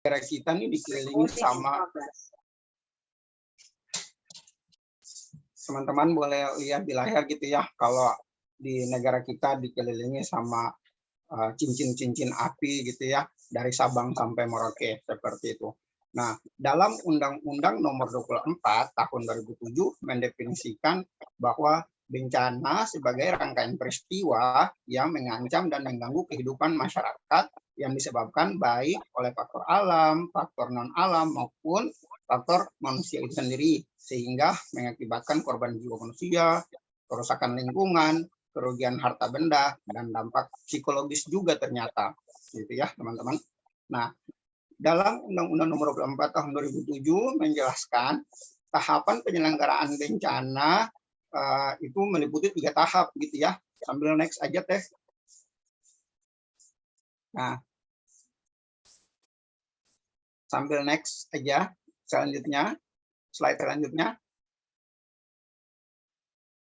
negara kita nih dikelilingi sama, teman-teman boleh lihat di layar gitu ya, kalau di negara kita dikelilingi sama cincin-cincin api gitu ya, dari Sabang sampai Merauke seperti itu. Nah, dalam Undang-Undang Nomor 24 Tahun 2007 mendefinisikan bahwa bencana sebagai rangkaian peristiwa yang mengancam dan mengganggu kehidupan masyarakat yang disebabkan baik oleh faktor alam, faktor non-alam, maupun faktor manusia itu sendiri, sehingga mengakibatkan korban jiwa manusia, kerusakan lingkungan, kerugian harta benda, dan dampak psikologis juga ternyata, gitu ya teman-teman. Nah, dalam Undang-Undang Nomor 24 Tahun 2007 menjelaskan tahapan penyelenggaraan bencana itu meliputi 3 tahap gitu ya. Sambil next aja teh. Nah, sambil next aja selanjutnya, slide selanjutnya.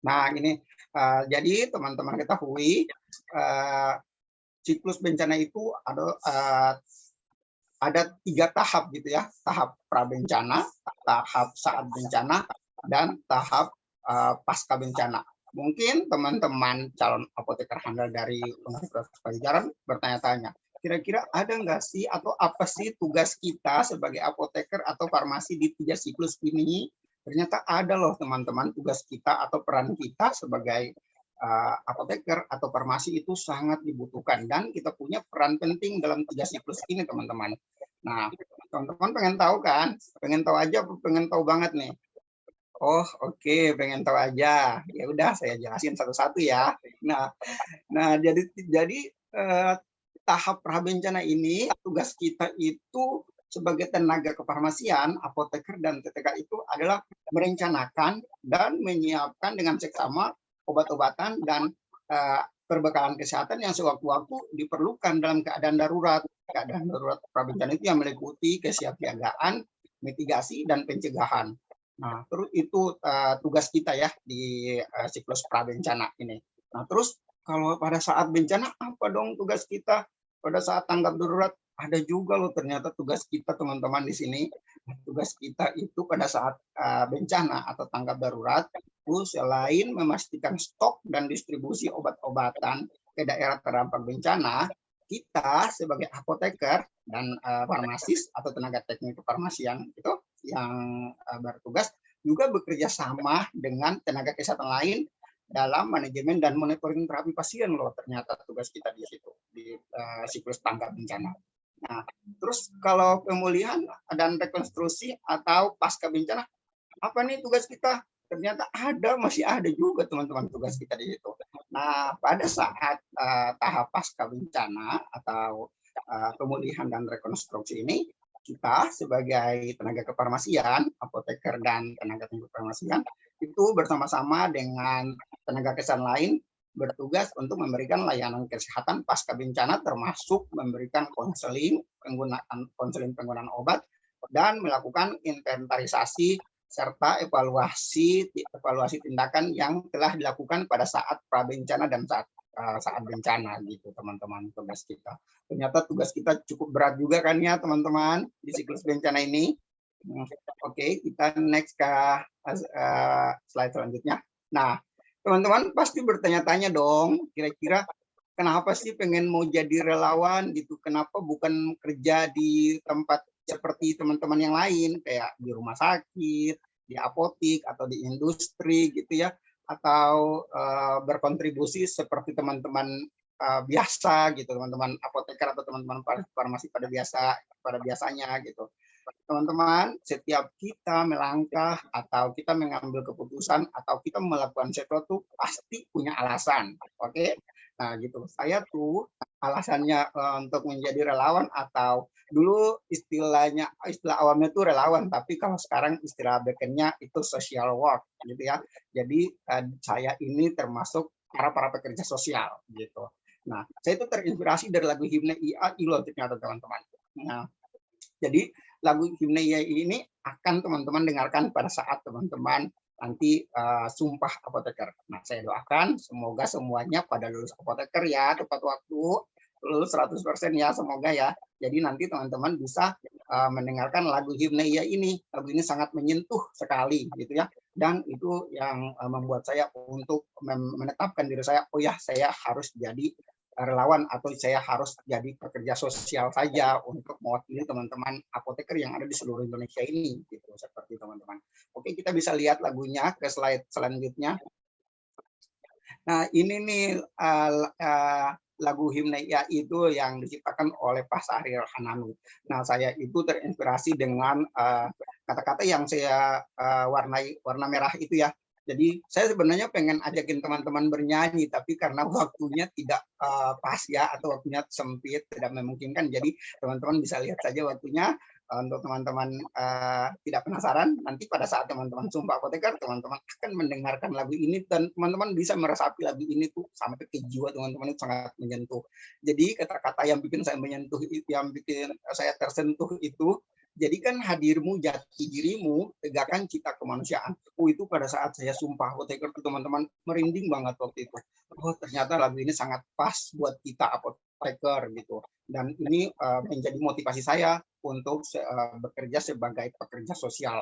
Nah, ini jadi teman-teman ketahui siklus bencana itu ada 3 tahap gitu ya, tahap prabencana, tahap saat bencana, dan tahap pasca bencana. Mungkin teman-teman calon apoteker handal dari Universitas Pajajaran bertanya-tanya, kira-kira ada nggak sih atau apa sih tugas kita sebagai apoteker atau farmasi di 3 siklus ini? Ternyata ada loh teman-teman, tugas kita atau peran kita sebagai apoteker atau farmasi itu sangat dibutuhkan, dan kita punya peran penting dalam 3 siklus ini teman-teman. Nah, teman-teman pengen tahu kan? Pengen tahu aja, pengen tahu banget nih. Oh, oke, pengen tahu aja. Ya udah, saya jelasin satu-satu ya. Nah, jadi tahap prabencana ini tugas kita itu sebagai tenaga kefarmasian, apoteker dan TTK itu adalah merencanakan dan menyiapkan dengan seksama obat-obatan dan perbekalan kesehatan yang sewaktu-waktu diperlukan dalam keadaan darurat. Keadaan darurat prabencana itu yang meliputi kesiapsiagaan, mitigasi, dan pencegahan. Nah, terus itu tugas kita ya di siklus prabencana ini. Nah, terus kalau pada saat bencana apa dong tugas kita? Pada saat tanggap darurat ada juga loh ternyata tugas kita teman-teman di sini. Tugas kita itu pada saat bencana atau tanggap darurat itu selain memastikan stok dan distribusi obat-obatan ke daerah terdampak bencana, kita sebagai apoteker dan farmasis atau tenaga teknik kefarmasian itu yang bertugas juga bekerja sama dengan tenaga kesehatan lain dalam manajemen dan monitoring terapi pasien loh, ternyata tugas kita di situ di siklus tanggap bencana. Nah, terus kalau pemulihan dan rekonstruksi atau pasca bencana, apa nih tugas kita? Ternyata masih ada juga teman-teman tugas kita di situ. Nah, pada saat tahap pasca bencana atau pemulihan dan rekonstruksi ini, kita sebagai tenaga kefarmasian, apoteker dan tenaga teknik kefarmasian itu bersama-sama dengan tenaga kesehatan lain bertugas untuk memberikan layanan kesehatan pasca bencana, termasuk memberikan konseling penggunaan obat dan melakukan inventarisasi serta evaluasi tindakan yang telah dilakukan pada saat prabencana dan saat bencana gitu teman-teman. Tugas kita ternyata tugas kita cukup berat juga kan ya teman-teman di siklus bencana ini. Oke, kita next ke slide selanjutnya. Nah, teman-teman pasti bertanya-tanya dong, kira-kira kenapa sih pengen mau jadi relawan gitu? Kenapa bukan kerja di tempat seperti teman-teman yang lain, kayak di rumah sakit, di apotik, atau di industri gitu ya, atau berkontribusi seperti teman-teman biasa gitu, teman-teman apoteker atau teman-teman farmasi pada biasanya gitu. Teman-teman, setiap kita melangkah atau kita mengambil keputusan atau kita melakukan sesuatu pasti punya alasan, oke? Nah, gitu. Saya tuh alasannya untuk menjadi relawan atau dulu istilah awalnya tuh relawan, tapi kalau sekarang istilah backendnya itu social work, gitu ya. Jadi saya ini termasuk para pekerja sosial, gitu. Nah, saya itu terinspirasi dari lagu Himne IA loh ternyata teman-teman. Nah, jadi lagu Himne IA ini akan teman-teman dengarkan pada saat teman-teman nanti sumpah apoteker. Nah, saya doakan semoga semuanya pada lulus apoteker ya tepat waktu lulus 100% ya, semoga ya. Jadi nanti teman-teman bisa mendengarkan lagu Himneia ini. Lagu ini sangat menyentuh sekali gitu ya. Dan itu yang membuat saya untuk menetapkan diri saya, oh ya saya harus jadi relawan atau saya harus jadi pekerja sosial saja untuk mewakili teman-teman apoteker yang ada di seluruh Indonesia ini gitu seperti teman-teman. Oke, kita bisa lihat lagunya ke slide selanjutnya. Nah, ini nih lagu Himneia itu yang diciptakan oleh Pak Sahrir Hananu. Nah, saya itu terinspirasi dengan kata-kata yang saya warnai warna merah itu ya. Jadi saya sebenarnya pengen ajakin teman-teman bernyanyi, tapi karena waktunya tidak pas ya, atau waktunya sempit, tidak memungkinkan. Jadi teman-teman bisa lihat saja waktunya. Untuk teman-teman tidak penasaran, nanti pada saat teman-teman Sumpah Apoteker, teman-teman akan mendengarkan lagu ini dan teman-teman bisa meresapi lagu ini tuh sampai ke jiwa teman-teman, itu sangat menyentuh. Jadi kata-kata yang bikin saya menyentuh, yang bikin saya tersentuh itu, jadikan hadirmu jati dirimu, tegakkan cita kemanusiaan. Itu pada saat saya Sumpah Apoteker, teman-teman merinding banget waktu itu. Oh ternyata lagu ini sangat pas buat kita apoteker gitu. Dan ini menjadi motivasi saya untuk bekerja sebagai pekerja sosial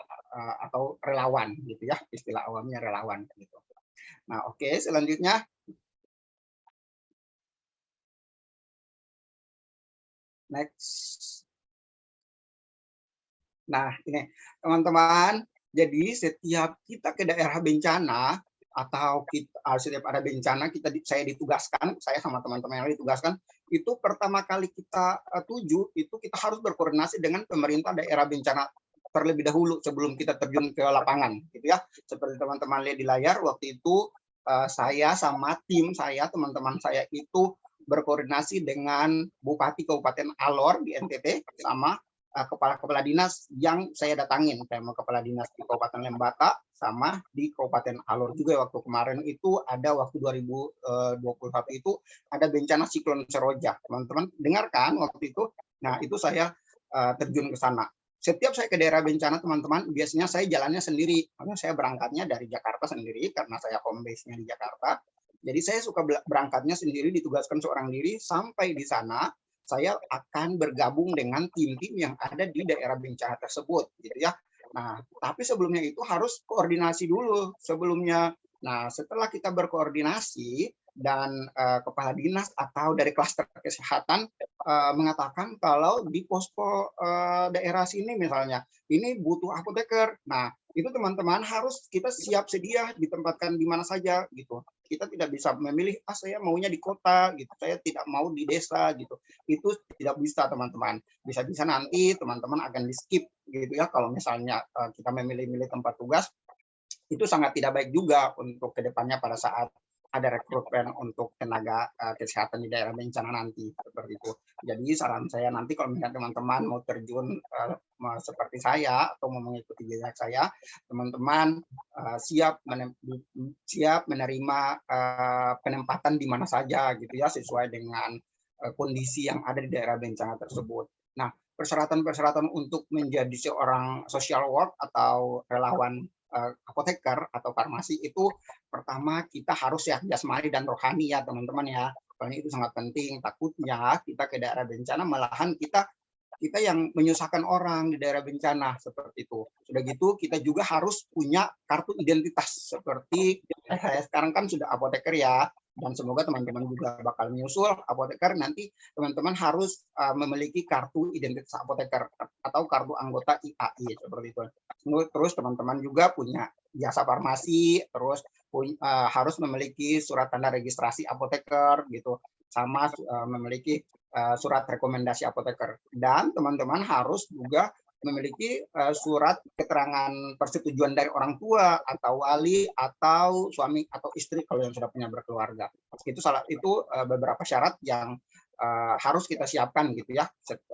atau relawan gitu ya, istilah awamnya relawan gitu. Nah, oke, selanjutnya next. Nah, ini teman-teman, jadi setiap kita ke daerah bencana atau setiap ada bencana saya ditugaskan, saya sama teman-teman yang ditugaskan, itu pertama kali kita tuju itu kita harus berkoordinasi dengan pemerintah daerah bencana terlebih dahulu sebelum kita terjun ke lapangan gitu ya. Seperti teman-teman lihat di layar, waktu itu saya sama tim saya, teman-teman saya itu berkoordinasi dengan Bupati Kabupaten Alor di NTT sama kepala-kepala dinas yang saya datangin, kayak kepala dinas di Kabupaten Lembata sama di Kabupaten Alor juga waktu kemarin itu ada waktu 2021 itu ada bencana siklon Seroja. Teman-teman dengarkan waktu itu. Nah, itu saya terjun ke sana. Setiap saya ke daerah bencana, teman-teman, biasanya saya jalannya sendiri. Karena saya berangkatnya dari Jakarta sendiri karena saya home base-nya di Jakarta. Jadi saya suka berangkatnya sendiri, ditugaskan seorang diri sampai di sana saya akan bergabung dengan tim-tim yang ada di daerah bencana tersebut gitu ya. Nah, tapi sebelumnya itu harus koordinasi dulu sebelumnya. Nah, setelah kita berkoordinasi dan kepala dinas atau dari klaster kesehatan mengatakan kalau di posko daerah sini misalnya ini butuh apoteker. Nah, itu teman-teman harus kita siap sedia ditempatkan di mana saja gitu. Kita tidak bisa memilih saya maunya di kota gitu, saya tidak mau di desa gitu. Itu tidak bisa teman-teman. Bisa-bisa nanti teman-teman akan di skip gitu ya kalau misalnya kita memilih-milih tempat tugas, itu sangat tidak baik juga untuk kedepannya pada saat ada rekrutmen untuk tenaga kesehatan di daerah bencana nanti seperti itu. Jadi saran saya nanti kalau misalnya teman-teman mau terjun seperti saya atau mau mengikuti jejak saya, teman-teman siap menerima penempatan di mana saja gitu ya sesuai dengan kondisi yang ada di daerah bencana tersebut. Nah, persyaratan-persyaratan untuk menjadi seorang social work atau relawan apoteker atau farmasi itu pertama kita harus sehat jasmani dan rohani ya teman-teman ya. Soalnya itu sangat penting. Takutnya kita ke daerah bencana malahan kita yang menyusahkan orang di daerah bencana seperti itu. Sudah gitu kita juga harus punya kartu identitas seperti saya sekarang kan sudah apoteker ya, dan semoga teman-teman juga bakal menyusul apoteker nanti teman-teman harus memiliki kartu identitas apoteker atau kartu anggota IAI seperti itu. Terus teman-teman juga punya jasa farmasi, terus harus memiliki surat tanda registrasi apoteker gitu, sama memiliki surat rekomendasi apoteker. Dan teman-teman harus juga memiliki surat keterangan persetujuan dari orang tua atau wali atau suami atau istri kalau yang sudah punya berkeluarga. Itu beberapa syarat yang harus kita siapkan gitu ya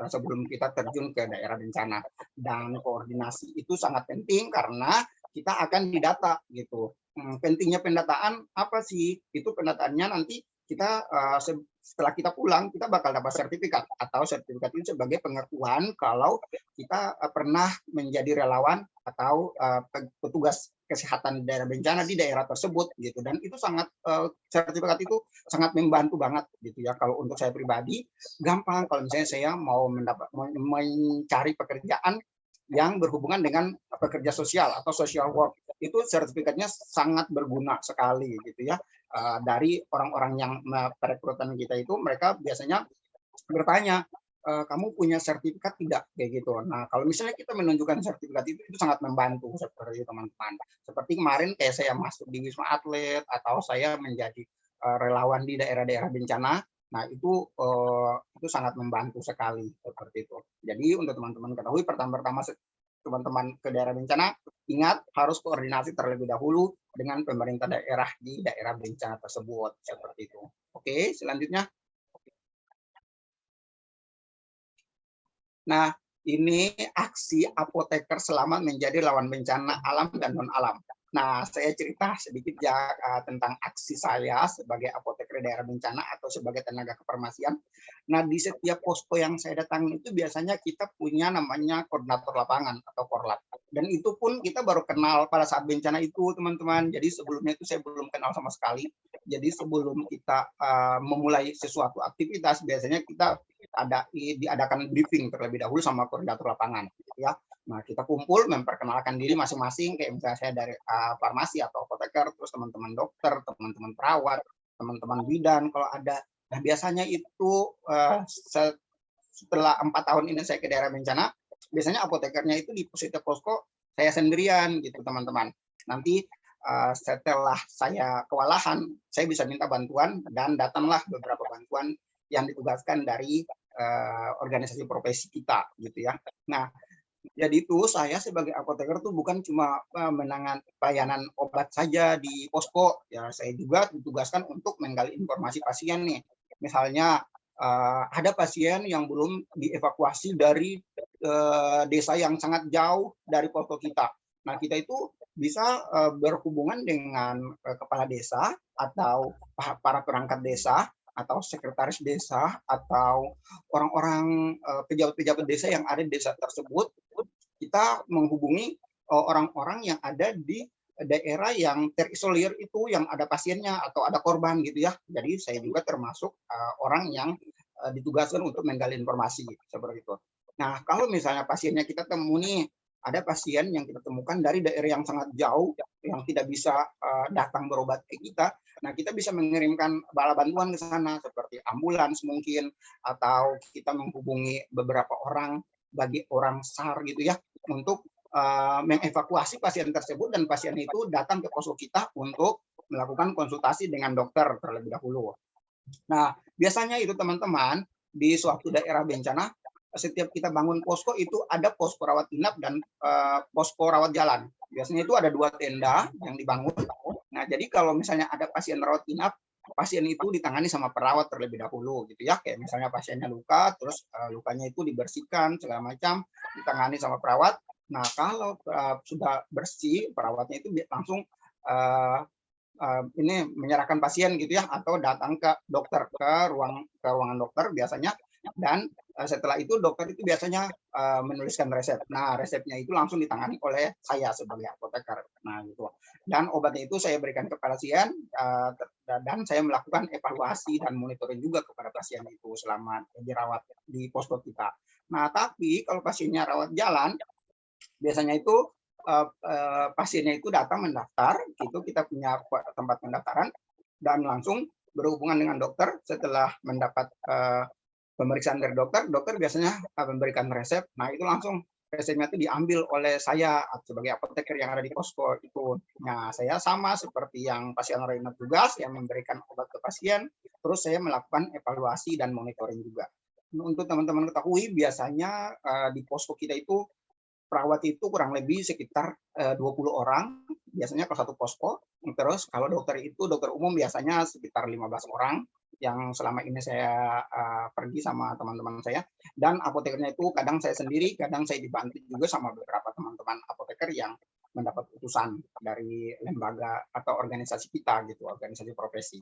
sebelum kita terjun ke daerah bencana. Dan koordinasi itu sangat penting karena kita akan didata gitu. Pentingnya pendataan apa sih? Itu pendataannya nanti kita setelah kita pulang kita bakal dapat sertifikat, atau sertifikat itu sebagai pengakuan kalau kita pernah menjadi relawan atau petugas kesehatan daerah bencana di daerah tersebut gitu. Dan itu sangat sertifikat itu sangat membantu banget gitu ya. Kalau untuk saya pribadi gampang kalau misalnya saya mau mencari pekerjaan yang berhubungan dengan pekerja sosial atau social work, itu sertifikatnya sangat berguna sekali gitu ya. Dari orang-orang yang perekrutan kita itu, mereka biasanya bertanya, kamu punya sertifikat tidak, kayak gitu. Nah, kalau misalnya kita menunjukkan sertifikat itu sangat membantu seperti itu teman-teman. Seperti kemarin kayak saya masuk di Wisma Atlet, atau saya menjadi relawan di daerah-daerah bencana. Nah, itu sangat membantu sekali seperti itu. Jadi untuk teman-teman ketahui, pertama-tama teman-teman ke daerah bencana, ingat harus koordinasi terlebih dahulu dengan pemerintah daerah di daerah bencana tersebut seperti itu. Oke, selanjutnya. Nah, ini aksi apoteker selamat menjadi lawan bencana alam dan non alam. Nah, saya cerita sedikit ya tentang aksi saya sebagai apoteker daerah bencana atau sebagai tenaga kefarmasian. Nah, di setiap posko yang saya datangi itu biasanya kita punya namanya koordinator lapangan atau korlap. Dan itu pun kita baru kenal pada saat bencana itu, teman-teman. Jadi sebelumnya itu saya belum kenal sama sekali. Jadi sebelum kita memulai sesuatu aktivitas, biasanya kita diadakan briefing terlebih dahulu sama koordinator lapangan, gitu ya. Nah, kita kumpul memperkenalkan diri masing-masing, kayak misalnya saya dari farmasi atau apoteker, terus teman-teman dokter, teman-teman perawat, teman-teman bidan kalau ada. Nah, biasanya itu setelah 4 tahun ini saya ke daerah bencana, biasanya apotekernya itu di setiap posko saya sendirian gitu teman-teman. Nanti setelah saya kewalahan, saya bisa minta bantuan dan datanglah beberapa bantuan yang ditugaskan dari organisasi profesi kita gitu ya. Nah, jadi itu saya sebagai apoteker tuh bukan cuma menangani pelayanan obat saja di posko, ya saya juga ditugaskan untuk menggali informasi pasien nih. Misalnya ada pasien yang belum dievakuasi dari desa yang sangat jauh dari posko kita. Nah, kita itu bisa berhubungan dengan kepala desa atau para perangkat desa atau sekretaris desa atau orang-orang pejabat-pejabat desa yang ada di desa tersebut. Kita menghubungi orang-orang yang ada di daerah yang terisolir itu, yang ada pasiennya atau ada korban gitu ya. Jadi saya juga termasuk orang yang ditugaskan untuk menggali informasi seperti itu. Nah, kalau misalnya pasiennya kita temui, ada pasien yang kita temukan dari daerah yang sangat jauh, yang tidak bisa datang berobat ke kita. Nah, kita bisa mengirimkan bala bantuan ke sana, seperti ambulans mungkin, atau kita menghubungi beberapa orang, bagi orang SAR gitu ya, untuk mengevakuasi pasien tersebut, dan pasien itu datang ke posko kita untuk melakukan konsultasi dengan dokter terlebih dahulu. Nah, biasanya itu teman-teman, di suatu daerah bencana, setiap kita bangun posko itu ada posko rawat inap dan posko rawat jalan. Biasanya itu ada 2 tenda yang dibangun. Nah, jadi kalau misalnya ada pasien rawat inap, pasien itu ditangani sama perawat terlebih dahulu gitu ya. Kayak misalnya pasiennya luka, terus lukanya itu dibersihkan segala macam, ditangani sama perawat. Nah, kalau sudah bersih, perawatnya itu langsung ini menyerahkan pasien gitu ya, atau datang ke dokter, ke ruangan dokter biasanya. Dan setelah itu dokter itu biasanya menuliskan resep. Nah, resepnya itu langsung ditangani oleh saya sebagai apoteker. Nah, gitu. Dan obatnya itu saya berikan ke pasien, dan saya melakukan evaluasi dan monitoring juga kepada pasien itu selama dirawat di posko kita. Nah, tapi kalau pasiennya rawat jalan, biasanya itu pasiennya itu datang mendaftar, gitu kita punya tempat pendaftaran, dan langsung berhubungan dengan dokter. Setelah mendapat pemeriksaan dari dokter, dokter biasanya memberikan resep. Nah, itu langsung resepnya itu diambil oleh saya sebagai apoteker yang ada di posko itu. Nah, saya sama seperti yang pasien lainnya tugas yang memberikan obat ke pasien, terus saya melakukan evaluasi dan monitoring juga. Untuk teman-teman ketahui, biasanya di posko kita itu perawat itu kurang lebih sekitar 20 orang, biasanya kalau satu posko. Terus kalau dokter itu, dokter umum biasanya sekitar 15 orang, yang selama ini saya pergi sama teman-teman saya. Dan apotekernya itu kadang saya sendiri, kadang saya dibantu juga sama beberapa teman-teman apoteker yang mendapat utusan dari lembaga atau organisasi kita gitu, organisasi profesi.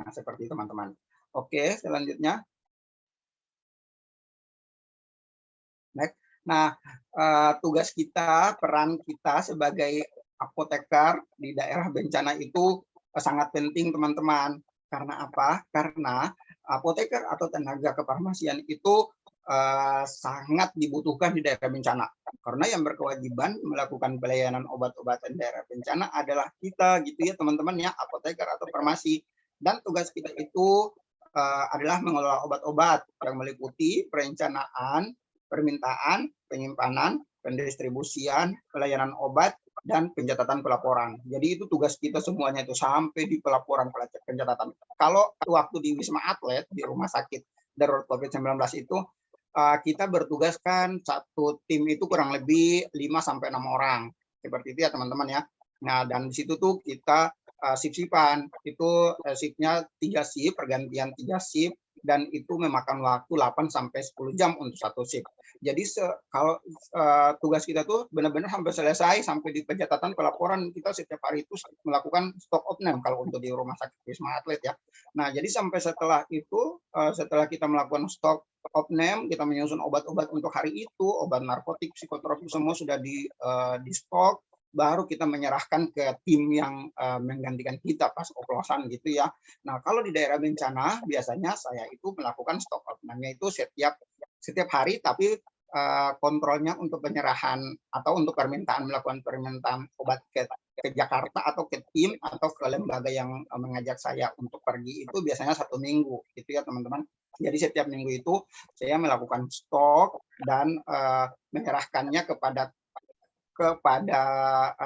Nah, seperti itu teman-teman. Oke, selanjutnya. Next. Nah, tugas kita, peran kita sebagai apoteker di daerah bencana itu sangat penting, teman-teman. Karena apa? Karena apoteker atau tenaga kefarmasian itu sangat dibutuhkan di daerah bencana. Karena yang berkewajiban melakukan pelayanan obat-obatan daerah bencana adalah kita, gitu ya, teman-teman ya, apoteker atau farmasi. Dan tugas kita itu adalah mengelola obat-obat yang meliputi perencanaan, permintaan, penyimpanan, pendistribusian, pelayanan obat, dan pencatatan pelaporan. Jadi itu tugas kita semuanya itu sampai di pelaporan pencatatan. Kalau waktu di Wisma Atlet di Rumah Sakit Darurat COVID-19 itu kita bertugaskan satu tim itu kurang lebih 5-6 orang. Seperti itu ya teman-teman ya. Nah, dan di situ tuh kita shift-shiftan. Itu shiftnya 3 shift, pergantian 3 shift, dan itu memakan waktu 8-10 jam untuk satu shift. Jadi kalau tugas kita tuh benar-benar sampai selesai, sampai di pencatatan pelaporan, kita setiap hari itu melakukan stock of name kalau untuk di Rumah Sakit Wisma Atlet ya. Nah, jadi sampai setelah itu, setelah kita melakukan stock of name, kita menyusun obat-obat untuk hari itu, obat narkotik, psikotropik semua sudah di stok, baru kita menyerahkan ke tim yang menggantikan kita pas oplosan gitu ya. Nah, kalau di daerah bencana biasanya saya itu melakukan stok outname-nya itu setiap hari, tapi kontrolnya untuk penyerahan atau untuk melakukan permintaan obat ke Jakarta atau ke tim atau ke lembaga yang mengajak saya untuk pergi itu biasanya 1 minggu gitu ya teman-teman. Jadi setiap minggu itu saya melakukan stok dan menyerahkannya kepada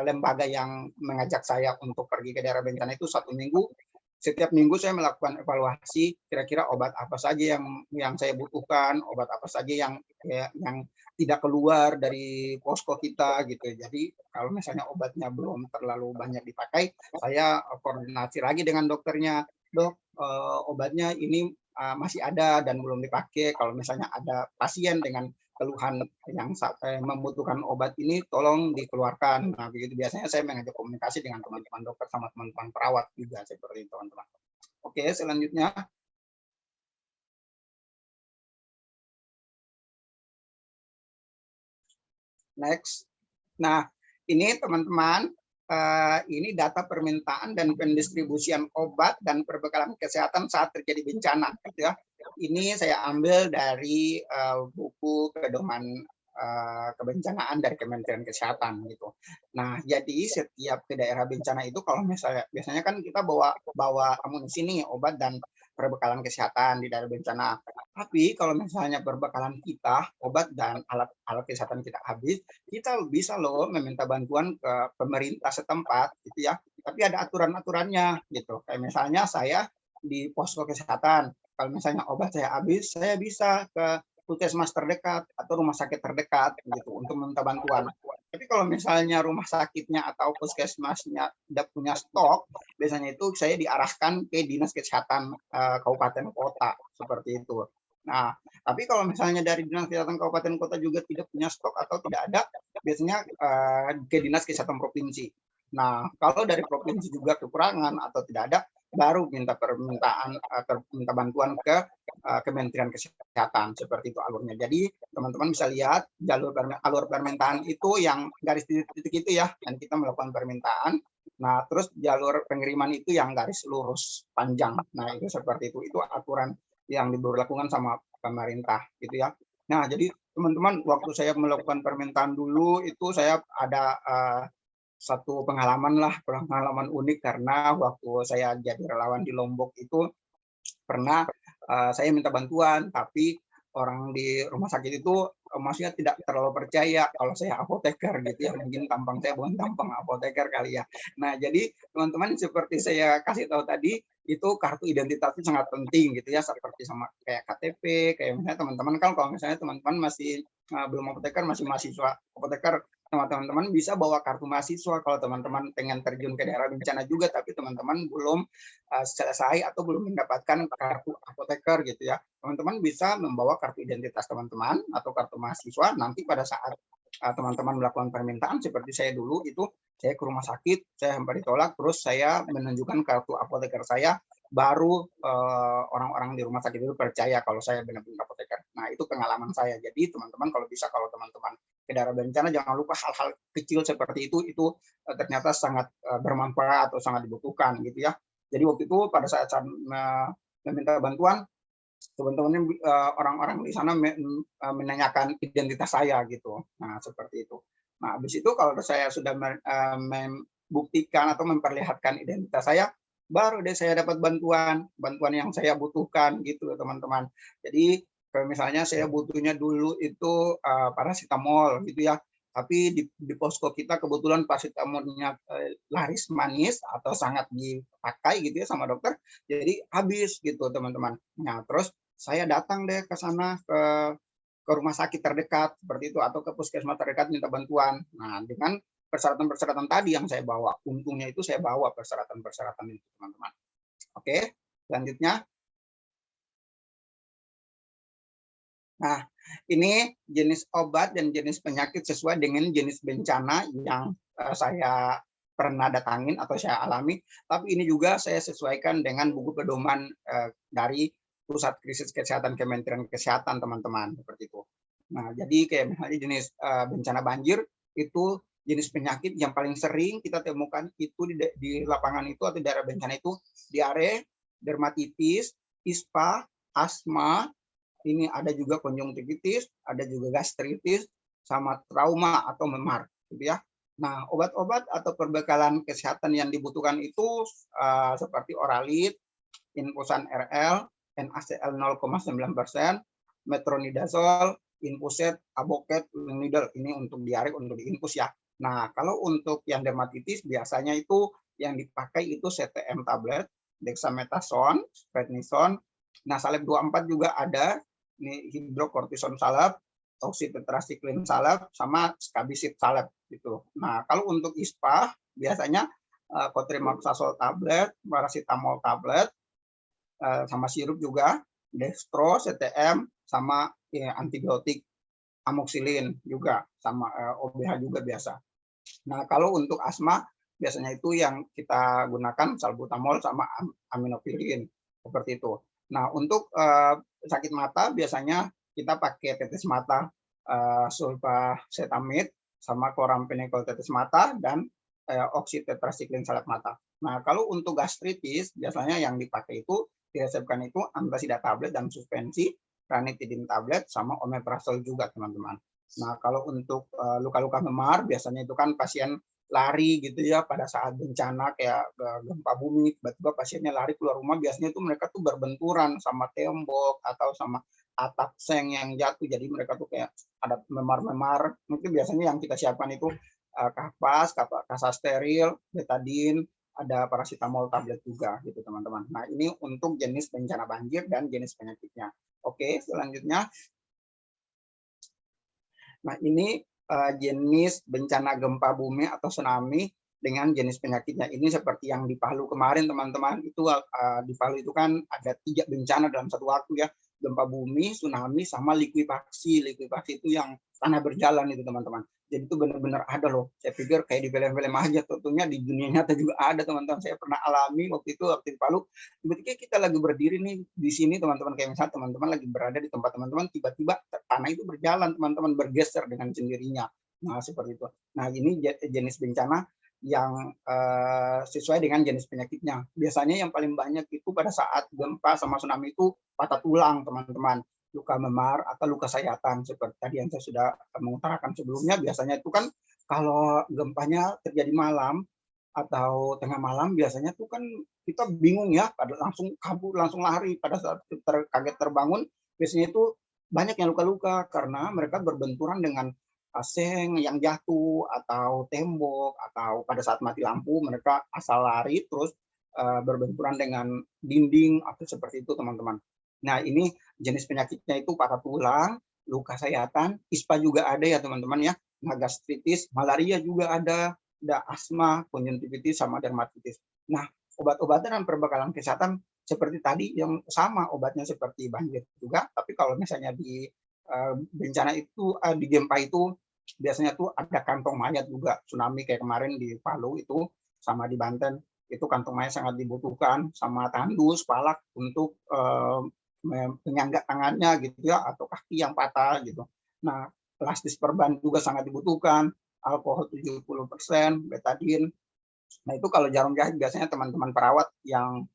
lembaga yang mengajak saya untuk pergi ke daerah bencana itu 1 minggu. Setiap minggu saya melakukan evaluasi kira-kira obat apa saja yang saya butuhkan, obat apa saja yang tidak keluar dari posko kita gitu. Jadi kalau misalnya obatnya belum terlalu banyak dipakai, saya koordinasi lagi dengan dokternya. Dok, obatnya ini masih ada dan belum dipakai. Kalau misalnya ada pasien dengan keluhan yang membutuhkan obat ini tolong dikeluarkan. Nah, begitu biasanya saya mengajak komunikasi dengan teman-teman dokter sama teman-teman perawat juga seperti itu, teman-teman. Oke, selanjutnya. Next. Nah, ini teman-teman, ini data permintaan dan pendistribusian obat dan perbekalan kesehatan saat terjadi bencana, gitu ya. Ini saya ambil dari buku pedoman kebencanaan dari Kementerian Kesehatan gitu. Nah, jadi setiap ke daerah bencana itu kalau misalnya biasanya kan kita bawa amunisi nih, obat dan perbekalan kesehatan di daerah bencana. Tapi kalau misalnya perbekalan kita, obat dan alat kesehatan kita habis, kita bisa loh meminta bantuan ke pemerintah setempat gitu ya. Tapi ada aturan-aturannya gitu. Kayak misalnya saya di posko kesehatan, kalau misalnya obat saya habis, saya bisa ke puskesmas terdekat atau rumah sakit terdekat gitu untuk meminta bantuan. Tapi kalau misalnya rumah sakitnya atau puskesmasnya tidak punya stok, biasanya itu saya diarahkan ke dinas kesehatan kabupaten kota seperti itu. Nah, tapi kalau misalnya dari dinas kesehatan kabupaten kota juga tidak punya stok atau tidak ada, biasanya ke dinas kesehatan provinsi. Nah, kalau dari provinsi juga kekurangan atau tidak ada, baru minta bantuan ke Kementerian Kesehatan, seperti itu alurnya. Jadi teman-teman bisa lihat alur permintaan itu yang garis titik itu ya, dan kita melakukan permintaan. Nah, terus jalur pengiriman itu yang garis lurus panjang. Nah, itu seperti itu. Itu aturan yang diberlakukan sama pemerintah gitu ya. Nah, jadi teman-teman waktu saya melakukan permintaan dulu itu saya ada satu pengalaman unik karena waktu saya jadi relawan di Lombok itu pernah saya minta bantuan, tapi orang di rumah sakit itu maksudnya tidak terlalu percaya kalau saya apoteker gitu ya, mungkin tampang saya bukan tampang apoteker kali ya. Nah, jadi teman-teman seperti saya kasih tahu tadi, itu kartu identitas itu sangat penting gitu ya, seperti sama kayak KTP, kayak misalnya teman-teman kan kalau misalnya teman-teman masih belum apoteker, masih mahasiswa apoteker, teman-teman bisa bawa kartu mahasiswa kalau teman-teman pengen terjun ke daerah bencana juga, tapi teman-teman belum selesai atau belum mendapatkan kartu apoteker gitu ya. Teman-teman bisa membawa kartu identitas teman-teman atau kartu mahasiswa nanti pada saat teman-teman melakukan permintaan seperti saya dulu itu saya ke rumah sakit, saya hampir ditolak, terus saya menunjukkan kartu apoteker saya baru orang-orang di rumah sakit itu percaya kalau saya benar-benar apoteker. Nah, itu pengalaman saya. Jadi teman-teman kalau bisa, kalau teman-teman ke daerah bencana, jangan lupa hal-hal kecil seperti itu ternyata sangat bermanfaat atau sangat dibutuhkan gitu ya. Jadi waktu itu pada saat saya meminta bantuan, teman-teman orang-orang di sana menanyakan identitas saya gitu. Nah, seperti itu. Nah, habis itu kalau saya sudah membuktikan atau memperlihatkan identitas saya, baru deh saya dapat bantuan yang saya butuhkan gitu teman-teman. Jadi kalau misalnya saya butuhnya dulu itu paracetamol gitu ya, tapi di posko kita kebetulan paracetamolnya laris manis atau sangat dipakai gitu ya sama dokter, jadi habis gitu teman-teman. Nah, terus saya datang deh ke sana ke rumah sakit terdekat seperti itu atau ke puskesmas terdekat minta bantuan. Nah, dengan persyaratan-persyaratan tadi yang saya bawa. Untungnya itu saya bawa persyaratan-persyaratan itu, teman-teman. Oke, selanjutnya. Nah, ini jenis obat dan jenis penyakit sesuai dengan jenis bencana yang saya pernah datangin atau saya alami. Tapi ini juga saya sesuaikan dengan buku pedoman dari Pusat Krisis Kesehatan Kementerian Kesehatan, teman-teman, seperti itu. Nah, jadi kayak misalnya jenis bencana banjir itu jenis penyakit yang paling sering kita temukan itu di lapangan itu atau daerah bencana itu diare, dermatitis, ispa, asma, ini ada juga konjungtivitis, ada juga gastritis, sama trauma atau memar, gitu ya. Nah, obat-obat atau perbekalan kesehatan yang dibutuhkan itu seperti oralit, infusan RL, NaCl 0,9%, metronidazole, infuset, aboket, needle. Ini untuk diare, untuk diinfus ya. Nah, kalau untuk yang dermatitis biasanya itu yang dipakai itu CTM tablet, dexamethasone, prednison. Nah, salep 24 juga ada, ini hidrokortison salep, oxytetracycline salep, sama scabisit salep gitu. Nah, kalau untuk ISPA biasanya cotrimoxazole tablet, paracetamol tablet, sama sirup juga, dextro, CTM, sama antibiotik amoxilin juga, sama OBH juga biasa. Nah, kalau untuk asma biasanya itu yang kita gunakan salbutamol sama aminofilin seperti itu. Nah, untuk sakit mata biasanya kita pakai tetes mata sulfacetamid sama chloramphenicol tetes mata dan oxytetracycline salep mata. Nah, kalau untuk gastritis biasanya yang dipakai itu diresepkan itu antasida tablet dan suspensi, ranitidin tablet sama omeprazol juga, teman-teman. Nah, kalau untuk luka-luka memar biasanya itu kan pasien lari gitu ya pada saat bencana kayak gempa bumi, tiba-tiba pasiennya lari keluar rumah, biasanya itu mereka tuh berbenturan sama tembok atau sama atap seng yang jatuh, jadi mereka tuh kayak ada memar-memar. Mungkin biasanya yang kita siapkan itu kapas, kasa steril, betadine, ada paracetamol tablet juga gitu teman-teman. Nah, ini untuk jenis bencana banjir dan jenis penyakitnya. Oke, selanjutnya. Nah, ini jenis bencana gempa bumi atau tsunami dengan jenis penyakitnya. Ini seperti yang di Palu kemarin, teman-teman. Itu di Palu itu kan ada 3 bencana dalam satu waktu ya. Gempa bumi, tsunami, sama likuifaksi. Likuifaksi itu yang tanah berjalan itu, teman-teman. Jadi itu benar-benar ada loh. Saya pikir kayak di film-film aja, tentunya di dunia nyata juga ada, teman-teman. Saya pernah alami waktu itu, waktu di Palu. Tiba-tiba kita lagi berdiri nih di sini, teman-teman, kayak misalnya teman-teman lagi berada di tempat teman-teman, tiba-tiba tanah itu berjalan, teman-teman, bergeser dengan sendirinya. Nah, seperti itu. Nah, ini jenis bencana yang sesuai dengan jenis penyakitnya. Biasanya yang paling banyak itu pada saat gempa sama tsunami itu patah tulang, teman-teman, luka memar atau luka sayatan seperti tadi yang saya sudah mengutarakan sebelumnya. Biasanya itu kan kalau gempanya terjadi malam atau tengah malam, biasanya tuh kan kita bingung ya, pada langsung kabur, langsung lari. Pada saat kaget terbangun, biasanya itu banyak yang luka-luka karena mereka berbenturan dengan seng yang jatuh atau tembok, atau pada saat mati lampu mereka asal lari terus berbenturan dengan dinding atau seperti itu, teman-teman. Nah, ini jenis penyakitnya itu patah tulang, luka sayatan, ispa juga ada ya, teman-teman ya. Nah, gastritis, malaria juga ada asma, konjungtivitis, sama dermatitis. Nah, obat-obatan dan perbekalan kesehatan seperti tadi yang sama, obatnya seperti banjir juga, tapi kalau misalnya di bencana itu, di gempa itu biasanya tuh ada kantong mayat juga, tsunami kayak kemarin di Palu itu sama di Banten, itu kantung mayat sangat dibutuhkan, sama tandus, palak untuk penyangga tangannya gitu ya, atau kaki yang patah gitu. Nah, elastis perban juga sangat dibutuhkan, alkohol 70%, betadin. Nah, itu kalau jarum jahit biasanya teman-teman perawat yang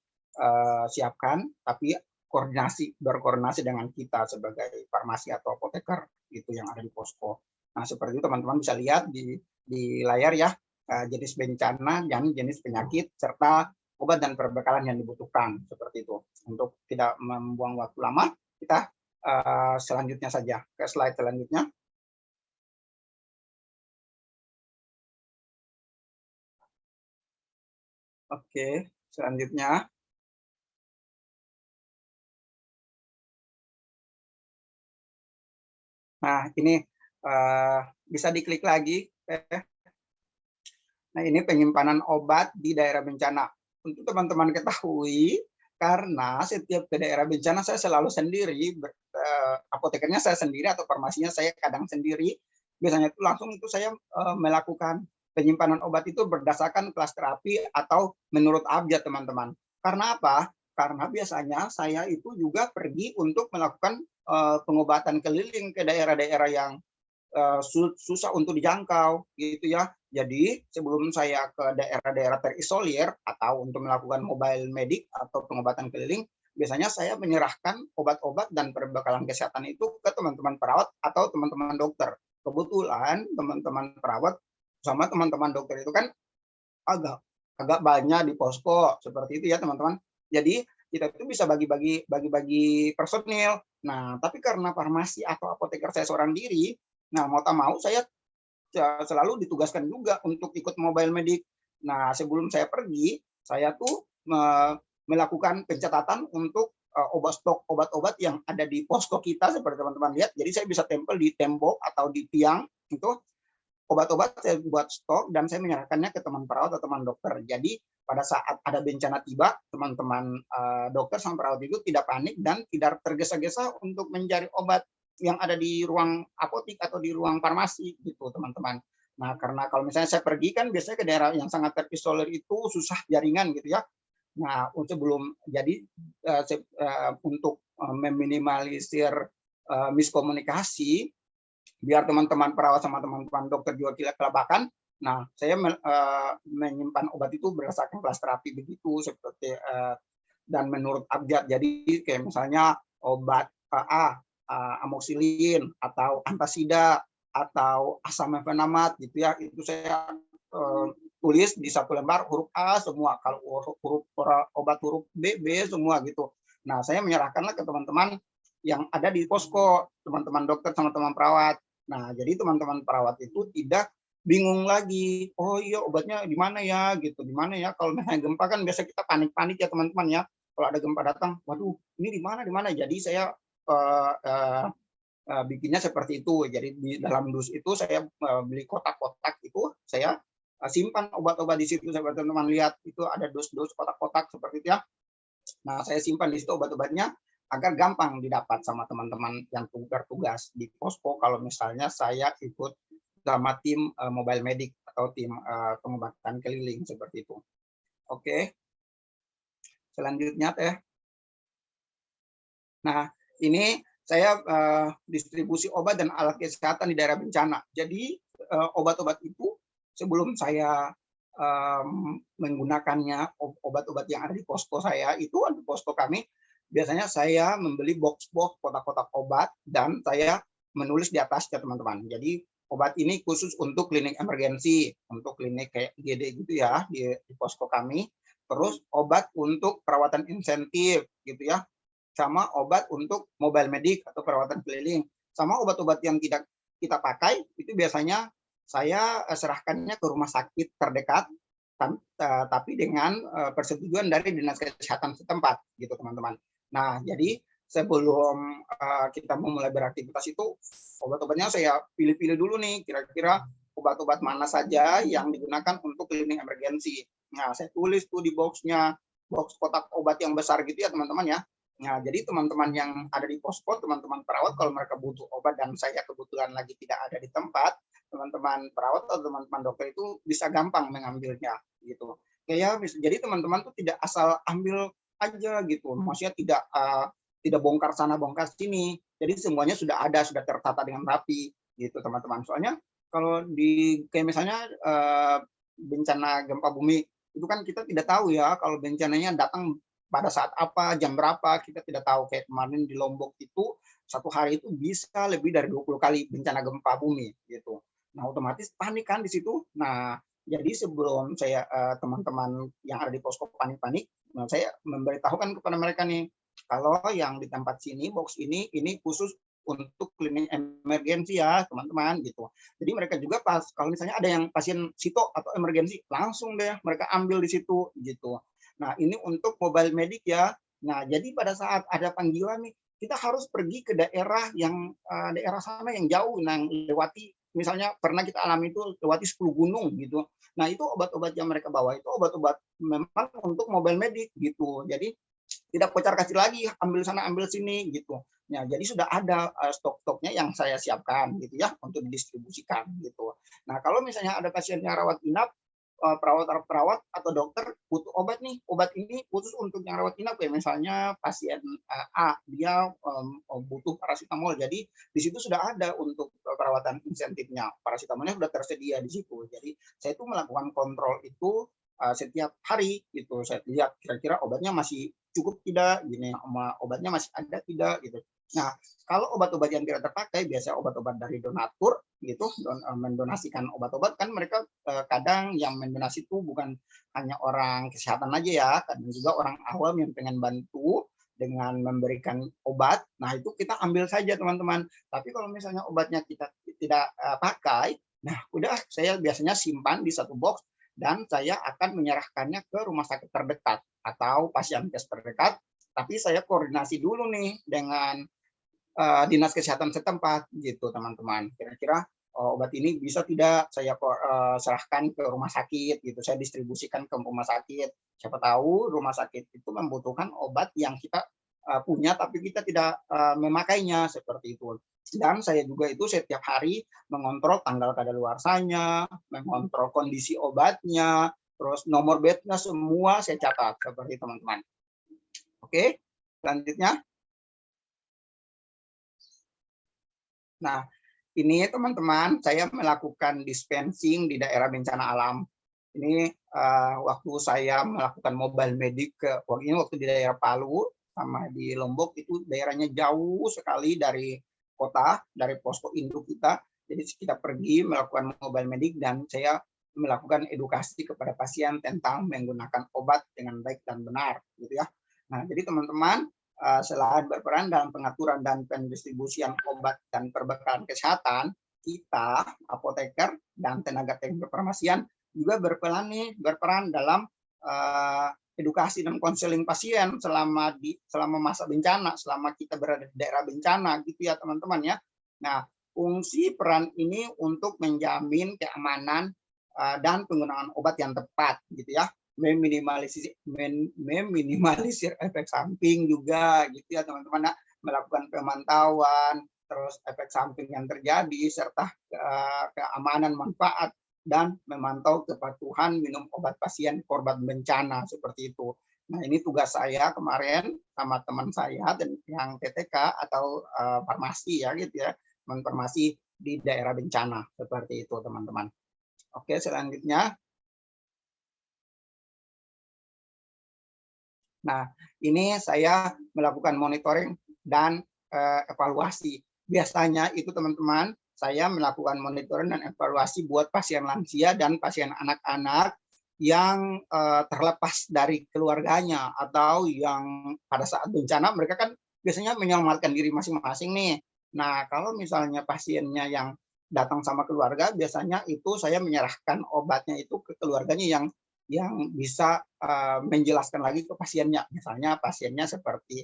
siapkan, tapi berkoordinasi dengan kita sebagai farmasi atau apoteker gitu yang ada di posko. Nah, seperti itu teman-teman bisa lihat di layar ya, jenis bencana dan jenis penyakit serta obat dan perbekalan yang dibutuhkan seperti itu. Untuk tidak membuang waktu lama, kita selanjutnya saja ke slide selanjutnya. Oke, selanjutnya. Nah, ini bisa diklik lagi. Nah, ini penyimpanan obat di daerah bencana. Untuk teman-teman ketahui, karena setiap ke daerah bencana saya selalu sendiri, apotekernya saya sendiri atau farmasinya saya kadang sendiri. Biasanya itu langsung itu saya melakukan penyimpanan obat itu berdasarkan kelas terapi atau menurut abjad teman-teman. Karena apa? Karena biasanya saya itu juga pergi untuk melakukan pengobatan keliling ke daerah-daerah yang susah untuk dijangkau gitu ya. Jadi sebelum saya ke daerah-daerah terisolir atau untuk melakukan mobile medik atau pengobatan keliling, biasanya saya menyerahkan obat-obat dan perbekalan kesehatan itu ke teman-teman perawat atau teman-teman dokter. Kebetulan teman-teman perawat sama teman-teman dokter itu kan agak agak banyak di posko seperti itu ya teman-teman. Jadi kita itu bisa bagi-bagi personil. Nah, tapi karena farmasi atau apoteker saya seorang diri, nah mau tak mau saya selalu ditugaskan juga untuk ikut mobile medik. Nah, sebelum saya pergi, saya tuh melakukan pencatatan untuk stok obat-obat yang ada di posko kita seperti teman-teman lihat. Jadi saya bisa tempel di tembok atau di tiang itu obat-obat saya buat stok dan saya menyerahkannya ke teman perawat atau teman dokter. Jadi pada saat ada bencana tiba, teman-teman dokter sama perawat itu tidak panik dan tidak tergesa-gesa untuk mencari obat yang ada di ruang apotik atau di ruang farmasi gitu teman-teman. Nah, karena kalau misalnya saya pergi kan biasanya ke daerah yang sangat terisolir itu susah jaringan gitu ya. Nah, sebelum jadi untuk meminimalisir miskomunikasi biar teman-teman perawat sama teman-teman dokter juga tidak kelabakan. Nah, saya menyimpan obat itu berdasarkan kelas terapi begitu seperti dan menurut abjad. Jadi kayak misalnya obat amoxilin atau antasida atau asam mefenamat gitu ya, itu saya tulis di satu lembar huruf A semua, kalau obat huruf B semua gitu. Nah, saya menyerahkanlah ke teman-teman yang ada di posko, teman-teman dokter sama teman perawat. Nah, jadi teman-teman perawat itu tidak bingung lagi. Oh iya, obatnya di mana ya gitu, di mana ya? Kalau misalnya gempa kan biasa kita panik-panik ya teman-teman ya. Kalau ada gempa datang, waduh, ini di mana di mana? Jadi saya bikinnya seperti itu. Jadi di dalam dus itu saya beli kotak-kotak itu, saya simpan obat-obat di situ. Seperti teman-teman lihat itu ada dus-dus kotak-kotak seperti itu ya. Nah, saya simpan di situ obat-obatnya agar gampang didapat sama teman-teman yang bertugas di posko kalau misalnya saya ikut sama tim mobile medik atau tim pengobatan keliling seperti itu. Oke. Selanjutnya teh. Nah, ini saya distribusi obat dan alat kesehatan di daerah bencana. Jadi obat-obat itu sebelum saya menggunakannya, obat-obat yang ada di posko saya itu, di posko kami biasanya saya membeli box-box kotak-kotak obat dan saya menulis di atasnya teman-teman. Jadi obat ini khusus untuk klinik emergensi, untuk klinik kayak IGD gitu ya di posko kami. Terus obat untuk perawatan insentif gitu ya, sama obat untuk mobile medik atau perawatan keliling, sama obat-obat yang tidak kita pakai itu biasanya saya serahkannya ke rumah sakit terdekat, tapi dengan persetujuan dari dinas kesehatan setempat gitu teman-teman. Nah, jadi sebelum kita memulai beraktivitas itu obat-obatnya saya pilih-pilih dulu nih, kira-kira obat-obat mana saja yang digunakan untuk klinik emergensi. Nah, saya tulis tuh di boxnya, box kotak obat yang besar gitu ya teman-teman ya. Nah, jadi teman-teman yang ada di posko, teman-teman perawat kalau mereka butuh obat dan saya kebetulan lagi tidak ada di tempat, teman-teman perawat atau teman-teman dokter itu bisa gampang mengambilnya gitu. jadi teman-teman tuh tidak asal ambil aja gitu, maksudnya tidak bongkar sana bongkar sini. Jadi semuanya sudah ada, sudah tertata dengan rapi gitu teman-teman. Soalnya kalau kayak misalnya bencana gempa bumi itu kan kita tidak tahu ya kalau bencananya datang pada saat apa, jam berapa, kita tidak tahu. Kayak kemarin di Lombok itu satu hari itu bisa lebih dari 20 kali bencana gempa bumi gitu. Nah, otomatis panik kan di situ. Nah, jadi sebelum saya teman-teman yang ada di posko panik-panik, nah saya memberitahukan kepada mereka nih, kalau yang di tempat sini box ini khusus untuk klinik emergensi ya teman-teman gitu. Jadi mereka juga pas kalau misalnya ada yang pasien sito atau emergensi langsung deh mereka ambil di situ gitu. Nah ini untuk mobile medik ya. Nah jadi pada saat ada panggilan nih kita harus pergi ke daerah yang daerah sana yang jauh, yang lewati misalnya pernah kita alami itu lewati 10 gunung gitu. Nah itu obat-obat yang mereka bawa itu obat-obat memang untuk mobile medik gitu. Jadi tidak kocar kacir lagi ambil sana ambil sini gitu. Ya, jadi sudah ada stok-stoknya yang saya siapkan gitu ya untuk didistribusikan gitu. Nah, kalau misalnya ada pasien yang rawat inap, perawat atau dokter butuh obat nih, obat ini khusus untuk yang rawat inap ya misalnya pasien A dia butuh paracetamol, jadi di situ sudah ada untuk perawatan insentifnya, paracetamolnya sudah tersedia di situ. Jadi saya itu melakukan kontrol itu setiap hari gitu, saya lihat kira-kira obatnya masih cukup tidak, gini obatnya masih ada tidak gitu. Nah, kalau obat-obat yang tidak terpakai, biasanya obat-obat dari donatur gitu, mendonasikan obat-obat kan mereka kadang yang mendonasi itu bukan hanya orang kesehatan aja ya, kadang juga orang awam yang pengen bantu dengan memberikan obat. Nah, itu kita ambil saja teman-teman. Tapi kalau misalnya obatnya kita tidak pakai, nah udah saya biasanya simpan di satu box dan saya akan menyerahkannya ke rumah sakit terdekat atau pasienkes terdekat. Tapi saya koordinasi dulu nih dengan dinas kesehatan setempat gitu teman-teman. Kira-kira obat ini bisa tidak saya serahkan ke rumah sakit gitu, saya distribusikan ke rumah sakit. Siapa tahu rumah sakit itu membutuhkan obat yang kita punya tapi kita tidak memakainya seperti itu. Dan saya juga itu setiap hari mengontrol tanggal kadaluarsanya, mengontrol kondisi obatnya, terus nomor bednya semua saya catat seperti teman-teman. Oke, selanjutnya. Nah, ini teman-teman, saya melakukan dispensing di daerah bencana alam. Ini waktu saya melakukan mobile medik waktu di daerah Palu sama di Lombok itu daerahnya jauh sekali dari kota, dari posko induk kita. Jadi kita pergi melakukan mobile medik dan saya melakukan edukasi kepada pasien tentang menggunakan obat dengan baik dan benar, gitu ya. Nah, jadi teman-teman, selain berperan dalam pengaturan dan pendistribusian obat dan perbekalan kesehatan, kita apoteker dan tenaga teknik kefarmasian juga berperan dalam edukasi dan konseling pasien selama masa bencana, selama kita berada di daerah bencana gitu ya teman-teman ya. Nah, fungsi peran ini untuk menjamin keamanan dan penggunaan obat yang tepat gitu ya. Meminimalisir efek samping juga gitu ya teman-teman, melakukan pemantauan terus efek samping yang terjadi serta keamanan manfaat dan memantau kepatuhan minum obat pasien korban bencana seperti itu. Nah, ini tugas saya kemarin sama teman saya dan yang TTK atau farmasi ya gitu ya, farmasi di daerah bencana seperti itu teman-teman. Oke, selanjutnya. Nah, ini saya melakukan monitoring dan evaluasi. Biasanya itu teman-teman, saya melakukan monitoring dan evaluasi buat pasien lansia dan pasien anak-anak yang terlepas dari keluarganya atau yang pada saat bencana mereka kan biasanya menyelamatkan diri masing-masing nih. Nah, kalau misalnya pasiennya yang datang sama keluarga, biasanya itu saya menyerahkan obatnya itu ke keluarganya yang bisa menjelaskan lagi ke pasiennya. Misalnya pasiennya seperti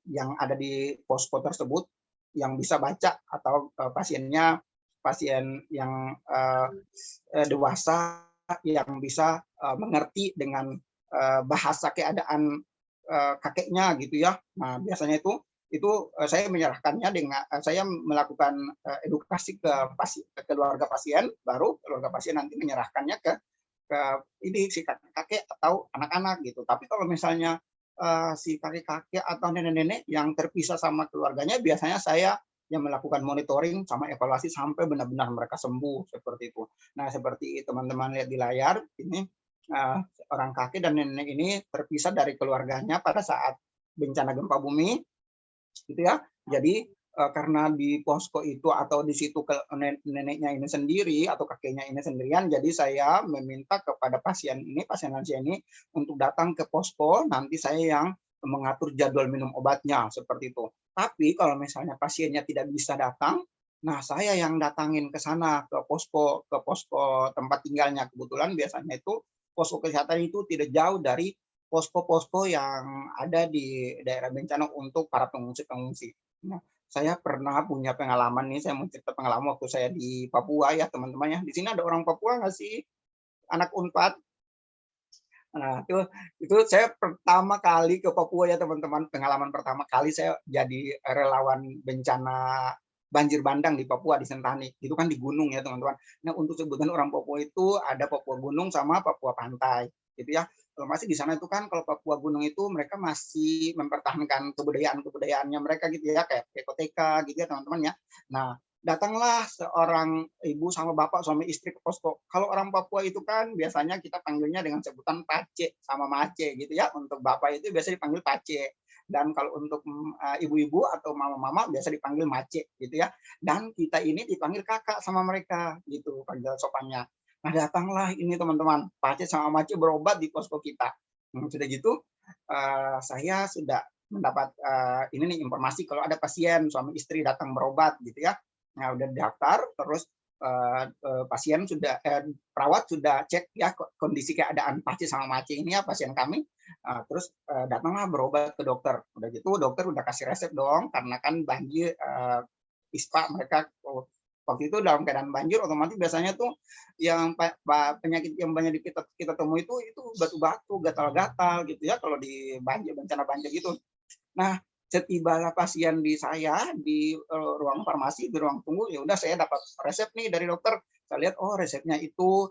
yang ada di posko tersebut yang bisa baca atau pasien yang dewasa yang bisa mengerti dengan bahasa keadaan kakeknya gitu ya. Nah, biasanya itu itu saya menyerahkannya dengan saya melakukan edukasi ke keluarga pasien, baru keluarga pasien nanti menyerahkannya ke ini si kakek-kakek atau anak-anak gitu. Tapi kalau misalnya si kakek-kakek atau nenek-nenek yang terpisah sama keluarganya, biasanya saya yang melakukan monitoring sama evaluasi sampai benar-benar mereka sembuh seperti itu. Nah, seperti teman-teman lihat di layar ini orang kakek dan nenek ini terpisah dari keluarganya pada saat bencana gempa bumi, gitu ya. Jadi karena di posko itu atau di situ neneknya ini sendiri atau kakeknya ini sendirian, jadi saya meminta kepada pasien lansia ini untuk datang ke posko, nanti saya yang mengatur jadwal minum obatnya seperti itu. Tapi kalau misalnya pasiennya tidak bisa datang, nah saya yang datangin ke sana ke posko tempat tinggalnya. Kebetulan biasanya itu posko kesehatan itu tidak jauh dari posko-posko yang ada di daerah bencana untuk para pengungsi-pengungsi. Nah, saya pernah punya pengalaman nih, saya mau cerita pengalaman waktu saya di Papua ya teman-teman ya. Di sini ada orang Papua nggak sih? Anak Unpad. Nah, itu saya pertama kali ke Papua ya teman-teman. Pengalaman pertama kali saya jadi relawan bencana banjir bandang di Papua, di Sentani. Itu kan di gunung ya teman-teman. Nah, untuk sebutan orang Papua itu ada Papua Gunung sama Papua Pantai. Gitu ya. Kalau masih di sana itu kan kalau Papua Gunung itu mereka masih mempertahankan kebudayaan-kebudayaannya mereka gitu ya, kayak ekoteka gitu ya teman-teman ya. Nah, datanglah seorang ibu sama bapak suami istri ke posko. Kalau orang Papua itu kan biasanya kita panggilnya dengan sebutan pace sama mace gitu ya. Untuk bapak itu biasa dipanggil pace. Dan kalau untuk ibu-ibu atau mama-mama biasa dipanggil mace gitu ya. Dan kita ini dipanggil kakak sama mereka gitu panggil sopannya. Nah, datanglah ini teman-teman, pace sama mace berobat di posko kita. Sudah gitu saya sudah mendapat ini nih informasi kalau ada pasien suami istri datang berobat gitu ya. Nah, udah daftar, terus pasien sudah perawat sudah cek ya kondisi keadaan pace sama mace ini ya pasien kami. Terus datanglah berobat ke dokter. Udah gitu dokter udah kasih resep dong karena kan banjir ISPA mereka waktu itu dalam keadaan banjir otomatis biasanya tuh yang penyakit yang banyak kita temui itu batu-batu, gatal-gatal gitu ya kalau di banjir bencana banjir gitu. Nah, setibalah pasien di saya di ruang farmasi, di ruang tunggu, ya udah saya dapat resep nih dari dokter. Saya lihat oh resepnya itu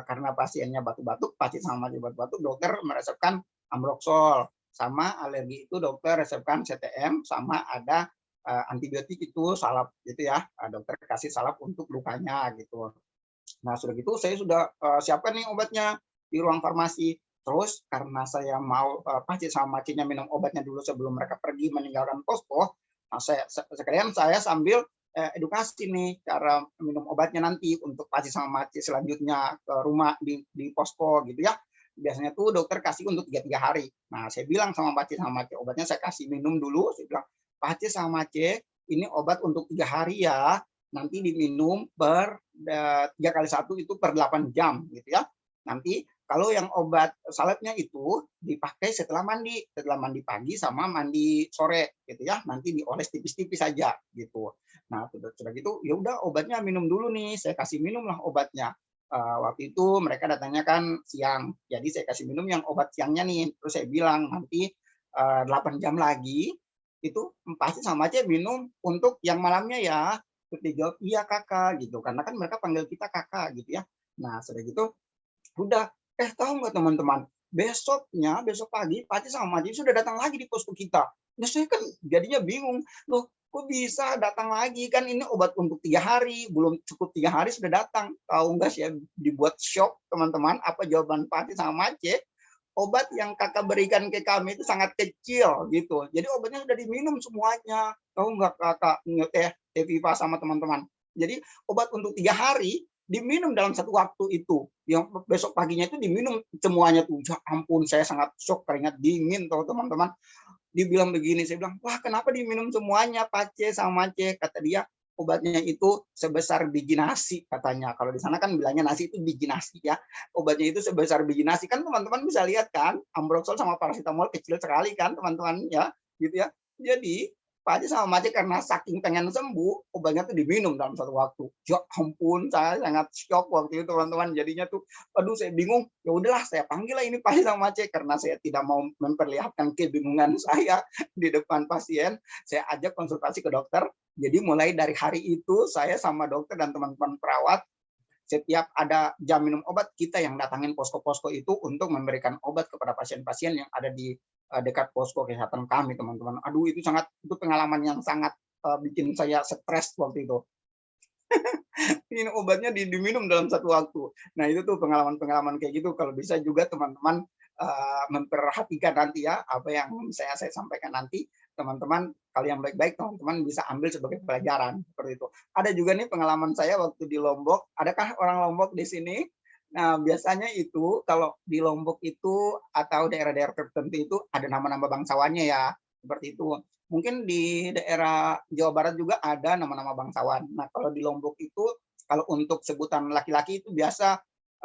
karena pasiennya batuk-batuk, paci sama batuk-batuk, dokter meresepkan Ambroxol. Sama alergi itu dokter resepkan CTM sama ada antibiotik itu salep gitu ya. Dokter kasih salep untuk lukanya gitu. Nah, sudah gitu saya sudah siapkan nih obatnya di ruang farmasi. Terus karena saya mau paci sama macinya minum obatnya dulu sebelum mereka pergi meninggalkan posko, nah sekalian saya sambil edukasi nih cara minum obatnya nanti untuk paci sama maci selanjutnya ke rumah di posko gitu ya. Biasanya tuh dokter kasih untuk 3 hari. Nah, saya bilang sama paci sama maci, obatnya saya kasih minum dulu. Saya bilang, paci sama maci ini obat untuk 3 hari ya. Nanti diminum per 3 kali 1 itu per 8 jam gitu ya. Nanti kalau yang obat salepnya itu dipakai setelah mandi pagi sama mandi sore gitu ya. Nanti dioles tipis-tipis saja gitu. Nah, sudah gitu ya udah obatnya minum dulu nih. Saya kasih minum lah obatnya. Waktu itu mereka datangnya kan siang. Jadi saya kasih minum yang obat siangnya nih. Terus saya bilang nanti 8 jam lagi itu pasti sama aja minum untuk yang malamnya ya. Terus dia jawab, iya kakak gitu. Karena kan mereka panggil kita kakak gitu ya. Nah, sudah gitu udah, tahu nggak teman-teman? Besok pagi, Pati sama Maji sudah datang lagi di posko kita. Nah, saya kan jadinya bingung. Loh, kok bisa datang lagi? Kan ini obat untuk 3 hari, belum cukup 3 hari sudah datang. Tahu nggak sih, dibuat shock teman-teman. Apa jawaban Pati sama Maji? Obat yang kakak berikan ke kami itu sangat kecil gitu. Jadi obatnya sudah diminum semuanya. Tahu nggak kakak, Viva sama teman-teman? Jadi obat untuk 3 hari diminum dalam satu waktu itu. Yang besok paginya itu diminum semuanya tuh. Ya ampun, saya sangat shock, keringat dingin tuh teman-teman. Dibilang begini, saya bilang, wah kenapa diminum semuanya Pace sama Mace? Kata dia, obatnya itu sebesar biji nasi katanya. Kalau di sana kan bilangnya nasi itu biji nasi ya. Obatnya itu sebesar biji nasi. Kan teman-teman bisa lihat kan, Ambroxol sama paracetamol kecil sekali kan teman-teman ya, gitu ya. Jadi Pak Haji sama Maci karena saking pengen sembuh, obatnya tuh diminum dalam satu waktu. Ya ampun, saya sangat shock waktu itu teman-teman. Jadinya tuh, aduh saya bingung. Ya udahlah, saya panggil lah ini Pak Haji sama Maci karena saya tidak mau memperlihatkan kebingungan saya di depan pasien. Saya ajak konsultasi ke dokter. Jadi mulai dari hari itu saya sama dokter dan teman-teman perawat setiap ada jam minum obat kita yang datangin posko-posko itu untuk memberikan obat kepada pasien-pasien yang ada di dekat posko kesehatan kami teman-teman. Aduh itu pengalaman yang sangat bikin saya stres waktu itu. Ini obatnya diminum dalam satu waktu. Nah itu tuh pengalaman-pengalaman kayak gitu kalau bisa juga teman-teman memperhatikan nanti ya apa yang saya sampaikan nanti teman-teman kalau yang baik-baik teman-teman bisa ambil sebagai pelajaran seperti itu. Ada juga nih pengalaman saya waktu di Lombok. Adakah orang Lombok di sini? Nah, biasanya itu kalau di Lombok itu atau daerah-daerah tertentu itu ada nama-nama bangsawannya ya, seperti itu. Mungkin di daerah Jawa Barat juga ada nama-nama bangsawan. Nah, kalau di Lombok itu kalau untuk sebutan laki-laki itu biasa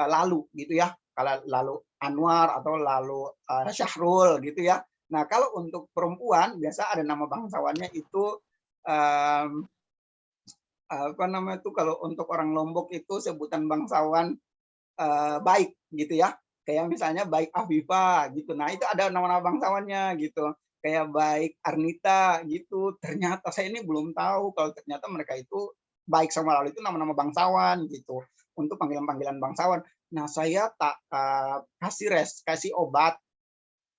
lalu gitu ya. Kalau lalu Anwar atau lalu Syahrul gitu ya. Nah, kalau untuk perempuan biasa ada nama bangsawannya itu apa namanya itu kalau untuk orang Lombok itu sebutan bangsawan baik gitu ya. Kayak misalnya baik Afifa gitu. Nah, itu ada nama-nama bangsawannya gitu. Kayak baik Arnita gitu. Ternyata saya ini belum tahu kalau ternyata mereka itu baik sama lalu itu nama-nama bangsawan gitu. Untuk panggilan-panggilan bangsawan. Nah, saya tak kasih obat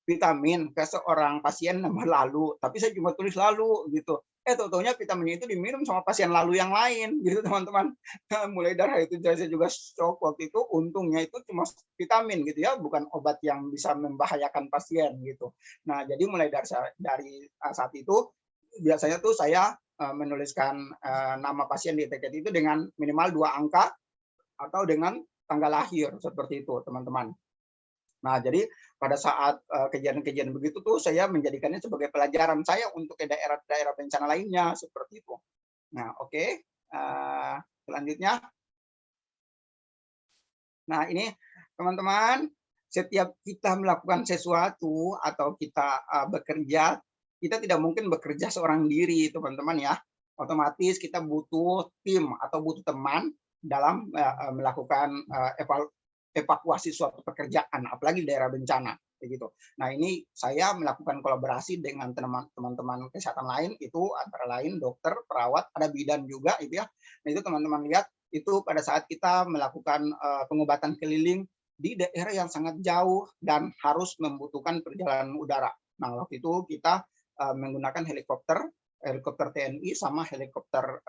vitamin ke seorang pasien nama lalu, tapi saya cuma tulis lalu gitu. Tahu-taunya vitamin itu diminum sama pasien lalu yang lain gitu teman-teman. Mulai dari hari itu saya juga shock waktu itu. Untungnya itu cuma vitamin gitu ya, bukan obat yang bisa membahayakan pasien gitu. Nah jadi mulai dari saat itu biasanya tuh saya menuliskan nama pasien di tiket itu dengan minimal 2 angka atau dengan tanggal lahir seperti itu teman-teman. Nah, jadi pada saat kejadian-kejadian begitu tuh saya menjadikannya sebagai pelajaran saya untuk ke daerah-daerah bencana lainnya seperti itu. Nah, oke. Selanjutnya. Nah, ini teman-teman, setiap kita melakukan sesuatu atau kita bekerja, kita tidak mungkin bekerja seorang diri, teman-teman ya. Otomatis kita butuh tim atau butuh teman dalam melakukan evakuasi suatu pekerjaan, apalagi daerah bencana, begitu. Nah ini saya melakukan kolaborasi dengan teman-teman kesehatan lain, itu antara lain dokter, perawat, ada bidan juga, itu ya. Nah itu teman-teman lihat, itu pada saat kita melakukan pengobatan keliling di daerah yang sangat jauh dan harus membutuhkan perjalanan udara. Nah waktu itu kita menggunakan helikopter TNI sama helikopter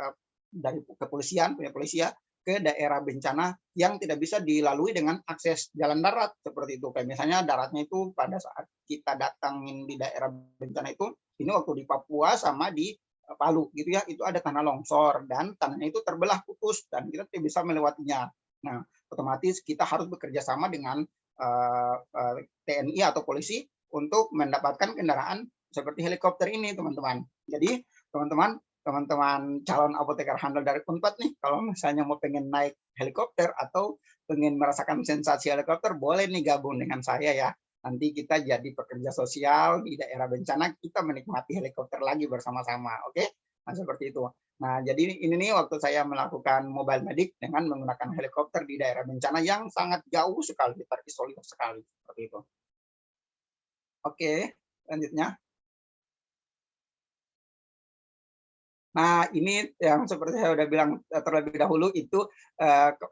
dari kepolisian, punya polisi ya, ke daerah bencana yang tidak bisa dilalui dengan akses jalan darat seperti itu. Kayak misalnya daratnya itu pada saat kita datangin di daerah bencana itu, ini waktu di Papua sama di Palu gitu ya, itu ada tanah longsor dan tanahnya itu terbelah putus dan kita tidak bisa melewatinya. Nah, otomatis kita harus bekerja sama dengan TNI atau polisi untuk mendapatkan kendaraan seperti helikopter ini, teman-teman. Jadi, teman-teman calon apoteker handal dari Unpad nih, kalau misalnya mau pengen naik helikopter atau pengen merasakan sensasi helikopter, boleh nih gabung dengan saya ya. Nanti kita jadi pekerja sosial di daerah bencana, kita menikmati helikopter lagi bersama-sama, oke? Nah, seperti itu. Nah, jadi ini nih waktu saya melakukan mobile medic dengan menggunakan helikopter di daerah bencana yang sangat jauh sekali, terisolir sekali, seperti itu. Oke, selanjutnya. Nah, ini yang seperti saya sudah bilang terlebih dahulu itu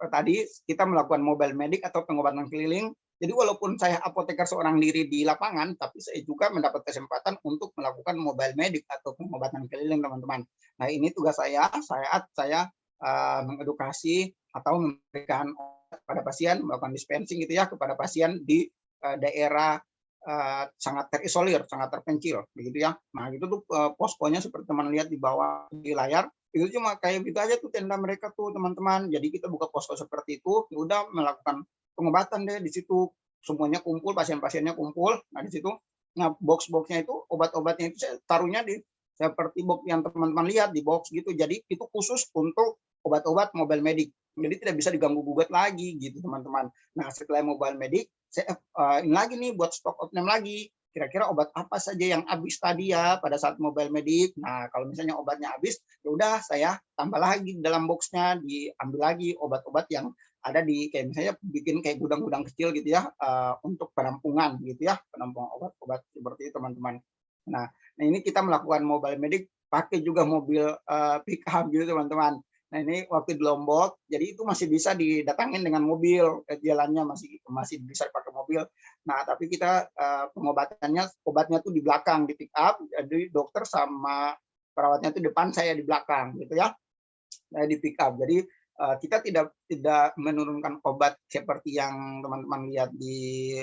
tadi kita melakukan mobile medic atau pengobatan keliling. Jadi walaupun saya apoteker seorang diri di lapangan, tapi saya juga mendapat kesempatan untuk melakukan mobile medic atau pengobatan keliling, teman-teman. Nah, ini tugas saya saat saya mengedukasi atau memberikan obat kepada pasien, melakukan dispensing gitu ya kepada pasien di daerah sangat terisolir, sangat terpencil, begitu ya. Nah itu tuh poskonya seperti teman lihat di bawah di layar, itu cuma kayak gitu aja tuh tenda mereka tuh teman-teman. Jadi kita buka posko seperti itu, ya udah melakukan pengobatan deh di situ, semuanya kumpul, pasien-pasiennya kumpul. Nah di situ, nah box-boxnya itu obat-obatnya itu saya taruhnya di seperti box yang teman-teman lihat di box gitu. Jadi itu khusus untuk obat-obat mobile medic. Jadi tidak bisa diganggu gugat lagi gitu teman-teman. Nah setelah mobile medic, saya ini lagi nih buat stok of name lagi. kira-kira obat apa saja yang habis tadi ya pada saat mobile medik. Nah, kalau misalnya obatnya habis, ya udah saya tambah lagi dalam boxnya, diambil lagi obat-obat yang ada di kayak misalnya bikin kayak gudang-gudang kecil gitu ya, untuk penampungan gitu ya, penampungan obat-obat seperti itu teman-teman. Nah, ini kita melakukan mobile medik pakai juga mobil pick up gitu teman-teman. Nah, ini waktu di Lombok, jadi itu masih bisa didatangin dengan mobil, jalannya masih masih bisa pakai mobil. Nah, tapi kita obatnya tuh di belakang di pick up, jadi dokter sama perawatnya tuh depan, saya di belakang gitu ya. Di pick up. Jadi kita tidak menurunkan obat seperti yang teman-teman lihat di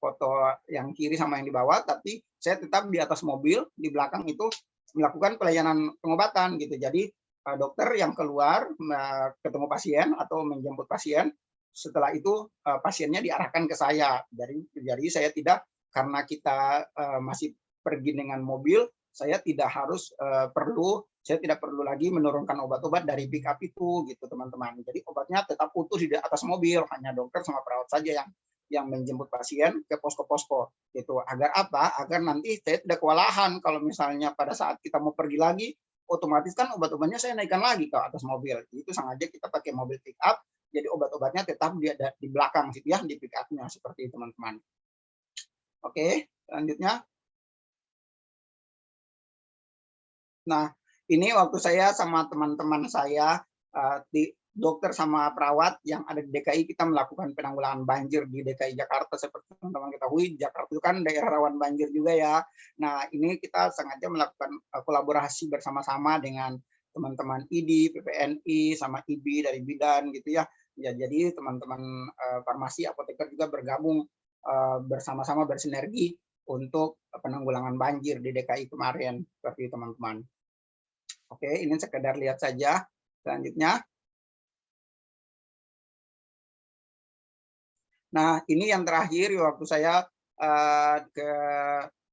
foto yang kiri sama yang di bawah, tapi saya tetap di atas mobil, di belakang itu melakukan pelayanan pengobatan gitu. Jadi dokter yang keluar ketemu pasien atau menjemput pasien, setelah itu pasiennya diarahkan ke saya. Jadi saya tidak, karena kita masih pergi dengan mobil, saya tidak perlu lagi menurunkan obat-obat dari pick up itu gitu teman-teman. Jadi obatnya tetap utuh di atas mobil, hanya dokter sama perawat saja yang menjemput pasien ke posko-posko gitu. Agar apa? Agar nanti saya tidak kewalahan kalau misalnya pada saat kita mau pergi lagi, otomatis kan obat-obatnya saya naikkan lagi ke atas mobil. Itu sengaja kita pakai mobil pick up, jadi obat-obatnya tetap di belakang gitu ya, di pick up-nya seperti itu teman-teman. Oke, selanjutnya. Nah, ini waktu saya sama teman-teman saya, dokter sama perawat yang ada di DKI, kita melakukan penanggulangan banjir di DKI Jakarta. Seperti teman-teman ketahui, Jakarta itu kan daerah rawan banjir juga ya. Nah, ini kita sengaja melakukan kolaborasi bersama-sama dengan teman-teman ID, PPNI, sama IBI dari Bidan gitu ya. Ya, jadi teman-teman farmasi, apoteker juga bergabung bersama-sama bersinergi untuk penanggulangan banjir di DKI kemarin, seperti teman-teman. Oke, ini sekedar lihat saja. Selanjutnya. Nah, ini yang terakhir waktu saya ke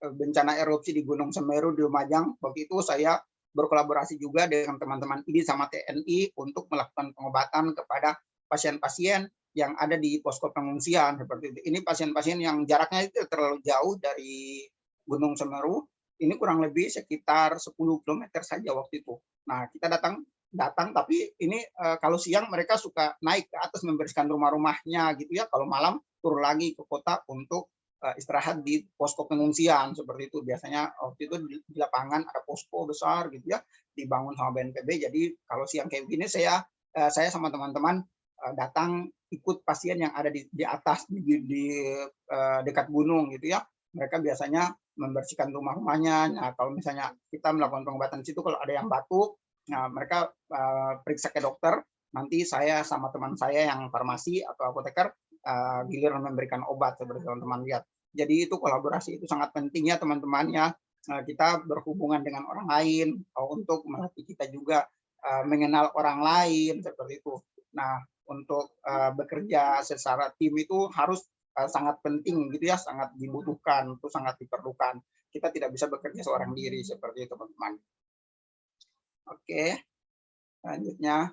bencana erupsi di Gunung Semeru di Lumajang. Waktu itu saya berkolaborasi juga dengan teman-teman ID sama TNI untuk melakukan pengobatan kepada pasien-pasien yang ada di posko pengungsian seperti itu. Ini pasien-pasien yang jaraknya itu terlalu jauh dari Gunung Semeru. Ini kurang lebih sekitar 10 km saja waktu itu. Nah, kita datang, tapi ini kalau siang mereka suka naik ke atas membersihkan rumah-rumahnya gitu ya. Kalau malam turun lagi ke kota untuk istirahat di posko pengungsian seperti itu. Biasanya waktu itu di lapangan ada posko besar gitu ya, dibangun sama BNPB. Jadi kalau siang kayak begini saya sama teman-teman datang ikut pasien yang ada di atas di dekat gunung gitu ya. Mereka biasanya membersihkan rumah-rumahnya. Nah, kalau misalnya kita melakukan pengobatan di situ, kalau ada yang batuk, nah, mereka periksa ke dokter. Nanti saya sama teman saya yang farmasi atau apoteker giliran memberikan obat seperti teman-teman lihat. Jadi itu kolaborasi itu sangat penting ya teman-teman ya. Kita berhubungan dengan orang lain untuk melatih kita juga mengenal orang lain seperti itu. Nah, untuk bekerja secara tim itu harus sangat penting gitu ya, sangat dibutuhkan, itu sangat diperlukan. Kita tidak bisa bekerja seorang diri seperti itu teman-teman. Oke, selanjutnya.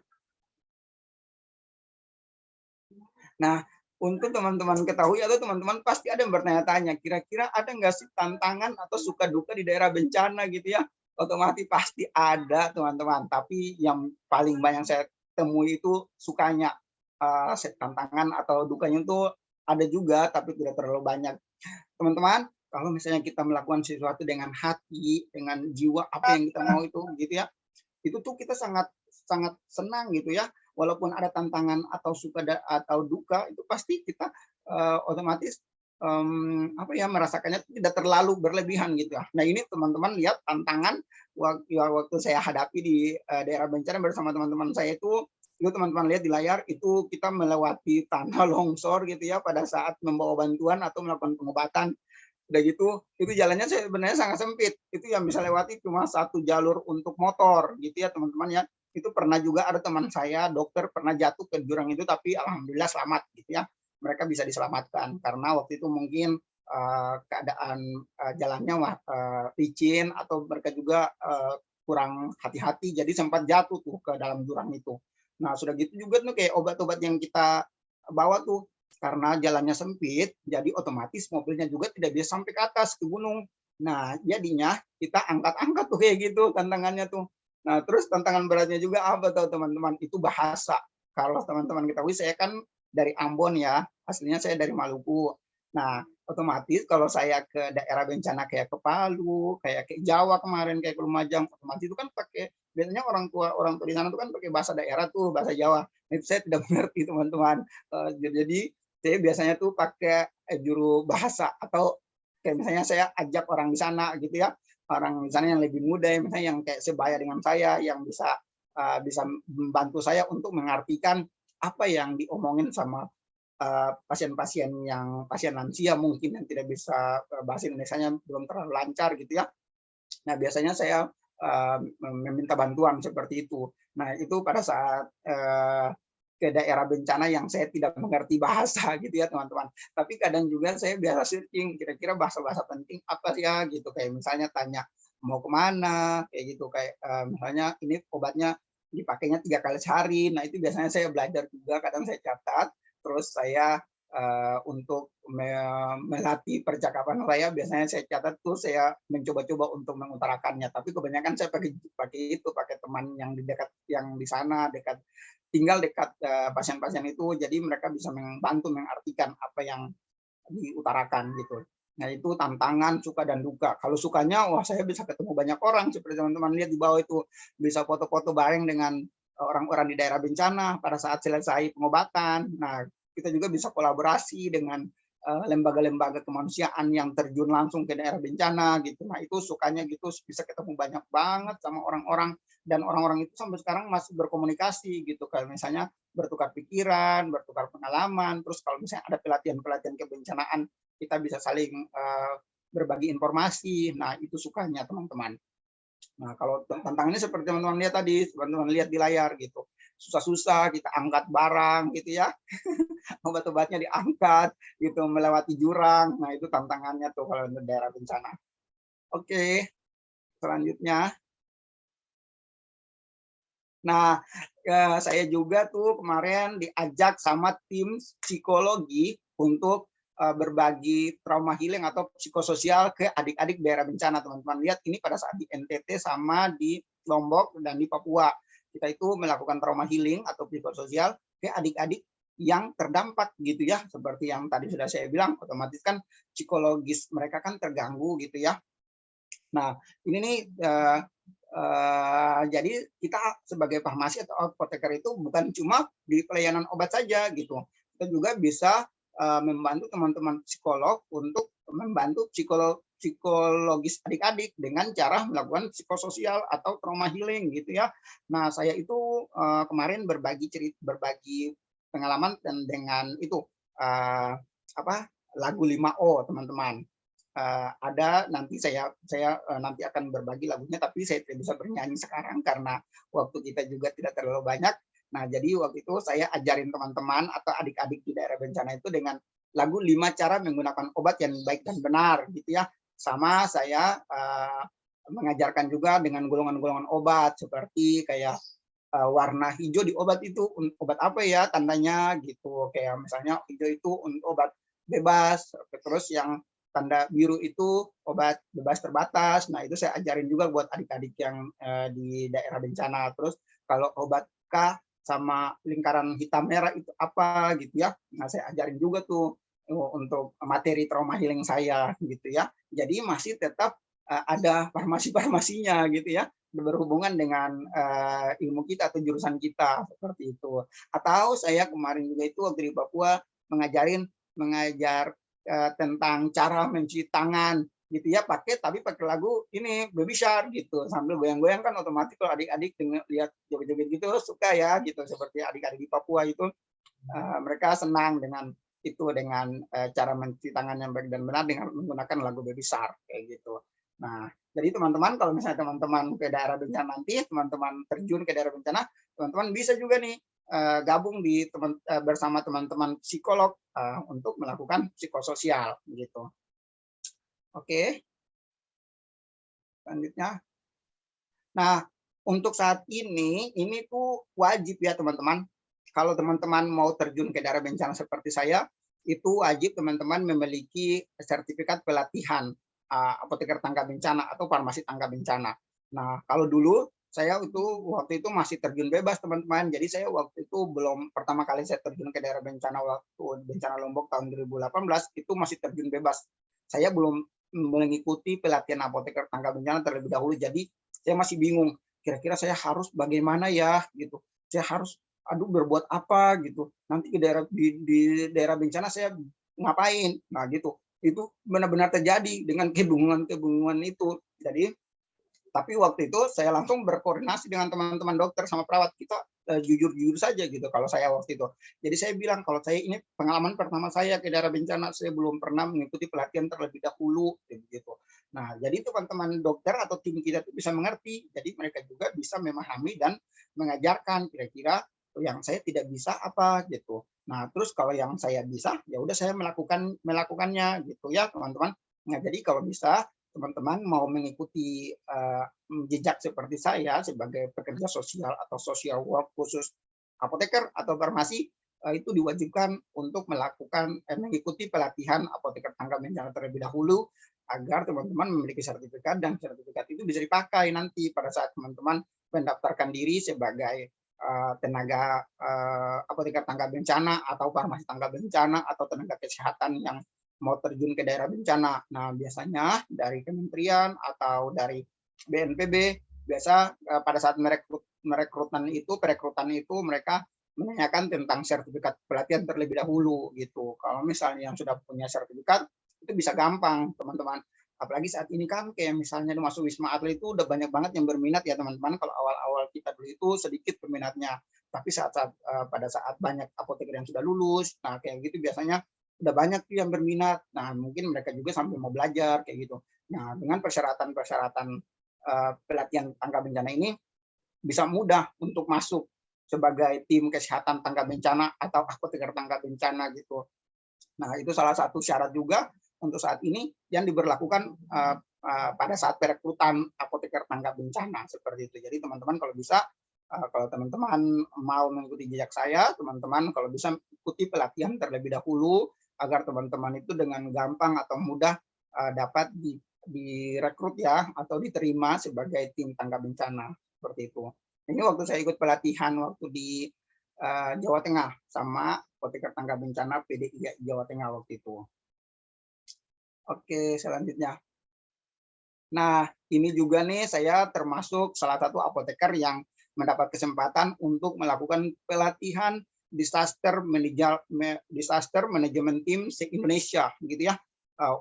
Nah, untuk teman-teman ketahui atau teman-teman pasti ada yang bertanya-tanya, kira-kira ada nggak sih tantangan atau suka duka di daerah bencana gitu ya? Otomatis pasti ada teman-teman, tapi yang paling banyak saya temui itu sukanya. Tantangan atau dukanya itu ada juga, tapi tidak terlalu banyak. Teman-teman, kalau misalnya kita melakukan sesuatu dengan hati, dengan jiwa, apa yang kita mau itu gitu ya, itu tuh kita sangat sangat senang gitu ya. Walaupun ada tantangan atau suka atau duka, itu pasti kita otomatis merasakannya tidak terlalu berlebihan gitu ya. Nah, ini teman-teman lihat tantangan waktu saya hadapi di daerah bencana bersama teman-teman saya itu teman-teman lihat di layar itu kita melewati tanah longsor gitu ya pada saat membawa bantuan atau melakukan pengobatan. Udah gitu, itu jalannya sebenarnya sangat sempit. Itu yang bisa lewati cuma satu jalur untuk motor gitu ya teman-teman ya. Itu pernah juga ada teman saya dokter pernah jatuh ke jurang itu, tapi alhamdulillah selamat gitu ya. Mereka bisa diselamatkan karena waktu itu mungkin keadaan jalannya licin atau mereka juga kurang hati-hati, jadi sempat jatuh tuh ke dalam jurang itu. Nah, sudah gitu juga tuh kayak obat-obat yang kita bawa tuh karena jalannya sempit, jadi otomatis mobilnya juga tidak bisa sampai ke atas ke gunung. Nah, jadinya kita angkat-angkat tuh kayak gitu tantangannya tuh. Nah, terus tantangan beratnya juga apa tuh teman-teman? Itu bahasa. Kalau teman-teman ketahui saya kan dari Ambon ya, aslinya saya dari Maluku. Nah, otomatis kalau saya ke daerah bencana kayak ke Palu, kayak ke Jawa kemarin, kayak ke Lumajang, otomatis itu kan pakai biasanya orang tua di sana tuh kan pakai bahasa daerah tuh, bahasa Jawa. Nah, itu saya tidak mengerti teman-teman. Jadi saya biasanya tuh pakai juru bahasa atau kayak misalnya saya ajak orang di sana gitu ya, orang di sana yang lebih muda, misalnya yang kayak sebaya dengan saya, yang bisa membantu saya untuk mengartikan apa yang diomongin sama pasien-pasien yang pasien lansia mungkin yang tidak bisa bahasa Indonesianya belum terlalu lancar gitu ya. Nah, biasanya saya meminta bantuan seperti itu. Nah, itu pada saat ke daerah bencana yang saya tidak mengerti bahasa gitu ya teman-teman. Tapi kadang juga saya biasa searching kira-kira bahasa-bahasa penting apa ya gitu, kayak misalnya tanya mau kemana kayak gitu, kayak misalnya ini obatnya dipakainya 3 kali sehari. Nah, itu biasanya saya belajar juga, kadang saya catat, terus saya untuk melatih percakapan saya biasanya saya catat tuh, saya mencoba-coba untuk mengutarakannya, tapi kebanyakan saya pakai teman yang di dekat, yang di sana dekat, tinggal dekat pasien-pasien itu, jadi mereka bisa membantu mengartikan apa yang diutarakan gitu. Nah, itu tantangan suka dan duka. Kalau sukanya, wah saya bisa ketemu banyak orang seperti teman-teman lihat di bawah itu, bisa foto-foto bareng dengan orang-orang di daerah bencana pada saat selesai pengobatan. Nah, kita juga bisa kolaborasi dengan lembaga-lembaga kemanusiaan yang terjun langsung ke daerah bencana gitu. Nah, itu sukanya gitu, bisa ketemu banyak banget sama orang-orang, dan orang-orang itu sampai sekarang masih berkomunikasi gitu. Kalau misalnya bertukar pikiran, bertukar pengalaman, terus kalau misalnya ada pelatihan-pelatihan kebencanaan, kita bisa saling berbagi informasi. Nah, itu sukanya teman-teman. Nah, kalau tantangannya seperti teman-teman lihat tadi, teman-teman lihat di layar gitu. Susah-susah kita angkat barang gitu ya. Obat-obatnya diangkat gitu melewati jurang. Nah, itu tantangannya tuh kalau di daerah bencana. Oke, selanjutnya. Nah, saya juga tuh kemarin diajak sama tim psikologi untuk berbagi trauma healing atau psikososial ke adik-adik daerah bencana. Teman-teman lihat ini pada saat di NTT sama di Lombok dan di Papua. Kita itu melakukan trauma healing atau psikososial ke adik-adik yang terdampak gitu ya. Seperti yang tadi sudah saya bilang, otomatis kan psikologis mereka kan terganggu gitu ya. Nah, ini nih jadi kita sebagai farmasi atau apoteker itu bukan cuma di pelayanan obat saja gitu. Kita juga bisa membantu teman-teman psikolog untuk membantu psikologis adik-adik dengan cara melakukan psikososial atau trauma healing gitu ya. Nah, saya itu kemarin berbagi pengalaman dan dengan itu lagu 5O teman-teman. Ada nanti saya nanti akan berbagi lagunya, tapi saya tidak bisa bernyanyi sekarang karena waktu kita juga tidak terlalu banyak. Nah, jadi waktu itu saya ajarin teman-teman atau adik-adik di daerah bencana itu dengan lagu 5 cara menggunakan obat yang baik dan benar gitu ya. Sama saya mengajarkan juga dengan golongan-golongan obat seperti kayak warna hijau di obat itu obat apa ya tandanya gitu. Kayak misalnya hijau itu untuk obat bebas, terus yang tanda biru itu obat bebas terbatas. Nah, itu saya ajarin juga buat adik-adik yang di daerah bencana. Terus kalau obat K sama lingkaran hitam merah itu apa gitu ya. Nah, saya ajarin juga tuh untuk materi trauma healing saya gitu ya. Jadi masih tetap ada farmasi-farmasinya gitu ya, berhubungan dengan ilmu kita atau jurusan kita seperti itu. Atau saya kemarin juga itu waktu di Papua mengajar tentang cara mencuci tangan gitu ya, tapi pakai lagu ini Baby Shark gitu sambil goyang-goyang, kan otomatis kalau adik-adik lihat joget-joget gitu suka ya gitu, seperti adik-adik di Papua itu mereka senang dengan itu, dengan cara mencuci tangan yang baik dan benar dengan menggunakan lagu Baby Shark kayak gitu. Nah, jadi teman-teman kalau misalnya teman-teman ke daerah bencana nanti, teman-teman terjun ke daerah bencana, teman-teman bisa juga nih gabung bersama teman-teman psikolog untuk melakukan psikososial gitu. Oke, selanjutnya. Nah, untuk saat ini tuh wajib ya teman-teman. Kalau teman-teman mau terjun ke daerah bencana seperti saya, itu wajib teman-teman memiliki sertifikat pelatihan apoteker tangga bencana atau farmasi tangga bencana. Nah, kalau dulu saya itu waktu itu masih terjun bebas teman-teman. Jadi saya waktu itu belum pertama kali saya terjun ke daerah bencana waktu bencana Lombok tahun 2018 itu masih terjun bebas. Saya belum mengikuti pelatihan apoteker tangga bencana terlebih dahulu. Jadi saya masih bingung. Kira-kira saya harus bagaimana ya gitu. Saya harus berbuat apa gitu. Nanti di daerah bencana saya ngapain? Nah gitu. Itu benar-benar terjadi dengan kebingungan itu. Jadi tapi waktu itu saya langsung berkoordinasi dengan teman-teman dokter sama perawat kita jujur-jujur saja gitu kalau saya waktu itu. Jadi saya bilang kalau saya ini pengalaman pertama saya ke daerah bencana, saya belum pernah mengikuti pelatihan terlebih dahulu gitu. Nah, jadi teman-teman dokter atau tim kita itu bisa mengerti. Jadi mereka juga bisa memahami dan mengajarkan kira-kira yang saya tidak bisa apa gitu. Nah, terus kalau yang saya bisa ya udah saya melakukannya gitu ya, teman-teman. Nah, jadi kalau bisa teman-teman mau mengikuti jejak seperti saya sebagai pekerja sosial atau social work khusus apoteker atau farmasi, itu diwajibkan untuk mengikuti pelatihan apoteker tangga bencana terlebih dahulu agar teman-teman memiliki sertifikat dan sertifikat itu bisa dipakai nanti pada saat teman-teman mendaftarkan diri sebagai tenaga apoteker tangga bencana atau farmasi tangga bencana atau tenaga kesehatan yang mau terjun ke daerah bencana. Nah, biasanya dari kementerian atau dari BNPB biasa pada saat perekrutan itu mereka menanyakan tentang sertifikat pelatihan terlebih dahulu gitu. Kalau misalnya yang sudah punya sertifikat itu bisa gampang, teman-teman. Apalagi saat ini kan kayak misalnya masuk Wisma Atlet itu udah banyak banget yang berminat ya teman-teman. Kalau awal-awal kita dulu itu sedikit peminatnya. Tapi pada saat banyak apoteker yang sudah lulus, nah kayak gitu biasanya udah banyak tuh yang berminat. Nah, mungkin mereka juga sambil mau belajar kayak gitu. Nah, dengan persyaratan-persyaratan pelatihan tangga bencana ini bisa mudah untuk masuk sebagai tim kesehatan tangga bencana atau apoteker tangga bencana gitu. Nah, itu salah satu syarat juga untuk saat ini yang diberlakukan pada saat perekrutan apoteker tangga bencana seperti itu. Jadi teman-teman kalau bisa kalau teman-teman mau mengikuti jejak saya, teman-teman kalau bisa ikuti pelatihan terlebih dahulu agar teman-teman itu dengan gampang atau mudah dapat direkrut ya atau diterima sebagai tim tangga bencana seperti itu. Ini waktu saya ikut pelatihan waktu di Jawa Tengah sama apoteker tangga bencana PDI Jawa Tengah waktu itu. Oke, selanjutnya. Nah, ini juga nih saya termasuk salah satu apoteker yang mendapat kesempatan untuk melakukan pelatihan disaster management team se-Indonesia gitu ya,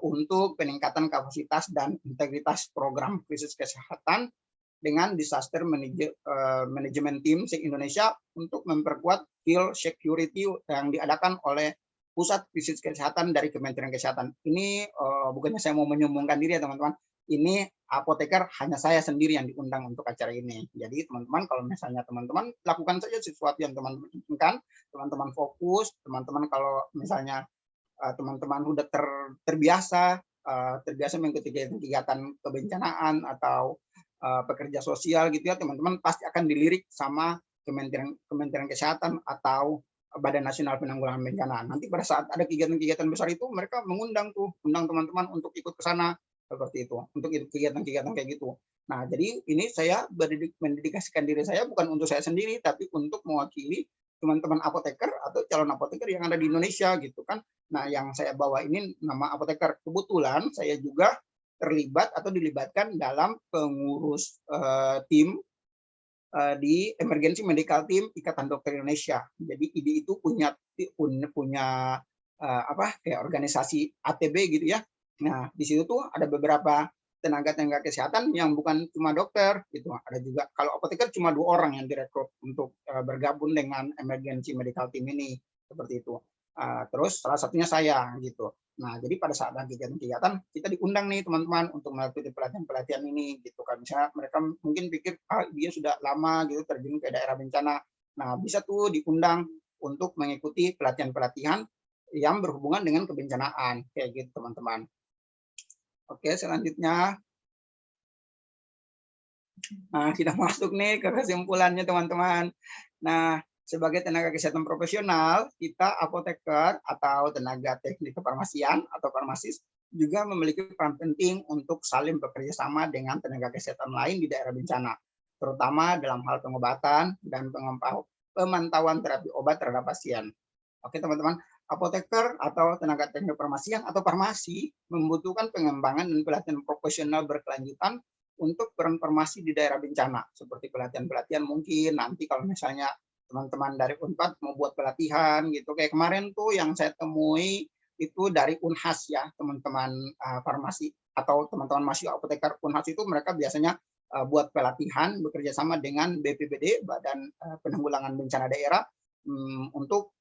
untuk peningkatan kapasitas dan integritas program krisis kesehatan dengan disaster management team se-Indonesia untuk memperkuat field security yang diadakan oleh Pusat Krisis Kesehatan dari Kementerian Kesehatan. Ini bukannya saya mau menyombongkan diri ya teman-teman, ini apoteker hanya saya sendiri yang diundang untuk acara ini. Jadi teman-teman kalau misalnya teman-teman lakukan saja sesuatu yang teman-teman inginkan, teman-teman fokus, teman-teman kalau misalnya teman-teman sudah terbiasa mengikuti kegiatan kebencanaan atau pekerja sosial gitu ya, teman-teman pasti akan dilirik sama Kementerian Kesehatan atau Badan Nasional Penanggulangan Bencana. Nanti pada saat ada kegiatan-kegiatan besar itu mereka undang teman-teman untuk ikut ke sana seperti itu, untuk kegiatan-kegiatan kayak gitu. Nah, jadi ini saya mendedikasikan diri saya bukan untuk saya sendiri, tapi untuk mewakili teman-teman apoteker atau calon apoteker yang ada di Indonesia gitu kan. Nah, yang saya bawa ini nama apoteker. Kebetulan saya juga terlibat atau dilibatkan dalam pengurus tim di Emergency Medical Team Ikatan Dokter Indonesia. Jadi IDI itu punya kayak organisasi ATB gitu ya. Nah, di situ tuh ada beberapa tenaga kesehatan yang bukan cuma dokter gitu. Ada juga kalau apoteker cuma 2 orang yang direkrut untuk bergabung dengan Emergency Medical Team ini seperti itu. Terus salah satunya saya gitu. Nah, jadi pada saat kegiatan-kegiatan kita diundang nih teman-teman untuk mengikuti pelatihan-pelatihan ini gitu kan. Misalnya mereka mungkin pikir dia sudah lama gitu terjun ke daerah bencana. Nah, bisa tuh diundang untuk mengikuti pelatihan-pelatihan yang berhubungan dengan kebencanaan kayak gitu teman-teman. Oke, selanjutnya. Nah, kita masuk nih ke kesimpulannya teman-teman. Nah, Sebagai tenaga kesehatan profesional, kita apoteker atau tenaga teknik kefarmasian atau farmasis juga memiliki peran penting untuk saling bekerja sama dengan tenaga kesehatan lain di daerah bencana, terutama dalam hal pengobatan dan pemantauan terapi obat terhadap pasien. Oke teman-teman, apoteker atau tenaga teknik kefarmasian atau farmasi membutuhkan pengembangan dan pelatihan profesional berkelanjutan untuk peran farmasi di daerah bencana, seperti pelatihan-pelatihan mungkin nanti kalau misalnya teman-teman dari Unpad mau buat pelatihan gitu. Kayak kemarin tuh yang saya temui itu dari Unhas ya, teman-teman farmasi atau teman-teman mahasiswa apoteker Unhas itu mereka biasanya buat pelatihan bekerja sama dengan BPBD, Badan Penanggulangan Bencana Daerah, untuk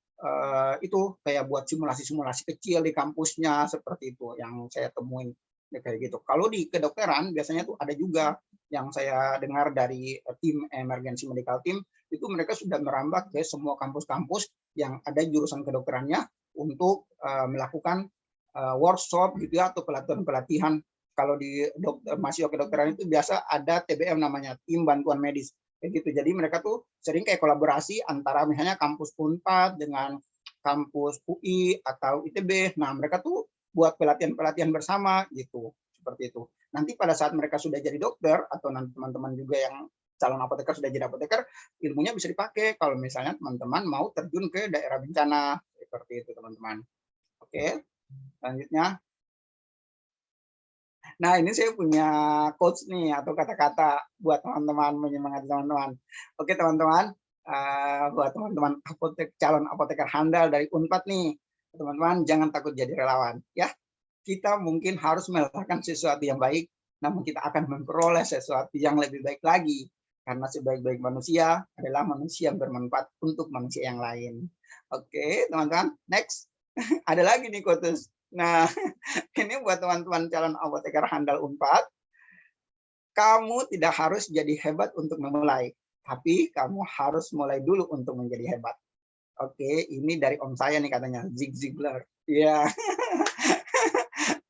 itu kayak buat simulasi-simulasi kecil di kampusnya seperti itu yang saya temuin ya, kayak gitu. Kalau di kedokteran biasanya tuh ada juga yang saya dengar dari tim emergency medical team itu mereka sudah merambah ke semua kampus-kampus yang ada jurusan kedokterannya untuk melakukan workshop gitu ya atau pelatihan-pelatihan. Kalau di mahasiswa kedokteran itu biasa ada TBM namanya tim bantuan medis kayak gitu. Jadi mereka tuh sering kayak kolaborasi antara misalnya kampus Unpad dengan kampus UI atau ITB. Nah mereka tuh buat pelatihan-pelatihan bersama gitu seperti itu. Nanti pada saat mereka sudah jadi dokter atau nanti teman-teman juga yang calon apoteker sudah jadi apoteker, ilmunya bisa dipakai kalau misalnya teman-teman mau terjun ke daerah bencana seperti itu teman-teman. Oke, selanjutnya. Nah ini saya punya quotes nih atau kata-kata buat teman-teman menyemangati teman-teman. Oke teman-teman, buat teman-teman calon apoteker handal dari Unpad nih, teman-teman jangan takut jadi relawan ya. Kita mungkin harus melakukan sesuatu yang baik, namun kita akan memperoleh sesuatu yang lebih baik lagi. Karena sebaik-baik manusia adalah manusia yang bermanfaat untuk manusia yang lain. Oke, teman-teman, next. Ada lagi nih quotes. Nah, ini buat teman-teman calon apoteker handal Unpad. Kamu tidak harus jadi hebat untuk memulai, tapi kamu harus mulai dulu untuk menjadi hebat. Oke, ini dari om saya nih katanya, Zig Ziglar. Iya.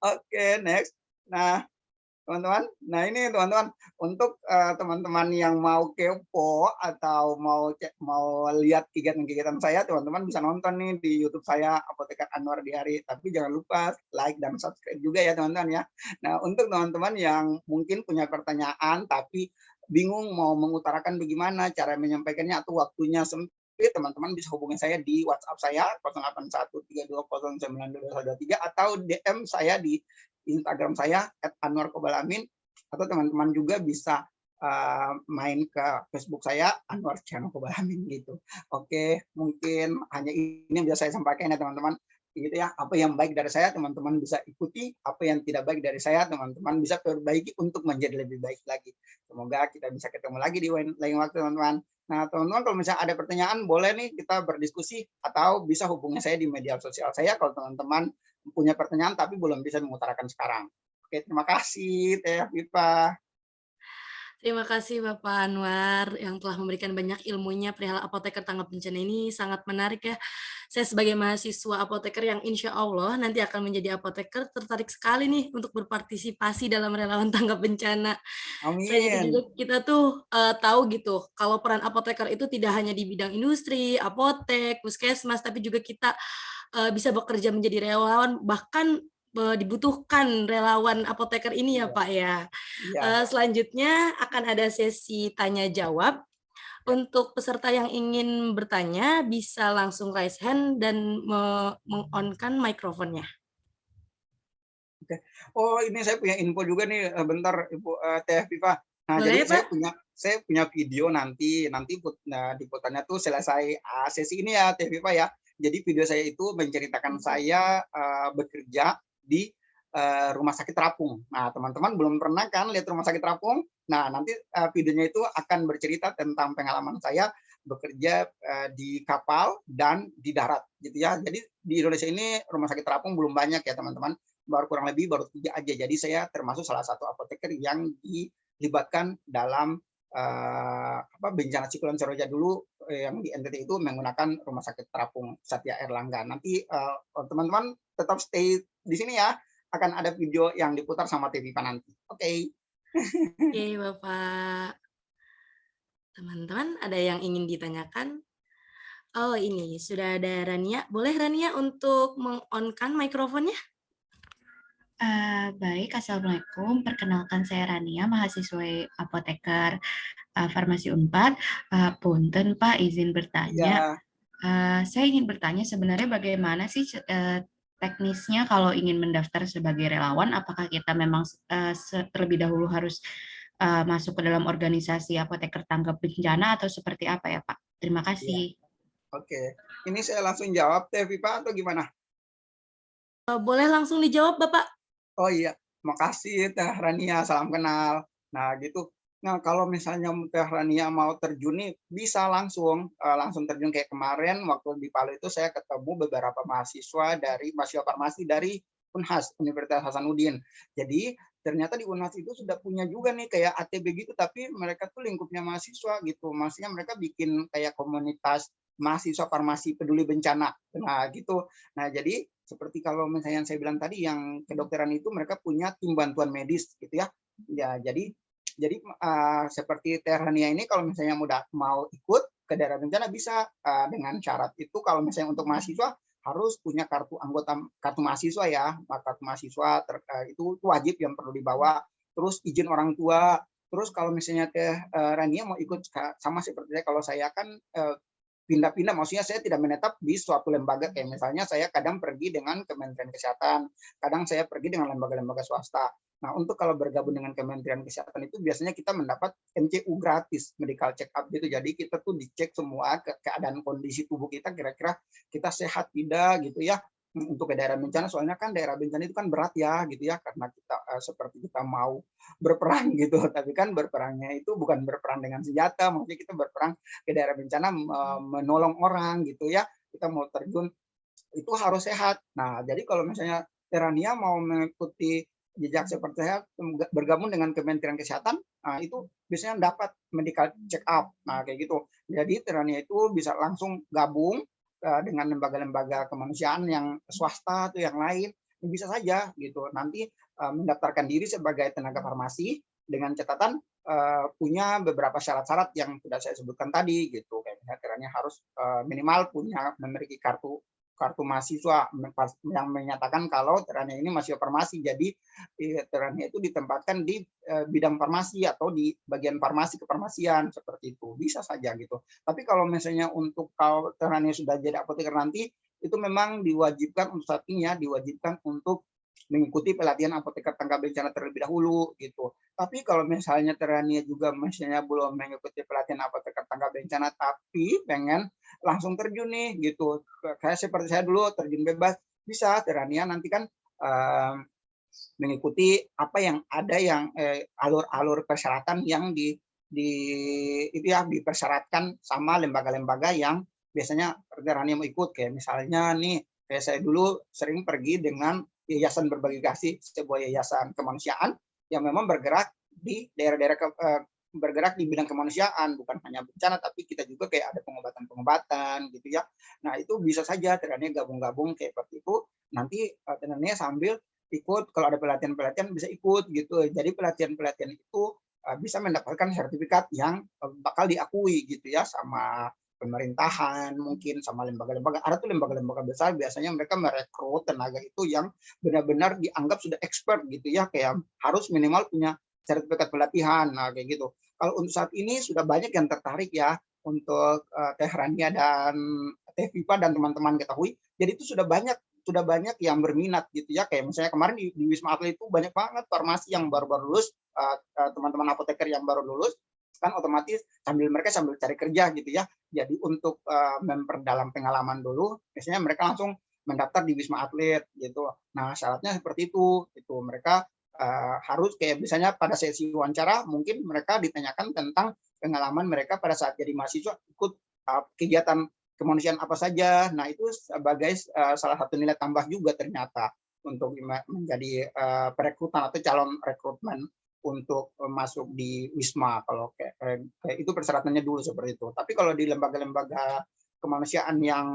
Oke, next. Nah, teman-teman, nah ini teman-teman untuk teman-teman yang mau kepo atau mau lihat kegiatan-kegiatan saya, teman-teman bisa nonton nih di YouTube saya Apoteker Anwar Diari. Tapi jangan lupa like dan subscribe juga ya teman-teman ya. Nah untuk teman-teman yang mungkin punya pertanyaan tapi bingung mau mengutarakan bagaimana cara menyampaikannya atau waktunya sempit, teman-teman bisa hubungi saya di WhatsApp saya 081320922123 atau DM saya di Instagram saya @anwarkobalamin, atau teman-teman juga bisa main ke Facebook saya Anwar Channel Kobalamin gitu. Oke, mungkin hanya ini yang bisa saya sampaikan ya teman-teman. Gitu ya, apa yang baik dari saya teman-teman bisa ikuti, apa yang tidak baik dari saya teman-teman bisa perbaiki untuk menjadi lebih baik lagi. Semoga kita bisa ketemu lagi di lain waktu teman-teman. Nah, teman-teman kalau misalnya ada pertanyaan boleh nih kita berdiskusi atau bisa hubungi saya di media sosial saya kalau teman-teman punya pertanyaan tapi belum bisa mengutarakan sekarang. Oke, terima kasih Teh Viva. Terima kasih Bapak Anwar yang telah memberikan banyak ilmunya perihal apoteker tanggap bencana ini sangat menarik ya. Saya sebagai mahasiswa apoteker yang insya Allah nanti akan menjadi apoteker tertarik sekali nih untuk berpartisipasi dalam relawan tanggap bencana. Selain itu juga Amin. kita tuh tahu gitu kalau peran apoteker itu tidak hanya di bidang industri, apotek, puskesmas, tapi juga kita bisa bekerja menjadi relawan bahkan dibutuhkan relawan apoteker ini ya Iya, Pak ya. iya. Selanjutnya akan ada sesi tanya jawab. Ya. Untuk peserta yang ingin bertanya bisa langsung raise hand dan meng-on-kan mikrofonnya. Oke. Oh, ini saya punya info juga nih, bentar Ibu Teh Viva. Nah, jadi Boleh Pak? saya punya video nanti diputarnya tuh selesai sesi ini ya Teh Viva ya. Jadi video saya itu menceritakan saya bekerja di rumah sakit terapung. Nah, teman-teman belum pernah kan lihat rumah sakit terapung? Nah, nanti videonya itu akan bercerita tentang pengalaman saya bekerja di kapal dan di darat gitu ya. Jadi di Indonesia ini rumah sakit terapung belum banyak ya teman-teman, kurang lebih baru 3 aja. Jadi saya termasuk salah satu apoteker yang dilibatkan dalam bencana siklon Seroja dulu yang di NTT itu menggunakan rumah sakit terapung Satya Erlangga. Nanti teman-teman tetap stay di sini ya. Akan ada video yang diputar sama TV nanti. Oke. Oke Bapak. Teman-teman ada yang ingin ditanyakan? Oh ini, sudah ada Rania. Boleh Rania untuk meng-on-kan mikrofonnya? Baik, Assalamualaikum. Perkenalkan saya Rania, mahasiswa apoteker Farmasi Unpad. Punten Pak, izin bertanya. Ya, Saya ingin bertanya sebenarnya bagaimana sih teknisnya kalau ingin mendaftar sebagai relawan? Apakah kita memang terlebih dahulu harus masuk ke dalam organisasi apoteker tanggap bencana atau seperti apa ya Pak? Terima ya, kasih. oke. Ini saya langsung jawab, Teh Viva, atau gimana? Boleh langsung dijawab Bapak? Oh iya, makasih Teh Rania, salam kenal. Nah gitu. Nah kalau misalnya Teh Rania mau terjun nih, bisa langsung terjun kayak kemarin waktu di Palu itu saya ketemu beberapa mahasiswa dari mahasiswa farmasi dari Unhas, Universitas Hasanuddin. Jadi ternyata di Unhas itu sudah punya juga nih kayak ATB gitu, tapi mereka tuh lingkupnya mahasiswa gitu. Maksudnya mereka bikin kayak komunitas mahasiswa farmasi peduli bencana. Nah gitu. Nah jadi seperti kalau misalnya yang saya bilang tadi yang kedokteran itu mereka punya tim bantuan medis gitu ya. Ya, jadi seperti Terania ini kalau misalnya mudah mau ikut ke daerah bencana bisa dengan syarat itu kalau misalnya untuk mahasiswa harus punya kartu mahasiswa ya. Kartu mahasiswa itu wajib yang perlu dibawa. Terus izin orang tua. Terus kalau misalnya Teh Rania mau ikut sama seperti kalau saya kan pindah-pindah, maksudnya saya tidak menetap di suatu lembaga, kayak misalnya saya kadang pergi dengan Kementerian Kesehatan, kadang saya pergi dengan lembaga-lembaga swasta. Nah, untuk kalau bergabung dengan Kementerian Kesehatan itu biasanya kita mendapat MCU gratis, medical check up gitu. Jadi kita tuh dicek semua keadaan kondisi tubuh kita, kira-kira kita sehat tidak gitu ya. Untuk ke daerah bencana, soalnya kan daerah bencana itu kan berat ya gitu ya, karena kita seperti kita mau berperang gitu, tapi kan berperangnya itu bukan berperang dengan senjata, maksudnya kita berperang ke daerah bencana menolong orang gitu ya, kita mau terjun itu harus sehat. Nah jadi kalau misalnya Terania mau mengikuti jejak seperti saya bergabung dengan Kementerian Kesehatan, nah itu biasanya dapat medical check up, nah kayak gitu. Jadi Terania itu bisa langsung gabung dengan lembaga-lembaga kemanusiaan yang swasta atau yang lain, bisa saja gitu. Nanti mendaftarkan diri sebagai tenaga farmasi dengan catatan punya beberapa syarat-syarat yang sudah saya sebutkan tadi gitu. Kayak misalnya harus minimal punya memiliki kartu kartu mahasiswa yang menyatakan kalau Terania ini mahasiswa farmasi. Jadi Terania itu ditempatkan di bidang farmasi atau di bagian farmasi kefarmasian seperti itu. Bisa saja gitu. Tapi kalau misalnya untuk kalau Terania sudah jadi apoteker nanti itu memang diwajibkan untuk saat ini ya, diwajibkan untuk mengikuti pelatihan apoteker tanggap bencana terlebih dahulu gitu. Tapi kalau misalnya Terania juga misalnya belum mengikuti pelatihan apoteker tanggap bencana tapi pengen langsung terjun nih gitu. Kayak seperti saya dulu terjun bebas bisa Terania nanti kan mengikuti apa yang ada yang alur-alur persyaratan yang di itu ya dipersyaratkan sama lembaga-lembaga yang biasanya Terania mau ikut kayak misalnya nih kayak saya dulu sering pergi dengan yayasan berbagi kasih, sebuah yayasan kemanusiaan yang memang bergerak di daerah-daerah bergerak di bidang kemanusiaan, bukan hanya bencana tapi kita juga kayak ada pengobatan-pengobatan gitu ya. Nah itu bisa saja Terania gabung-gabung kayak seperti itu. Nanti Terania sambil ikut kalau ada pelatihan-pelatihan bisa ikut gitu. Jadi pelatihan-pelatihan itu bisa mendapatkan sertifikat yang bakal diakui gitu ya sama pemerintahan mungkin sama lembaga-lembaga. Ada tuh lembaga-lembaga besar biasanya mereka merekrut tenaga itu yang benar-benar dianggap sudah expert gitu ya, kayak harus minimal punya sertifikat pelatihan. Nah kayak gitu. Kalau untuk saat ini sudah banyak yang tertarik ya untuk Teh Rania dan Teh Viva dan teman-teman ketahui. Jadi itu sudah banyak yang berminat gitu ya, kayak misalnya kemarin di Wisma Atlet itu banyak banget farmasi yang baru-baru lulus, teman-teman apoteker yang baru lulus kan otomatis mereka sambil cari kerja gitu ya. Jadi untuk memperdalam pengalaman dulu biasanya mereka langsung mendaftar di Wisma Atlet gitu. Nah syaratnya seperti itu mereka harus kayak misalnya pada sesi wawancara mungkin mereka ditanyakan tentang pengalaman mereka pada saat jadi mahasiswa ikut kegiatan kemanusiaan apa saja. Nah itu sebagai salah satu nilai tambah juga ternyata untuk menjadi perekrutan atau calon rekrutmen untuk masuk di Wisma. Kalau kayak itu persyaratannya dulu seperti itu. Tapi kalau di lembaga-lembaga kemanusiaan yang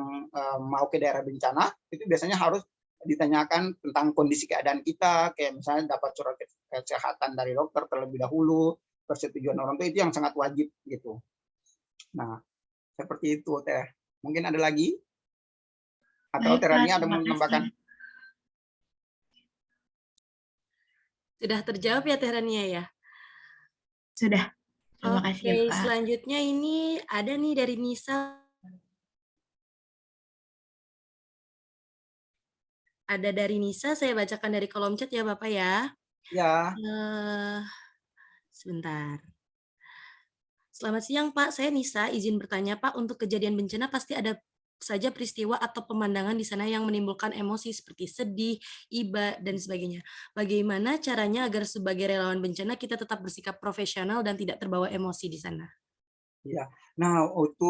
mau ke daerah bencana itu biasanya harus ditanyakan tentang kondisi keadaan kita, kayak misalnya dapat surat kesehatan dari dokter terlebih dahulu, persetujuan orang tua itu yang sangat wajib gitu. Nah, seperti itu Teh. Mungkin ada lagi? Atau Baik, Pak, Terania ada terima mau menambahkan? kasih. Sudah terjawab ya Tehrania ya? Sudah, terima kasih ya, Oke, Pak. selanjutnya ini ada nih dari Nisa. Ada dari Nisa, saya bacakan dari kolom chat ya Bapak ya. Ya, Sebentar. Selamat siang Pak, saya Nisa, izin bertanya Pak, untuk kejadian bencana pasti ada saja peristiwa atau pemandangan di sana yang menimbulkan emosi seperti sedih, iba, dan sebagainya. Bagaimana caranya agar sebagai relawan bencana kita tetap bersikap profesional dan tidak terbawa emosi di sana? ya. Nah, itu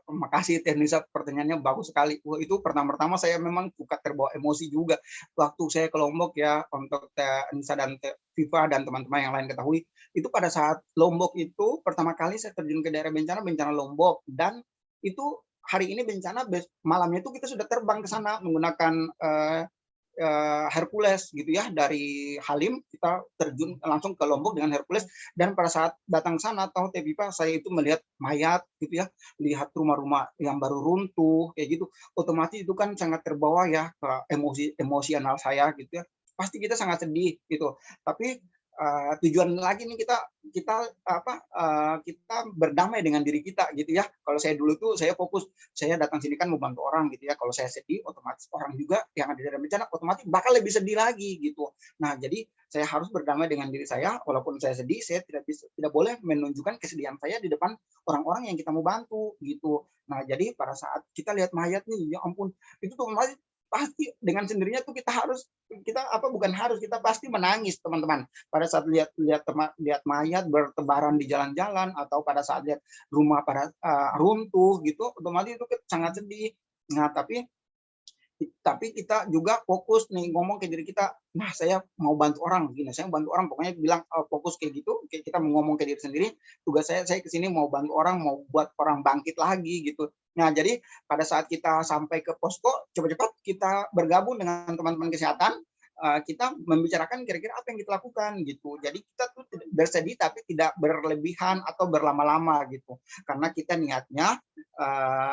makasih Teh Nisa, pertanyaannya bagus sekali. Itu pertama-tama saya memang suka terbawa emosi juga. Waktu saya ke Lombok ya, untuk Teh Nisa dan Teh Viva dan teman-teman yang lain ketahui, itu pada saat Lombok itu pertama kali saya terjun ke daerah bencana Lombok, dan itu hari ini bencana malamnya itu kita sudah terbang ke sana menggunakan Hercules gitu ya, dari Halim kita terjun langsung ke Lombok dengan Hercules, dan pada saat datang sana tahu Teh Viva, saya itu melihat mayat gitu ya, lihat rumah-rumah yang baru runtuh kayak gitu, otomatis itu kan sangat terbawa ya ke emosional saya gitu ya, pasti kita sangat sedih gitu. Tapi tujuan lagi nih kita berdamai dengan diri kita gitu ya. Kalau saya dulu tuh saya fokus, saya datang sini kan mau bantu orang gitu ya. Kalau saya sedih, otomatis orang juga yang ada di dalam bencana otomatis bakal lebih sedih lagi gitu. Nah, jadi saya harus berdamai dengan diri saya. Walaupun saya sedih, saya tidak boleh menunjukkan kesedihan saya di depan orang-orang yang kita mau bantu gitu. Nah, jadi pada saat kita lihat mayat nih, ya ampun, itu tuh pasti dengan sendirinya tuh kita pasti menangis teman-teman pada saat lihat mayat bertebaran di jalan-jalan, atau pada saat lihat rumah pada runtuh gitu, otomatis itu sangat sedih. Nah, tapi kita juga fokus nih ngomong ke diri kita, nah saya mau bantu orang gini, saya mau bantu orang, pokoknya bilang fokus kayak gitu, kayak kita mau ngomong ke diri sendiri, tugas saya kesini mau bantu orang, mau buat orang bangkit lagi gitu. Nah, jadi pada saat kita sampai ke posko, cepat-cepat kita bergabung dengan teman-teman kesehatan, kita membicarakan kira-kira apa yang kita lakukan gitu. Jadi kita tuh bersedih tapi tidak berlebihan atau berlama-lama gitu. Karena kita niatnya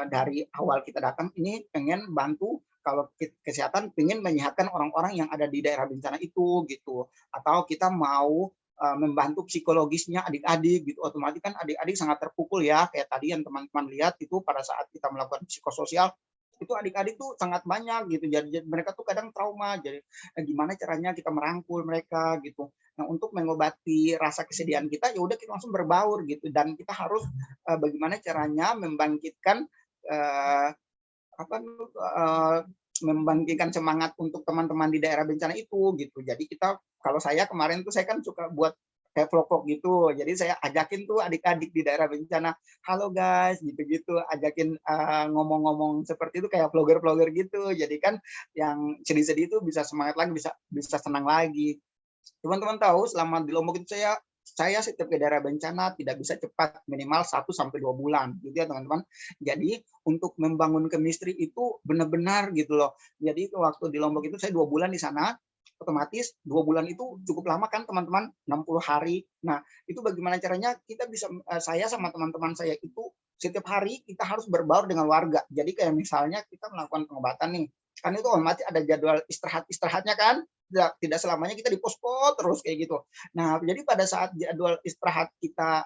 dari awal kita datang ini pengen bantu, kalau kesehatan ingin menyehatkan orang-orang yang ada di daerah bencana itu gitu, atau kita mau membantu psikologisnya adik-adik gitu, otomatis kan adik-adik sangat terpukul ya, kayak tadi yang teman-teman lihat itu pada saat kita melakukan psikososial, itu adik-adik tuh sangat banyak gitu, jadi mereka tuh kadang trauma, jadi gimana caranya kita merangkul mereka gitu. Nah, untuk mengobati rasa kesedihan kita, ya udah kita langsung berbaur gitu, dan kita harus bagaimana caranya membangkitkan uh, apa membangkitkan semangat untuk teman-teman di daerah bencana itu gitu. Jadi kalau saya kemarin tuh saya kan suka buat kayak vlog gitu. Jadi saya ajakin tuh adik-adik di daerah bencana, halo guys, gitu-gitu, ajakin ngomong-ngomong seperti itu kayak vlogger-vlogger gitu. Jadi kan yang sedih-sedih itu bisa semangat lagi, bisa senang lagi. Teman-teman tahu selama di Lombok itu saya setiap ke daerah bencana tidak bisa cepat, minimal 1-2 bulan gitu ya teman-teman. Jadi untuk membangun chemistry itu benar-benar gitu loh. Jadi waktu di Lombok itu saya 2 bulan di sana, otomatis 2 bulan itu cukup lama kan teman-teman, 60 hari. Nah, itu bagaimana caranya kita bisa, saya sama teman-teman saya itu setiap hari kita harus berbaur dengan warga. Jadi kayak misalnya kita melakukan pengobatan nih, kan itu otomatis ada jadwal istirahatnya kan, tidak selamanya kita di posko terus kayak gitu. Nah, jadi pada saat jadwal istirahat kita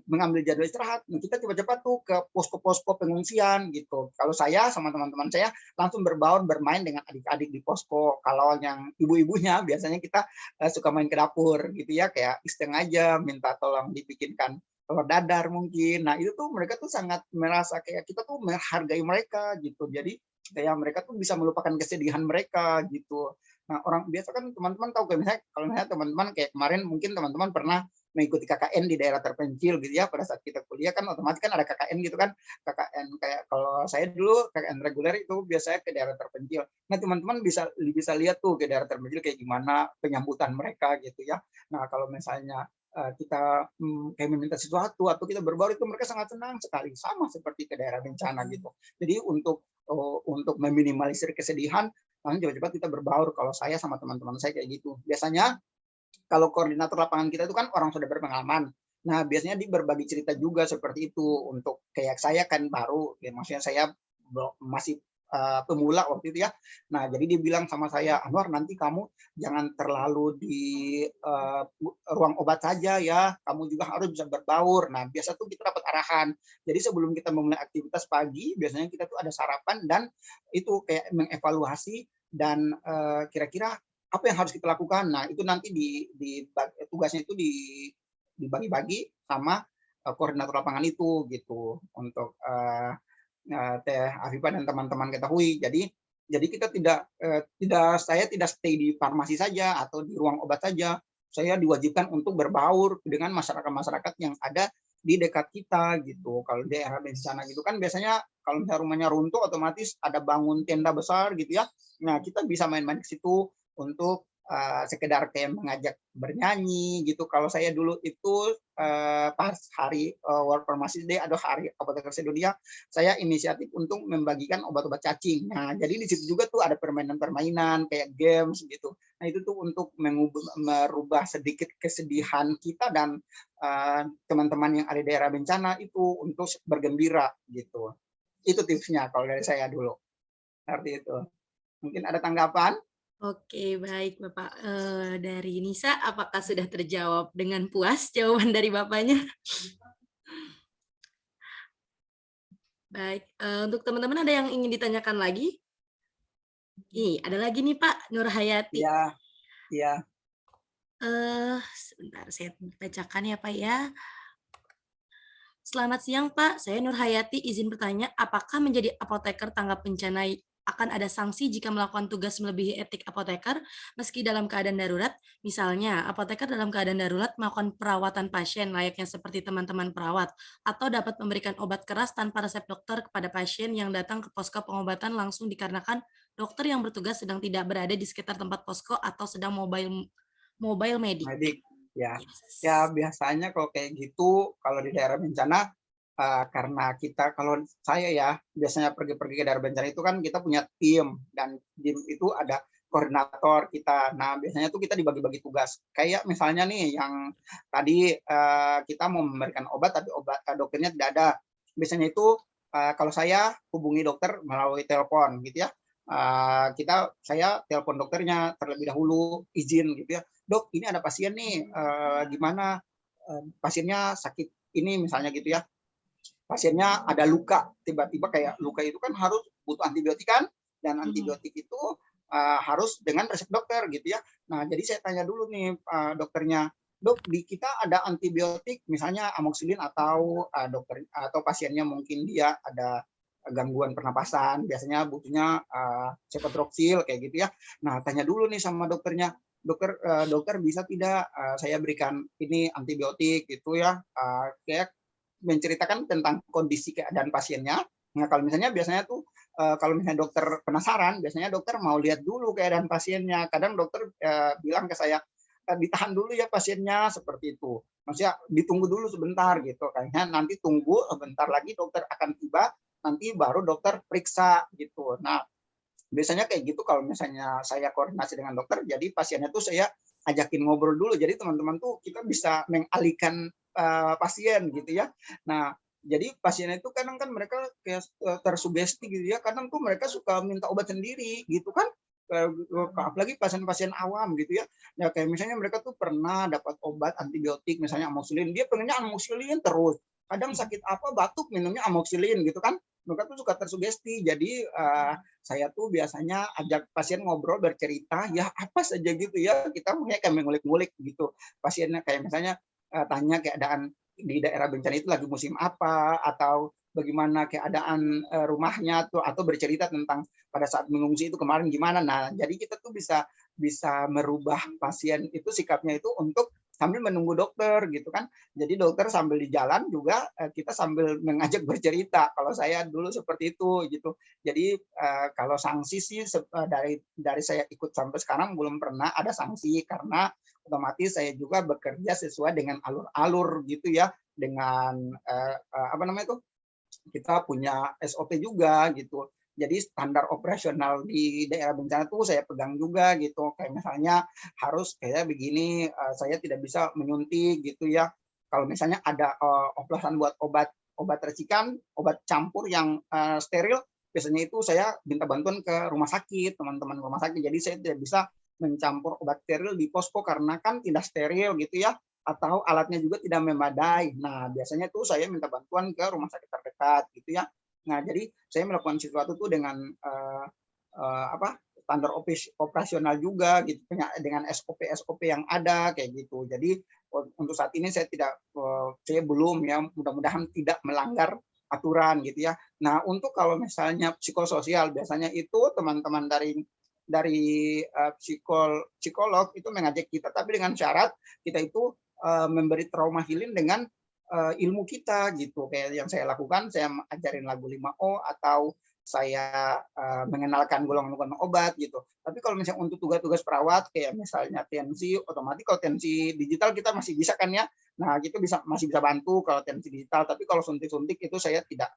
mengambil jadwal istirahat, kita cepat-cepat tuh ke posko-posko pengungsian gitu. Kalau saya sama teman-teman saya langsung berbaur bermain dengan adik-adik di posko. Kalau yang ibu-ibunya biasanya kita suka main ke dapur gitu ya, kayak iseng aja minta tolong dibikinkan telur dadar mungkin. Nah, itu tuh mereka tuh sangat merasa kayak kita tuh menghargai mereka gitu. Jadi kayak mereka tuh bisa melupakan kesedihan mereka gitu. Nah, orang biasa kan teman-teman tahu kayak misalnya kalau misalnya teman-teman kayak kemarin mungkin teman-teman pernah mengikuti KKN di daerah terpencil gitu ya, pada saat kita kuliah kan otomatis kan ada KKN gitu kan. KKN kayak kalau saya dulu KKN reguler itu biasanya ke daerah terpencil. Nah, teman-teman bisa lihat tuh ke daerah terpencil kayak gimana penyambutan mereka gitu ya. Nah, kalau misalnya kita kayak meminta sesuatu atau kita berbaur itu mereka sangat senang sekali, sama seperti ke daerah bencana gitu. Jadi untuk meminimalisir kesedihan, langsung cepat-cepat kita berbaur. Kalau saya sama teman-teman saya kayak gitu. Biasanya kalau koordinator lapangan kita itu kan orang sudah berpengalaman. Nah, biasanya dia berbagi cerita juga seperti itu. Untuk kayak saya kan baru, ya maksudnya saya masih pemula waktu itu ya. Nah, jadi dia bilang sama saya, "Anwar, nanti kamu jangan terlalu di ruang obat saja ya, kamu juga harus bisa berbaur." Nah, biasa tuh kita dapat arahan. Jadi sebelum kita memulai aktivitas pagi, biasanya kita tuh ada sarapan dan itu kayak mengevaluasi dan kira-kira apa yang harus kita lakukan. Nah, itu nanti tugasnya itu dibagi-bagi sama koordinator lapangan itu gitu untuk Teh Afifah dan teman-teman ketahui. Jadi kita saya tidak stay di farmasi saja atau di ruang obat saja. Saya diwajibkan untuk berbaur dengan masyarakat-masyarakat yang ada di dekat kita gitu. Kalau di daerah bencana gitu kan biasanya kalau misalnya rumahnya runtuh otomatis ada bangun tenda besar gitu ya. Nah, kita bisa main-main ke situ untuk sekedar kayak mengajak bernyanyi gitu. Kalau saya dulu itu pas hari World Pharmacy Day atau hari apoteker sedunia, saya inisiatif untuk membagikan obat-obat cacing. Nah, jadi di situ juga tuh ada permainan-permainan kayak games gitu. Nah, itu tuh untuk merubah sedikit kesedihan kita dan teman-teman yang ada di daerah bencana itu untuk bergembira gitu. Itu tipsnya kalau dari saya dulu. Seperti itu. Mungkin ada tanggapan? Oke, baik Bapak. Dari Nisa, apakah sudah terjawab dengan puas jawaban dari Bapaknya? Baik, untuk teman-teman ada yang ingin ditanyakan lagi? Ada lagi nih Pak, Nur Hayati. Iya, iya. Sebentar, saya bacakan ya Pak ya. Selamat siang Pak, saya Nur Hayati, izin bertanya, apakah menjadi apoteker tanggap bencana akan ada sanksi jika melakukan tugas melebihi etik apoteker meski dalam keadaan darurat? Misalnya, apoteker dalam keadaan darurat melakukan perawatan pasien layaknya seperti teman-teman perawat, atau dapat memberikan obat keras tanpa resep dokter kepada pasien yang datang ke posko pengobatan langsung dikarenakan dokter yang bertugas sedang tidak berada di sekitar tempat posko atau sedang mobile medik. Medik, ya. Yes. Ya biasanya kalau kayak gitu, kalau di daerah bencana, karena kita kalau saya ya biasanya pergi-pergi ke daerah bencana itu kan kita punya tim dan tim itu ada koordinator kita. Nah biasanya tuh kita dibagi-bagi tugas. Kayak misalnya nih yang tadi kita mau memberikan obat tapi dokternya tidak ada. Biasanya itu kalau saya hubungi dokter melalui telepon gitu ya. Saya telepon dokternya terlebih dahulu izin gitu ya, "Dok, ini ada pasien nih, gimana pasiennya sakit ini," misalnya gitu ya. Pasiennya ada luka, tiba-tiba kayak luka itu kan harus butuh antibiotik kan, dan antibiotik itu harus dengan resep dokter gitu ya. Nah, jadi saya tanya dulu nih dokternya, "Dok, di kita ada antibiotik misalnya amoxicillin atau dokter atau pasiennya mungkin dia ada gangguan pernapasan, biasanya butuhnya cefadroxil kayak gitu ya." Nah, tanya dulu nih sama dokternya, dokter bisa tidak saya berikan ini antibiotik gitu ya, kayak menceritakan tentang kondisi keadaan pasiennya. Nah, kalau misalnya biasanya tuh kalau misalnya dokter penasaran, biasanya dokter mau lihat dulu keadaan pasiennya. Kadang dokter bilang ke saya, ditahan dulu ya pasiennya seperti itu. Maksudnya ditunggu dulu sebentar gitu. Kayaknya nanti tunggu sebentar lagi dokter akan tiba, nanti baru dokter periksa gitu. Nah, biasanya kayak gitu kalau misalnya saya koordinasi dengan dokter, jadi pasiennya tuh saya ajakin ngobrol dulu. Jadi teman-teman tuh kita bisa mengalihkan pasien gitu ya. Nah, jadi pasien itu kadang kan mereka kayak tersugesti gitu ya. Kadang tuh mereka suka minta obat sendiri gitu kan. Apalagi pasien-pasien awam gitu ya. Ya kayak misalnya mereka tuh pernah dapat obat antibiotik misalnya amoxicillin, dia pengennya amoxicillin terus. Kadang sakit apa batuk minumnya amoxicillin gitu kan. Mereka tuh suka tersugesti. Jadi saya tuh biasanya ajak pasien ngobrol bercerita ya apa saja gitu ya. Kita maunya kayak mengulik-ngulik gitu. Pasiennya kayak misalnya tanya keadaan di daerah bencana itu lagi musim apa atau bagaimana keadaan rumahnya tuh atau bercerita tentang pada saat mengungsi itu kemarin gimana. Nah, jadi kita tuh bisa merubah pasien itu sikapnya itu untuk sambil menunggu dokter gitu kan. Jadi dokter sambil di jalan juga kita sambil mengajak bercerita. Kalau saya dulu seperti itu gitu. Jadi kalau sanksi sih dari saya ikut sampai sekarang belum pernah ada sanksi karena otomatis saya juga bekerja sesuai dengan alur-alur gitu ya, dengan apa namanya itu kita punya SOP juga gitu. Jadi standar operasional di daerah bencana tuh saya pegang juga gitu. Kayak misalnya harus kayak begini, saya tidak bisa menyuntik gitu ya. kalau misalnya ada oplosan buat obat racikan, obat campur yang steril, biasanya itu saya minta bantuan ke rumah sakit, teman-teman rumah sakit. Jadi saya tidak bisa mencampur obat steril di posko karena kan tidak steril gitu ya, atau alatnya juga tidak memadai. Nah, biasanya itu saya minta bantuan ke rumah sakit terdekat gitu ya. Nah, jadi saya melakukan sesuatu tuh dengan standar operasional juga gitu, dengan SOP yang ada kayak gitu. Jadi untuk saat ini saya belum ya, mudah-mudahan tidak melanggar aturan gitu ya. Nah, untuk kalau misalnya psikososial, biasanya itu teman-teman dari psikolog itu mengajak kita, tapi dengan syarat kita itu memberi trauma healing dengan ilmu kita gitu. Kayak yang saya lakukan, saya ajarin lagu 5O atau saya mengenalkan golongan-golongan obat gitu. Tapi kalau misalnya untuk tugas-tugas perawat kayak misalnya tensi, otomatis kalau tensi digital kita masih bisa kan ya. Nah, gitu masih bisa bantu kalau tensi digital, tapi kalau suntik-suntik itu saya tidak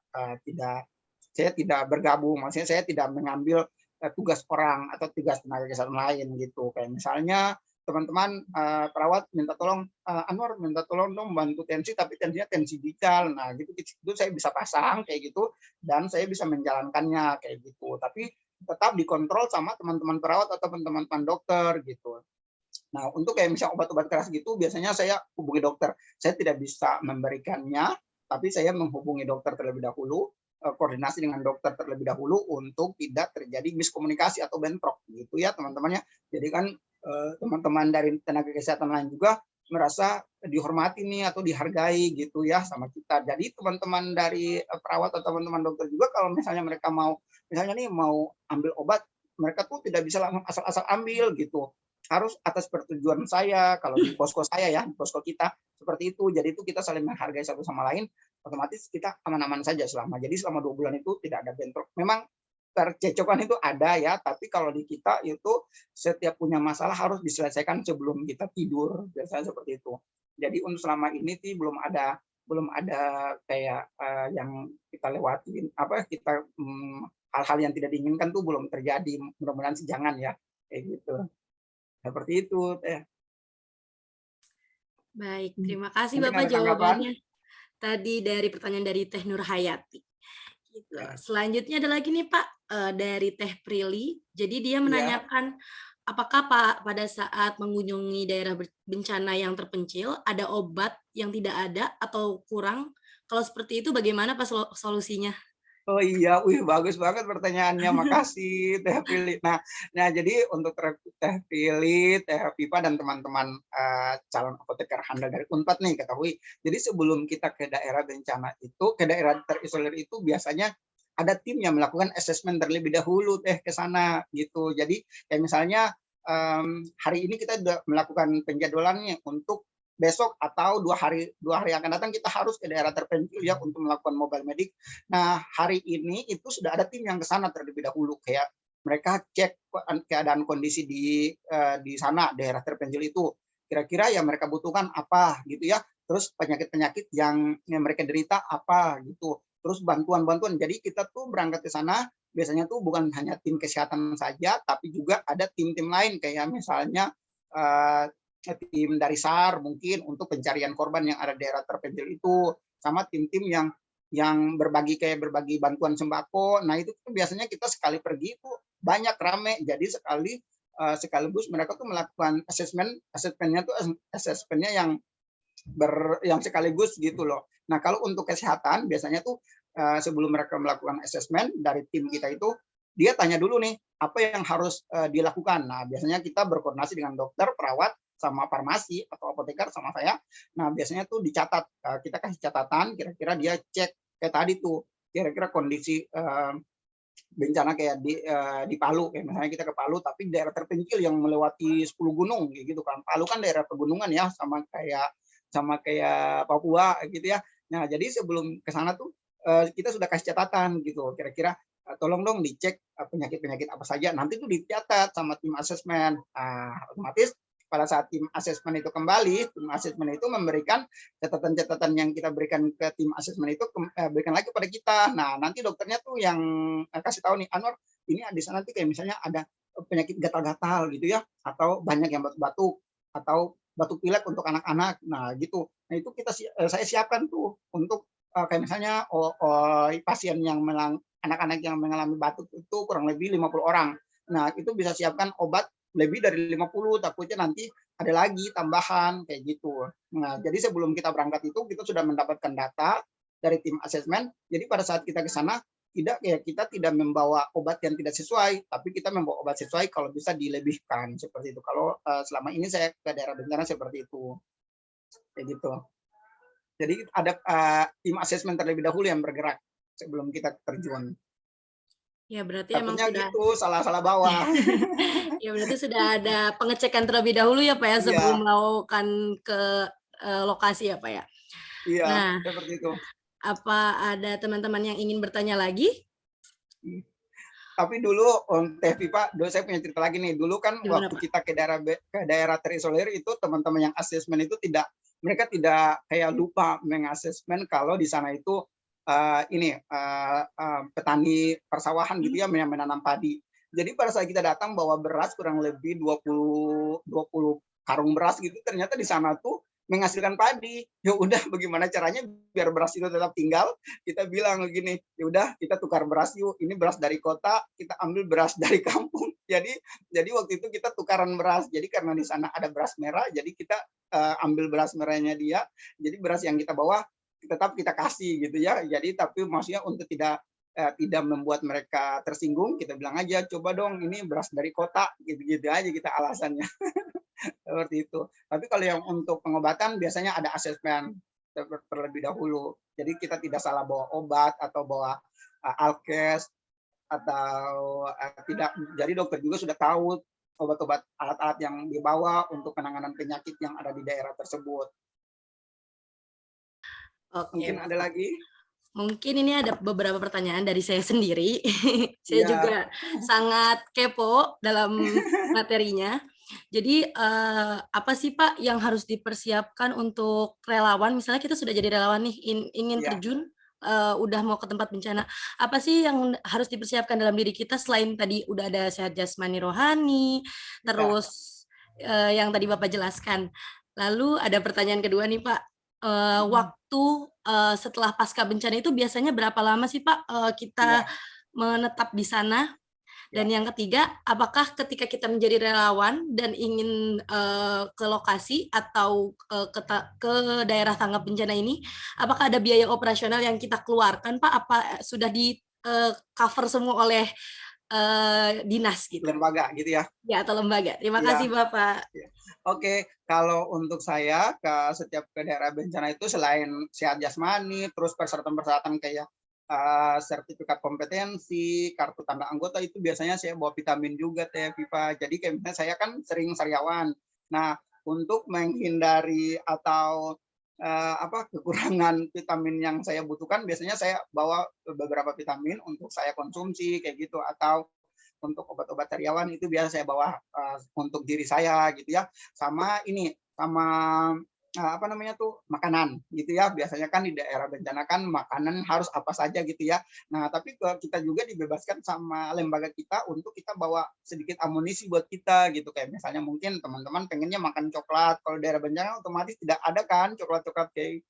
bergabung. Maksudnya saya tidak mengambil tugas orang atau tugas tenaga kesehatan lain gitu. Kayak misalnya teman-teman perawat minta tolong, Anwar minta tolong dong bantu tensi, tapi tensinya tensi digital. Nah, gitu itu saya bisa pasang kayak gitu dan saya bisa menjalankannya kayak gitu. Tapi tetap dikontrol sama teman-teman perawat atau teman-teman dokter gitu. Nah, untuk kayak misalnya obat-obat keras gitu, biasanya saya hubungi dokter. Saya tidak bisa memberikannya, tapi saya menghubungi dokter terlebih dahulu, koordinasi dengan dokter terlebih dahulu untuk tidak terjadi miskomunikasi atau bentrok gitu ya teman-temannya. Jadi kan teman-teman dari tenaga kesehatan lain juga merasa dihormati nih atau dihargai gitu ya sama kita. Jadi teman-teman dari perawat atau teman-teman dokter juga kalau misalnya mereka mau ambil obat, mereka tuh tidak bisa langsung asal-asal ambil gitu. Harus atas persetujuan saya, kalau di posko saya ya, di posko kita seperti itu. Jadi itu kita saling menghargai satu sama lain, otomatis kita aman-aman saja selama. Jadi selama 2 bulan itu tidak ada bentrok. Memang percecokan itu ada ya, tapi kalau di kita itu setiap punya masalah harus diselesaikan sebelum kita tidur, biasanya seperti itu. Jadi untuk selama ini sih belum ada kayak yang kita lewatin hal-hal yang tidak diinginkan tuh belum terjadi. Mudah-mudahan sih jangan ya kayak gitu. Seperti itu teh. Baik, terima kasih Mungkin Bapak ada tanggapan? jawabannya. Tadi dari pertanyaan dari Teh Nurhayati. Gitu. Ya. Selanjutnya ada lagi nih Pak dari Teh Prilly. Jadi dia Ya. menanyakan apakah Pak pada saat mengunjungi daerah bencana yang terpencil ada obat yang tidak ada atau kurang? Kalau seperti itu bagaimana Pak solusinya? Oh iya, bagus banget pertanyaannya. Makasih Teh Prilly. Nah, jadi untuk Teh Prilly, Teh Pipa dan teman-teman calon apoteker handal dari Unpad nih ketahui. Jadi sebelum kita ke daerah bencana itu, ke daerah terisolir itu biasanya ada tim yang melakukan asesmen terlebih dahulu ke sana gitu. Jadi kayak misalnya hari ini kita sudah melakukan penjadwalannya untuk besok atau 2 hari yang akan datang kita harus ke daerah terpencil ya untuk melakukan mobile medik. Nah, hari ini itu sudah ada tim yang ke sana terlebih dahulu, kayak mereka cek keadaan kondisi di sana daerah terpencil itu. Kira-kira yang mereka butuhkan apa gitu ya. Terus penyakit-penyakit yang mereka derita apa gitu. Terus bantuan-bantuan. Jadi kita tuh berangkat ke sana biasanya tuh bukan hanya tim kesehatan saja, tapi juga ada tim-tim lain kayak misalnya tim dari SAR mungkin untuk pencarian korban yang ada di daerah terpencil itu, sama tim-tim yang berbagi bantuan sembako. Nah itu tuh biasanya kita sekali pergi itu banyak rame, jadi sekaligus mereka tuh melakukan asesmennya yang sekaligus gitu loh. Nah kalau untuk kesehatan biasanya tuh sebelum mereka melakukan asesmen dari tim kita itu dia tanya dulu nih apa yang harus dilakukan. Nah biasanya kita berkoordinasi dengan dokter, perawat, sama farmasi atau apoteker sama saya. Nah, biasanya tuh dicatat. Kita kasih catatan, kira-kira dia cek kayak tadi tuh, kira-kira kondisi bencana kayak di Palu, kayak misalnya kita ke Palu, tapi daerah terpencil yang melewati 10 gunung, gitu kan. Palu kan daerah pegunungan ya, sama kayak Papua gitu ya. Nah, jadi sebelum ke sana tuh kita sudah kasih catatan gitu, kira-kira tolong dong dicek penyakit-penyakit apa saja. Nanti tuh dicatat sama tim asesmen. Nah, otomatis pada saat tim asesmen itu kembali, tim asesmen itu memberikan catatan-catatan yang kita berikan ke tim asesmen itu berikan lagi kepada kita. Nah, nanti dokternya tuh yang kasih tahu nih, Anwar, ini di sana nanti kayak misalnya ada penyakit gatal-gatal gitu ya, atau banyak yang batuk-batuk, atau batuk pilek untuk anak-anak. Nah, gitu. Nah itu saya siapkan tuh untuk kayak misalnya pasien yang anak-anak yang mengalami batuk itu kurang lebih 50 orang. Nah itu bisa siapkan obat lebih dari 50, takutnya nanti ada lagi tambahan kayak gitu. Nah jadi sebelum kita berangkat itu kita sudah mendapatkan data dari tim asesmen. Jadi pada saat kita ke sana kita tidak membawa obat yang tidak sesuai, tapi kita membawa obat sesuai kalau bisa dilebihkan seperti itu. Kalau selama ini saya ke daerah bencana seperti itu, kayak gitu. Jadi ada tim asesmen terlebih dahulu yang bergerak sebelum kita terjun. Ya berarti emang Takutnya sudah gitu salah bawah. ya berarti sudah ada pengecekan terlebih dahulu ya Pak ya sebelum Iya, melakukan ke lokasi ya Pak ya. iya Nah, seperti itu. apa ada teman-teman yang ingin bertanya lagi? Tapi dulu Teh Pipa, dulu saya punya cerita lagi nih. Dulu kan Gimana waktu Pak? kita ke daerah terisolir itu teman-teman yang asesmen itu mereka tidak kayak lupa mengasesmen kalau di sana itu petani persawahan gitu ya yang menanam padi. Jadi pada saat kita datang bawa beras kurang lebih 20 karung beras gitu, ternyata di sana tuh menghasilkan padi. Ya udah bagaimana caranya biar beras itu tetap tinggal? Kita bilang begini, ya udah kita tukar beras yuk. Ini beras dari kota, kita ambil beras dari kampung. Jadi waktu itu kita tukaran beras. Jadi karena di sana ada beras merah, jadi kita ambil beras merahnya dia. Jadi beras yang kita bawa tetap kita kasih gitu ya. Jadi tapi maksudnya untuk tidak membuat mereka tersinggung, kita bilang aja coba dong ini beras dari kota gitu-gitu aja kita alasannya. Seperti itu. Tapi kalau yang untuk pengobatan biasanya ada asesmen terlebih dahulu. Jadi kita tidak salah bawa obat atau bawa alkes atau tidak. Jadi dokter juga sudah tahu obat-obat alat-alat yang dibawa untuk penanganan penyakit yang ada di daerah tersebut. Oke, Mungkin ada Bapak. lagi? Mungkin ini ada beberapa pertanyaan dari saya sendiri. Saya Ya, juga sangat kepo dalam materinya. Jadi apa sih Pak yang harus dipersiapkan untuk relawan? Misalnya kita sudah jadi relawan nih, ingin ya, terjun, udah mau ke tempat bencana. Apa sih yang harus dipersiapkan dalam diri kita selain tadi udah ada sehat jasmani rohani, ya, terus yang tadi Bapak jelaskan. Lalu ada pertanyaan kedua nih Pak, waktu setelah pasca bencana itu biasanya berapa lama sih Pak kita ya, menetap di sana? Dan ya. yang ketiga, apakah ketika kita menjadi relawan dan ingin ke lokasi atau ke daerah tanggap bencana ini, apakah ada biaya operasional yang kita keluarkan, Pak? Apa sudah di cover semua oleh dinas gitu? Lembaga gitu ya. Ya, atau lembaga. Terima kasih, Ya. Bapak. Oke, kalau untuk saya setiap ke daerah bencana itu selain sehat jasmani, terus persyaratan-persyaratan kayak sertifikat kompetensi, kartu tanda anggota itu biasanya saya bawa vitamin juga Teh Viva. Jadi kayak misalnya saya kan sering sariawan. Nah, untuk menghindari atau kekurangan vitamin yang saya butuhkan, biasanya saya bawa beberapa vitamin untuk saya konsumsi kayak gitu atau untuk obat-obat sariawan itu biasa saya bawa untuk diri saya gitu ya. Sama makanan gitu ya. Biasanya kan di daerah bencana kan makanan harus apa saja gitu ya. Nah, tapi kita juga dibebaskan sama lembaga kita untuk kita bawa sedikit amunisi buat kita gitu. Kayak misalnya mungkin teman-teman pengennya makan coklat. Kalau daerah bencana otomatis tidak ada kan coklat-coklat kayak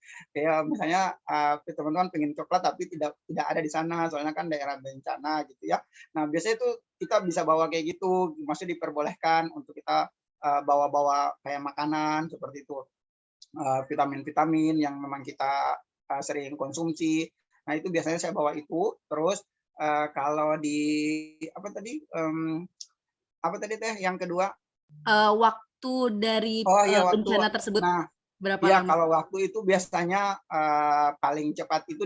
misalnya teman-teman pengen coklat tapi tidak ada di sana soalnya kan daerah bencana gitu ya. Nah, biasanya itu kita bisa bawa kayak gitu, maksudnya diperbolehkan untuk kita bawa-bawa kayak makanan seperti itu. Vitamin-vitamin yang memang kita sering konsumsi. Nah, itu biasanya saya bawa itu. Terus kalau di apa tadi Teh yang kedua? Waktu dari Oh iya waktu. bencana tersebut Nah, berapa ya lama? kalau waktu itu biasanya paling cepat itu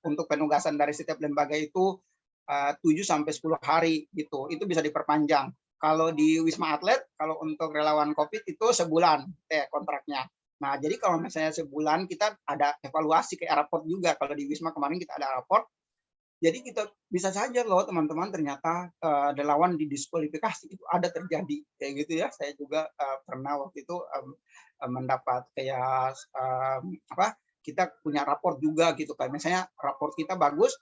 untuk penugasan dari setiap lembaga itu 7 sampai 10 hari gitu. Itu bisa diperpanjang. Kalau di Wisma Atlet, kalau untuk relawan COVID itu sebulan kontraknya. Nah, jadi kalau misalnya sebulan kita ada evaluasi kayak raport juga. Kalau di Wisma kemarin kita ada raport. Jadi kita bisa saja loh teman-teman ternyata relawan didiskualifikasi itu ada terjadi kayak gitu ya. Saya juga pernah waktu itu mendapat kayak kita punya raport juga gitu kayak misalnya raport kita bagus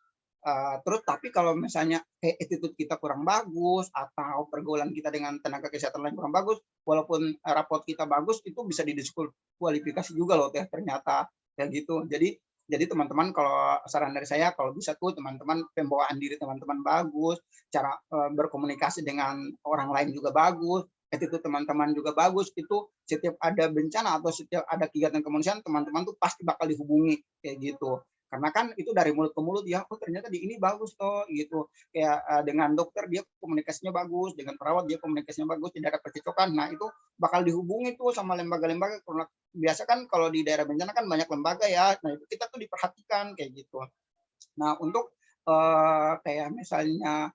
Terus tapi kalau misalnya kayak attitude kita kurang bagus atau pergaulan kita dengan tenaga kesehatan lain kurang bagus, walaupun raport kita bagus itu bisa didiskualifikasi juga loh Teh ternyata kayak gitu. Jadi teman-teman kalau saran dari saya kalau bisa tuh teman-teman pembawaan diri teman-teman bagus, cara berkomunikasi dengan orang lain juga bagus, attitude teman-teman juga bagus, itu setiap ada bencana atau setiap ada kegiatan kemanusiaan teman-teman tuh pasti bakal dihubungi kayak gitu. Karena kan itu dari mulut ke mulut ya, oh ternyata di ini bagus toh gitu. Kayak dengan dokter dia komunikasinya bagus, dengan perawat dia komunikasinya bagus, tidak ada percecokan. Nah, itu bakal dihubungi tuh sama lembaga-lembaga. Biasa kan kalau di daerah bencana kan banyak lembaga ya. Nah, itu kita tuh diperhatikan kayak gitu. Nah, untuk kayak misalnya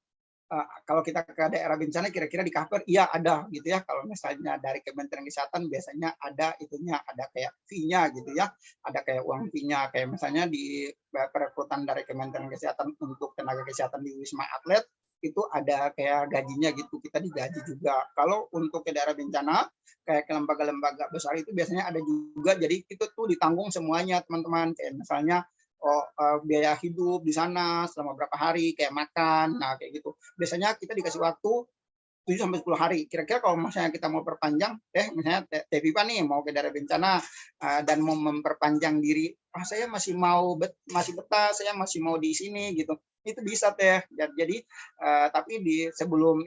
kalau kita ke daerah bencana kira-kira di cover, iya ada gitu ya. Kalau misalnya dari Kementerian Kesehatan biasanya ada itunya, ada kayak fee-nya gitu ya, ada kayak uang fee-nya, kayak misalnya di perekrutan dari Kementerian Kesehatan untuk tenaga kesehatan di Wisma Atlet itu ada kayak gajinya gitu, kita digaji juga. Kalau untuk ke daerah bencana kayak ke lembaga-lembaga besar itu biasanya ada juga, jadi itu tuh ditanggung semuanya teman-teman, kayak misalnya biaya hidup di sana selama berapa hari, kayak makan, nah kayak gitu. Biasanya kita dikasih waktu 7 sampai 10 hari. Kira-kira kalau misalnya kita mau perpanjang, misalnya Teh Viva nih mau ke daerah bencana dan mau memperpanjang diri, saya masih mau masih betah, saya masih mau di sini gitu. Itu bisa Teh. Jadi tapi sebelum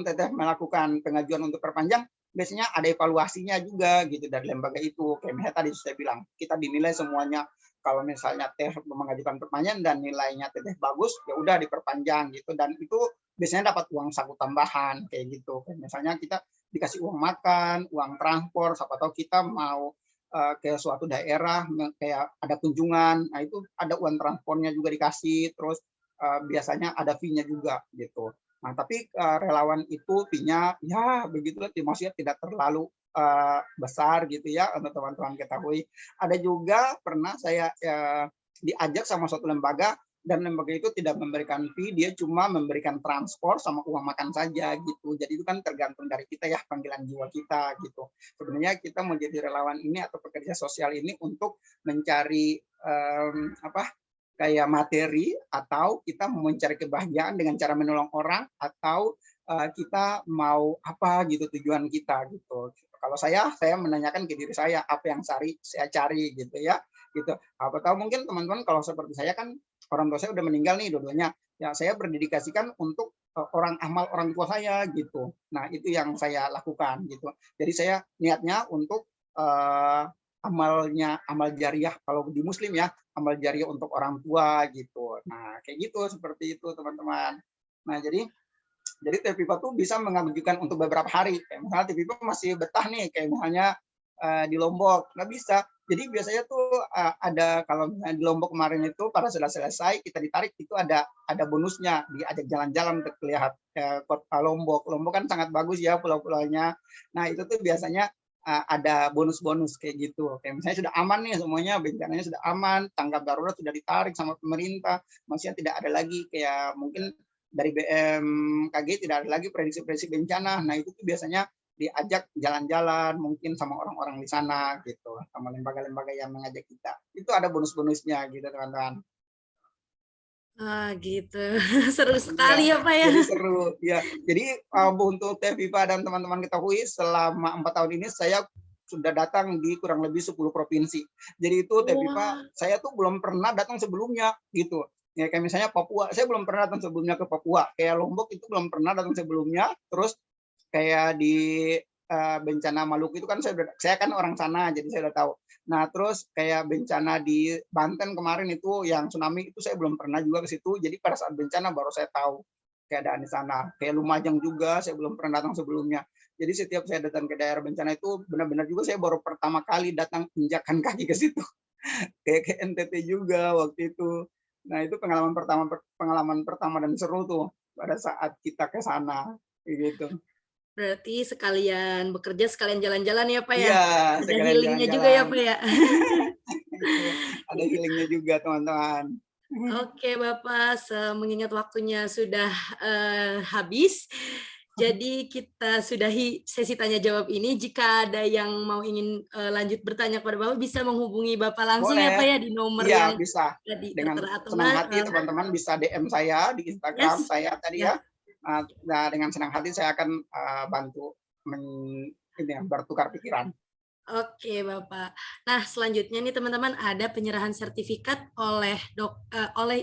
Teteh melakukan pengajuan untuk perpanjang, biasanya ada evaluasinya juga gitu dari lembaga itu. Kayak misalnya tadi saya bilang, kita dinilai semuanya. Kalau misalnya Teh mengajukan perpanjangan dan nilainya Teteh bagus, ya udah diperpanjang gitu. Dan itu biasanya dapat uang saku tambahan kayak gitu. Kayak misalnya kita dikasih uang makan, uang transport, siapa tahu kita mau ke suatu daerah kayak ada kunjungan, nah itu ada uang transportnya juga dikasih, terus biasanya ada fee-nya juga gitu. Nah, tapi relawan itu fee-nya ya begitulah, maksudnya tidak terlalu besar gitu ya untuk teman-teman ketahui. Ada juga pernah saya diajak sama suatu lembaga dan lembaga itu tidak memberikan fee, dia cuma memberikan transport sama uang makan saja gitu. Jadi itu kan tergantung dari kita ya, panggilan jiwa kita gitu. Sebenarnya kita mau jadi relawan ini atau pekerja sosial ini untuk mencari kayak materi, atau kita mencari kebahagiaan dengan cara menolong orang, atau kita mau apa gitu tujuan kita gitu. Kalau saya menanyakan ke diri saya apa yang saya cari gitu ya. Gitu. Apa tahu mungkin teman-teman kalau seperti saya kan orang tua saya udah meninggal nih dua-duanya. Ya saya berdedikasikan untuk orang amal orang tua saya gitu. Nah, itu yang saya lakukan gitu. Jadi saya niatnya untuk amal jariah kalau di muslim ya, amal jariah untuk orang tua gitu. Nah, kayak gitu seperti itu teman-teman. Nah, jadi Teh Viva tuh bisa mengajukan untuk beberapa hari. Kayak misalnya Teh Viva masih betah nih, kayak misalnya di Lombok, nggak bisa. Jadi biasanya tuh ada kalau misalnya di Lombok kemarin itu pada sudah selesai kita ditarik itu ada bonusnya, diajak jalan-jalan ke lihat kota Lombok. Lombok kan sangat bagus ya pulau-pulaunya. Nah itu tuh biasanya ada bonus-bonus kayak gitu. Kayak misalnya sudah aman nih semuanya, bencananya sudah aman, tanggap darurat sudah ditarik sama pemerintah, maksudnya tidak ada lagi kayak mungkin dari BMKG tidak ada lagi prediksi-prediksi bencana. Nah itu tuh biasanya diajak jalan-jalan mungkin sama orang-orang di sana gitu, sama lembaga-lembaga yang mengajak kita. Itu ada bonus-bonusnya gitu teman-teman. Gitu. Seru sekali ya Pak ya. Jadi seru ya. Jadi untuk Teh Viva dan teman-teman ketahui selama 4 tahun ini saya sudah datang di kurang lebih 10 provinsi. Jadi itu Teh Viva saya tuh belum pernah datang sebelumnya gitu. Ya kayak misalnya Papua, saya belum pernah datang sebelumnya ke Papua. Kayak Lombok itu belum pernah datang sebelumnya. Terus kayak di bencana Maluku itu kan saya kan orang sana, jadi saya udah tahu. Nah terus kayak bencana di Banten kemarin itu yang tsunami itu saya belum pernah juga ke situ. Jadi pada saat bencana baru saya tahu keadaan di sana. Kayak Lumajang juga saya belum pernah datang sebelumnya. Jadi setiap saya datang ke daerah bencana itu benar-benar juga saya baru pertama kali datang injakan kaki ke situ. Kayak ke NTT juga waktu itu. Nah itu pengalaman pertama dan seru tuh pada saat kita ke sana gitu. Berarti sekalian bekerja, sekalian jalan-jalan ya Pak ya? Iya, ada healingnya juga ya Pak ya? Ada healingnya juga teman-teman. Oke Bapak, mengingat waktunya sudah habis, Jadi kita sudahi sesi tanya jawab ini. Jika ada yang mau ingin lanjut bertanya kepada Bapak, bisa menghubungi Bapak langsung ya Pak Boleh. ya di nomor Iya, yang bisa. tadi Dengan tertera atau senang hati teman-teman bisa DM saya di Instagram yes, saya tadi ya. ya. Nah, dengan senang hati saya akan bantu bertukar pikiran. Oke, Bapak. Nah, selanjutnya nih teman-teman ada penyerahan sertifikat oleh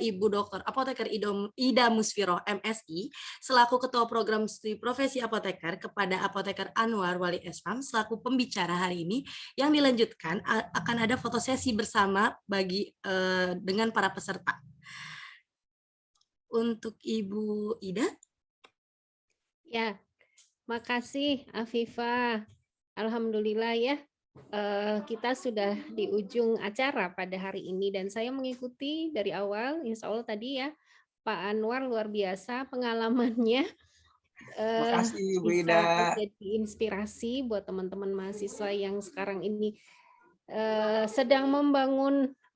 Ibu Dr. Apoteker Ida Musfiroh MSI selaku Ketua Program Studi Profesi Apoteker kepada Apoteker Anwar Wali Esfam selaku pembicara hari ini. Yang dilanjutkan akan ada foto sesi bersama dengan para peserta. Untuk Ibu Ida. Ya, makasih Afifah. Alhamdulillah ya. Kita sudah di ujung acara pada hari ini dan saya mengikuti dari awal, insya Allah tadi ya Pak Anwar luar biasa pengalamannya, Makasih Bu bisa Ida. menjadi inspirasi buat teman-teman mahasiswa yang sekarang ini sedang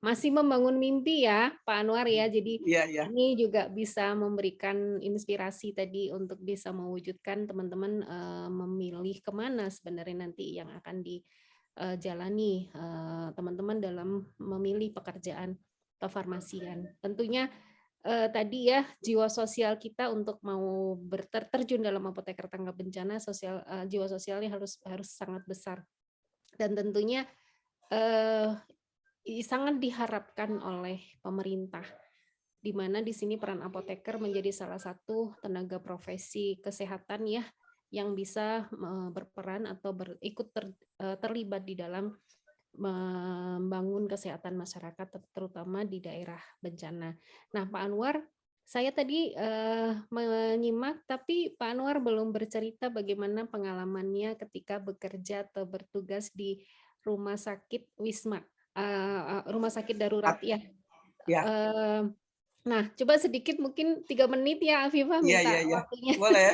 masih membangun mimpi ya Pak Anwar ya, jadi ini juga bisa memberikan inspirasi tadi untuk bisa mewujudkan teman-teman memilih kemana sebenarnya nanti yang akan dijalani teman-teman dalam memilih pekerjaan kefarmasian. Tentunya tadi ya jiwa sosial kita untuk mau terjun dalam apoteker tanggap bencana jiwa sosialnya harus sangat besar dan tentunya sangat diharapkan oleh pemerintah, di mana di sini peran apoteker menjadi salah satu tenaga profesi kesehatan ya yang bisa berperan atau ikut terlibat di dalam membangun kesehatan masyarakat terutama di daerah bencana. Nah, Pak Anwar, saya tadi menyimak tapi Pak Anwar belum bercerita bagaimana pengalamannya ketika bekerja atau bertugas di rumah sakit Wisma, rumah sakit darurat ya. Nah, coba sedikit mungkin 3 menit ya Afifah minta waktunya. Boleh.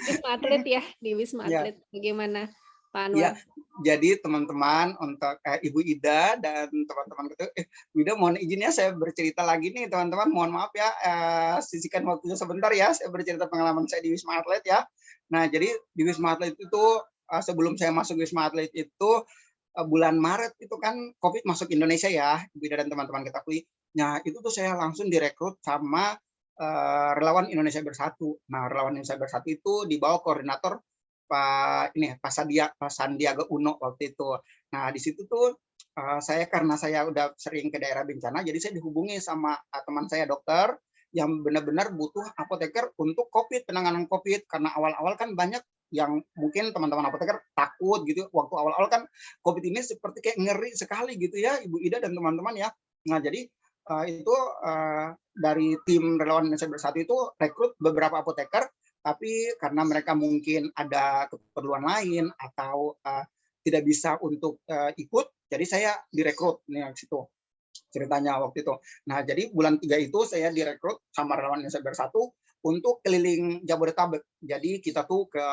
Wisma Atlet ya, di Wisma Atlet. Bagaimana Pak Anwar? Jadi teman-teman untuk Ibu Ida dan teman-teman itu, Ibu Ida mohon izinnya saya bercerita lagi nih teman-teman, mohon maaf ya, sisihkan waktunya sebentar ya, saya bercerita pengalaman saya di Wisma Atlet ya. Nah jadi di Wisma Atlet itu sebelum saya masuk Wisma Atlet itu bulan Maret itu kan COVID masuk Indonesia ya, Ibu Ida dan teman-teman ketahui. Nah itu tuh saya langsung direkrut sama Relawan Indonesia Bersatu. Nah Relawan Indonesia Bersatu itu di bawah koordinator Pak Sandiaga Uno waktu itu. Nah di situ tuh karena saya udah sering ke daerah bencana, jadi saya dihubungi sama teman saya dokter yang benar-benar butuh apoteker untuk COVID, penanganan COVID, karena awal-awal kan banyak yang mungkin teman-teman apoteker takut gitu. Waktu awal-awal kan COVID ini seperti kayak ngeri sekali gitu ya, Ibu Ida dan teman-teman ya. Nah jadi itu dari tim Relawan Indonesia Bersatu itu rekrut beberapa apoteker, tapi karena mereka mungkin ada keperluan lain atau tidak bisa untuk ikut, jadi saya direkrut nih situ ceritanya waktu itu. Nah jadi bulan 3 itu saya direkrut sama Relawan Indonesia Bersatu untuk keliling Jabodetabek. Jadi kita tuh ke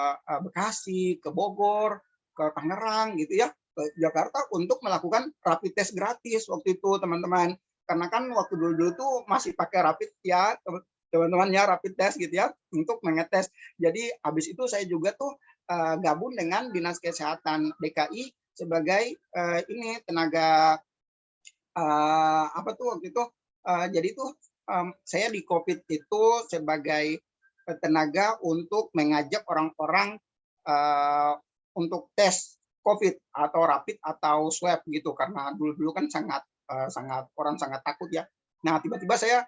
Bekasi, ke Bogor, ke Tangerang gitu ya, ke Jakarta untuk melakukan rapid test gratis waktu itu teman-teman. Karena kan waktu dulu-dulu tuh masih pakai rapid ya teman-teman ya, rapid test gitu ya untuk mengetes. Jadi habis itu saya juga tuh gabung dengan Dinas Kesehatan DKI sebagai ini tenaga apa tuh waktu itu jadi tuh saya di COVID itu sebagai tenaga untuk mengajak orang-orang untuk tes COVID atau rapid atau swab gitu, karena dulu-dulu kan sangat orang sangat takut ya. Nah tiba-tiba saya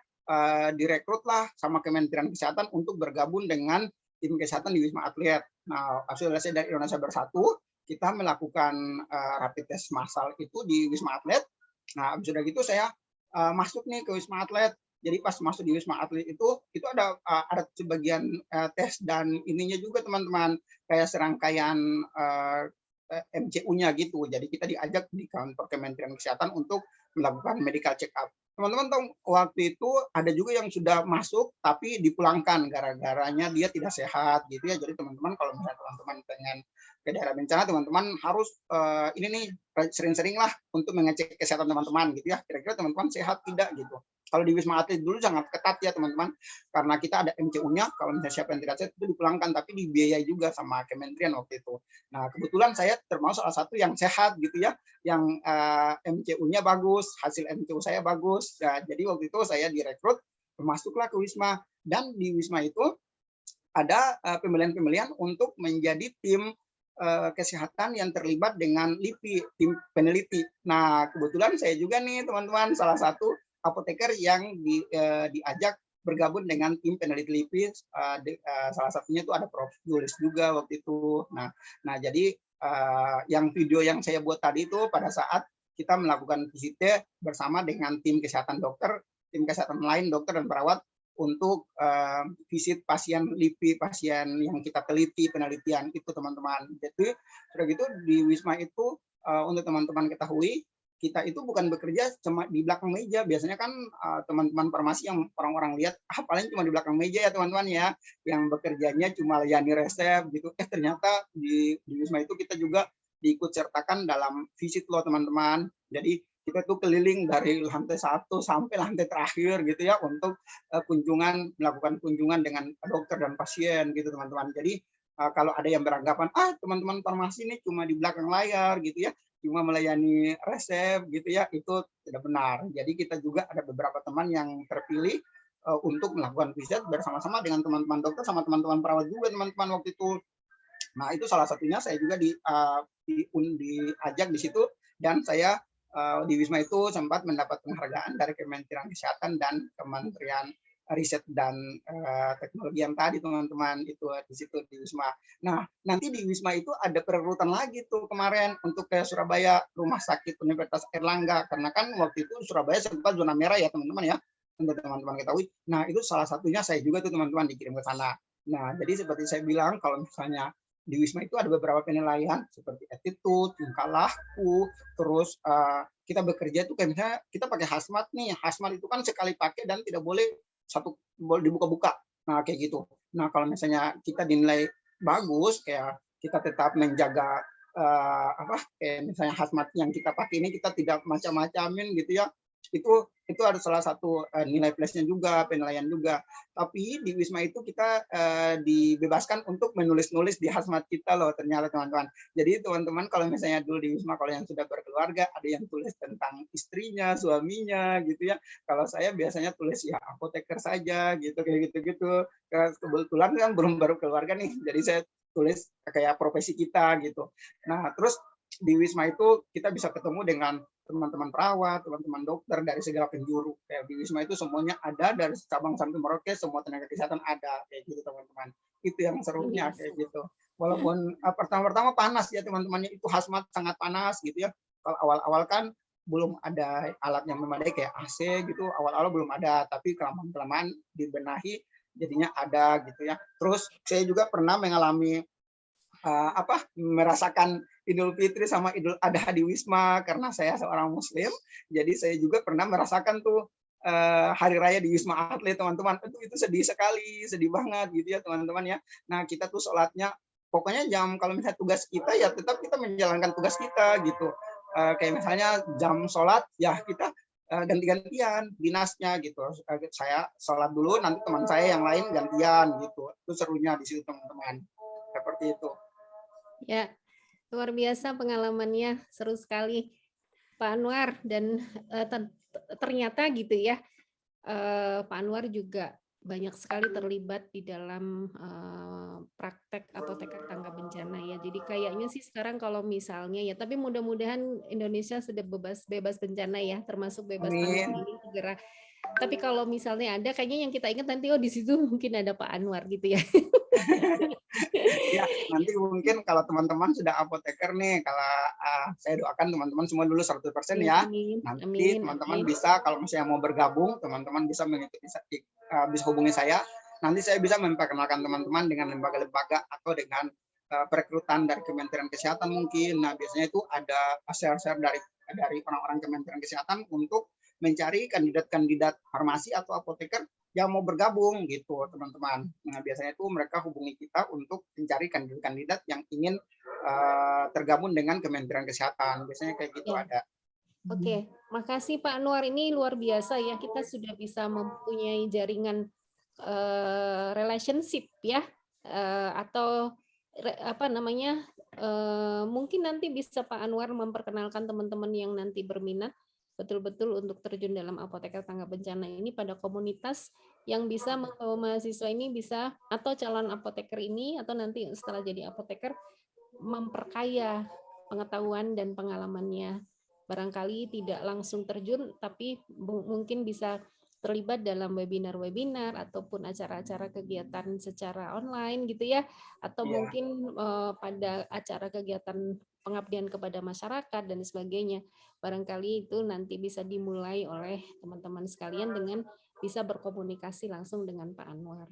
direkrut lah sama Kementerian Kesehatan untuk bergabung dengan tim kesehatan di Wisma Atlet. Nah hasil dari Indonesia Bersatu kita melakukan rapid test massal itu di Wisma Atlet. Nah sudah gitu saya masuk nih ke Wisma Atlet. Jadi pas masuk di Wisma Atlet itu ada sebagian tes dan ininya juga teman-teman, kayak serangkaian MCU-nya gitu. Jadi kita diajak di kantor Kementerian Kesehatan untuk melakukan medical check up. Teman-teman tahu waktu itu ada juga yang sudah masuk tapi dipulangkan gara-garanya dia tidak sehat gitu ya. Jadi teman-teman kalau misalnya teman-teman pengen ke daerah bencana, teman-teman harus ini nih sering-sering lah untuk mengecek kesehatan teman-teman gitu ya. Kira-kira teman-teman sehat tidak gitu. Kalau di Wisma Atlet dulu sangat ketat ya teman-teman, karena kita ada MCU-nya, kalau misalnya siapa yang tidak sehat itu dipulangkan, tapi dibiayai juga sama Kementerian waktu itu. Nah kebetulan saya termasuk salah satu yang sehat gitu ya, yang MCU-nya bagus, hasil MCU saya bagus. Nah, jadi waktu itu saya direkrut, masuklah ke Wisma, dan di Wisma itu ada pemilihan-pemilihan untuk menjadi tim kesehatan yang terlibat dengan LIPI, tim peneliti. Nah kebetulan saya juga nih teman-teman salah satu apoteker yang diajak bergabung dengan tim peneliti LIPI, salah satunya itu ada Prof. Julius juga waktu itu. Nah jadi yang video yang saya buat tadi itu pada saat kita melakukan VCT bersama dengan tim kesehatan dokter, tim kesehatan lain, dokter dan perawat untuk visit pasien LIPI, pasien yang kita teliti, penelitian itu teman-teman. Jadi sudah gitu di Wisma itu untuk teman-teman ketahui, kita itu bukan bekerja cuma di belakang meja. Biasanya kan teman-teman farmasi yang orang-orang lihat paling cuma di belakang meja ya teman-teman ya, yang bekerjanya cuma layani resep gitu. Ternyata di Wisma itu kita juga diikut sertakan dalam visit loh teman-teman. Jadi kita tuh keliling dari lantai 1 sampai lantai terakhir gitu ya untuk melakukan kunjungan dengan dokter dan pasien gitu teman-teman. Jadi kalau ada yang beranggapan teman-teman farmasi ini cuma di belakang layar gitu ya, cuma melayani resep gitu ya, itu tidak benar. Jadi kita juga ada beberapa teman yang terpilih untuk melakukan riset bersama-sama dengan teman-teman dokter sama teman-teman perawat juga teman-teman waktu itu. Nah itu salah satunya saya juga diajak di situ, dan saya di Wisma itu sempat mendapat penghargaan dari Kementerian Kesehatan dan Kementerian Riset dan Teknologi yang tadi teman-teman itu di situ di Wisma. Nah nanti di Wisma itu ada perekrutan lagi tuh kemarin untuk ke Surabaya, Rumah Sakit Universitas Airlangga, karena kan waktu itu Surabaya sempat zona merah ya teman-teman ya, untuk teman-teman ketahui. Nah itu salah satunya saya juga tuh teman-teman dikirim ke sana. Nah jadi seperti saya bilang, kalau misalnya di Wisma itu ada beberapa penilaian seperti attitude, tingkah laku, terus kita bekerja itu kayak misalnya kita pakai hazmat nih. Hazmat itu kan sekali pakai dan tidak boleh boleh dibuka-buka. Nah, kayak gitu. Nah, kalau misalnya kita dinilai bagus, kayak kita tetap menjaga kayak misalnya hazmat yang kita pakai ini kita tidak macam-macamin gitu ya. Itu ada salah satu nilai plusnya juga, penilaian juga. Tapi di Wisma itu kita dibebaskan untuk menulis-nulis di hazmat kita loh ternyata teman-teman. Jadi teman-teman kalau misalnya dulu di Wisma, kalau yang sudah berkeluarga ada yang tulis tentang istrinya, suaminya gitu ya. Kalau saya biasanya tulis ya apoteker saja gitu, kayak gitu-gitu. Kebetulan kan belum baru keluarga nih, jadi saya tulis kayak profesi kita gitu. Nah terus di Wisma itu kita bisa ketemu dengan teman-teman perawat, teman-teman dokter dari segala penjuru. Kayak di Wisma itu semuanya ada, dari Sabang sampai Merauke semua tenaga kesehatan ada, kayak gitu teman-teman. Itu yang serunya kayak gitu. Walaupun pertama-tama panas ya teman-temannya, itu hazmat sangat panas gitu ya. Kalau awal-awal kan belum ada alat yang memadai kayak AC gitu, awal-awal belum ada, tapi kelamaan-kelamaan dibenahi jadinya ada gitu ya. Terus saya juga pernah mengalami merasakan Idul Fitri sama Idul Adha di Wisma karena saya seorang Muslim. Jadi saya juga pernah merasakan tuh hari raya di Wisma Atlet teman-teman. Itu sedih sekali, sedih banget gitu ya teman-teman ya. Nah kita tuh sholatnya pokoknya kalau misalnya tugas kita ya tetap kita menjalankan tugas kita gitu. Kayak misalnya jam sholat ya kita ganti-gantian dinasnya gitu. Saya sholat dulu, nanti teman saya yang lain gantian gitu. Itu serunya di situ teman-teman. Seperti itu. Ya, luar biasa pengalamannya, seru sekali Pak Anwar, dan ternyata gitu ya, Pak Anwar juga banyak sekali terlibat di dalam praktek apoteker tanggap bencana ya. Jadi kayaknya sih sekarang kalau misalnya ya, tapi mudah-mudahan Indonesia sudah bebas bencana ya, termasuk bebas pandemi ini segera. Tapi kalau misalnya ada, kayaknya yang kita ingat nanti di situ mungkin ada Pak Anwar gitu ya. Ya, nanti mungkin kalau teman-teman sudah apoteker nih, kalau saya doakan teman-teman semua dulu 100% ya. Nanti teman-teman bisa, kalau misalnya mau bergabung, teman-teman bisa bisa hubungi saya. Nanti saya bisa memperkenalkan teman-teman dengan lembaga-lembaga atau dengan perekrutan dari Kementerian Kesehatan mungkin. Nah, biasanya itu ada share-share dari orang-orang Kementerian Kesehatan untuk mencari kandidat-kandidat farmasi atau apoteker yang mau bergabung gitu teman-teman. Nah biasanya itu mereka hubungi kita untuk mencari kandidat-kandidat yang ingin tergabung dengan Kementerian Kesehatan. Biasanya kayak gitu Ya. ada. Oke, makasih Pak Anwar. Ini luar biasa ya, kita sudah bisa mempunyai jaringan relationship ya, atau apa namanya, mungkin nanti bisa Pak Anwar memperkenalkan teman-teman yang nanti berminat betul-betul untuk terjun dalam apoteker tanggap bencana ini pada komunitas yang bisa membawa mahasiswa ini bisa, atau calon apoteker ini, atau nanti setelah jadi apoteker memperkaya pengetahuan dan pengalamannya. Barangkali tidak langsung terjun, tapi mungkin bisa terlibat dalam webinar-webinar ataupun acara-acara kegiatan secara online gitu ya, atau mungkin pada acara kegiatan pengabdian kepada masyarakat dan sebagainya. Barangkali itu nanti bisa dimulai oleh teman-teman sekalian dengan bisa berkomunikasi langsung dengan Pak Anwar.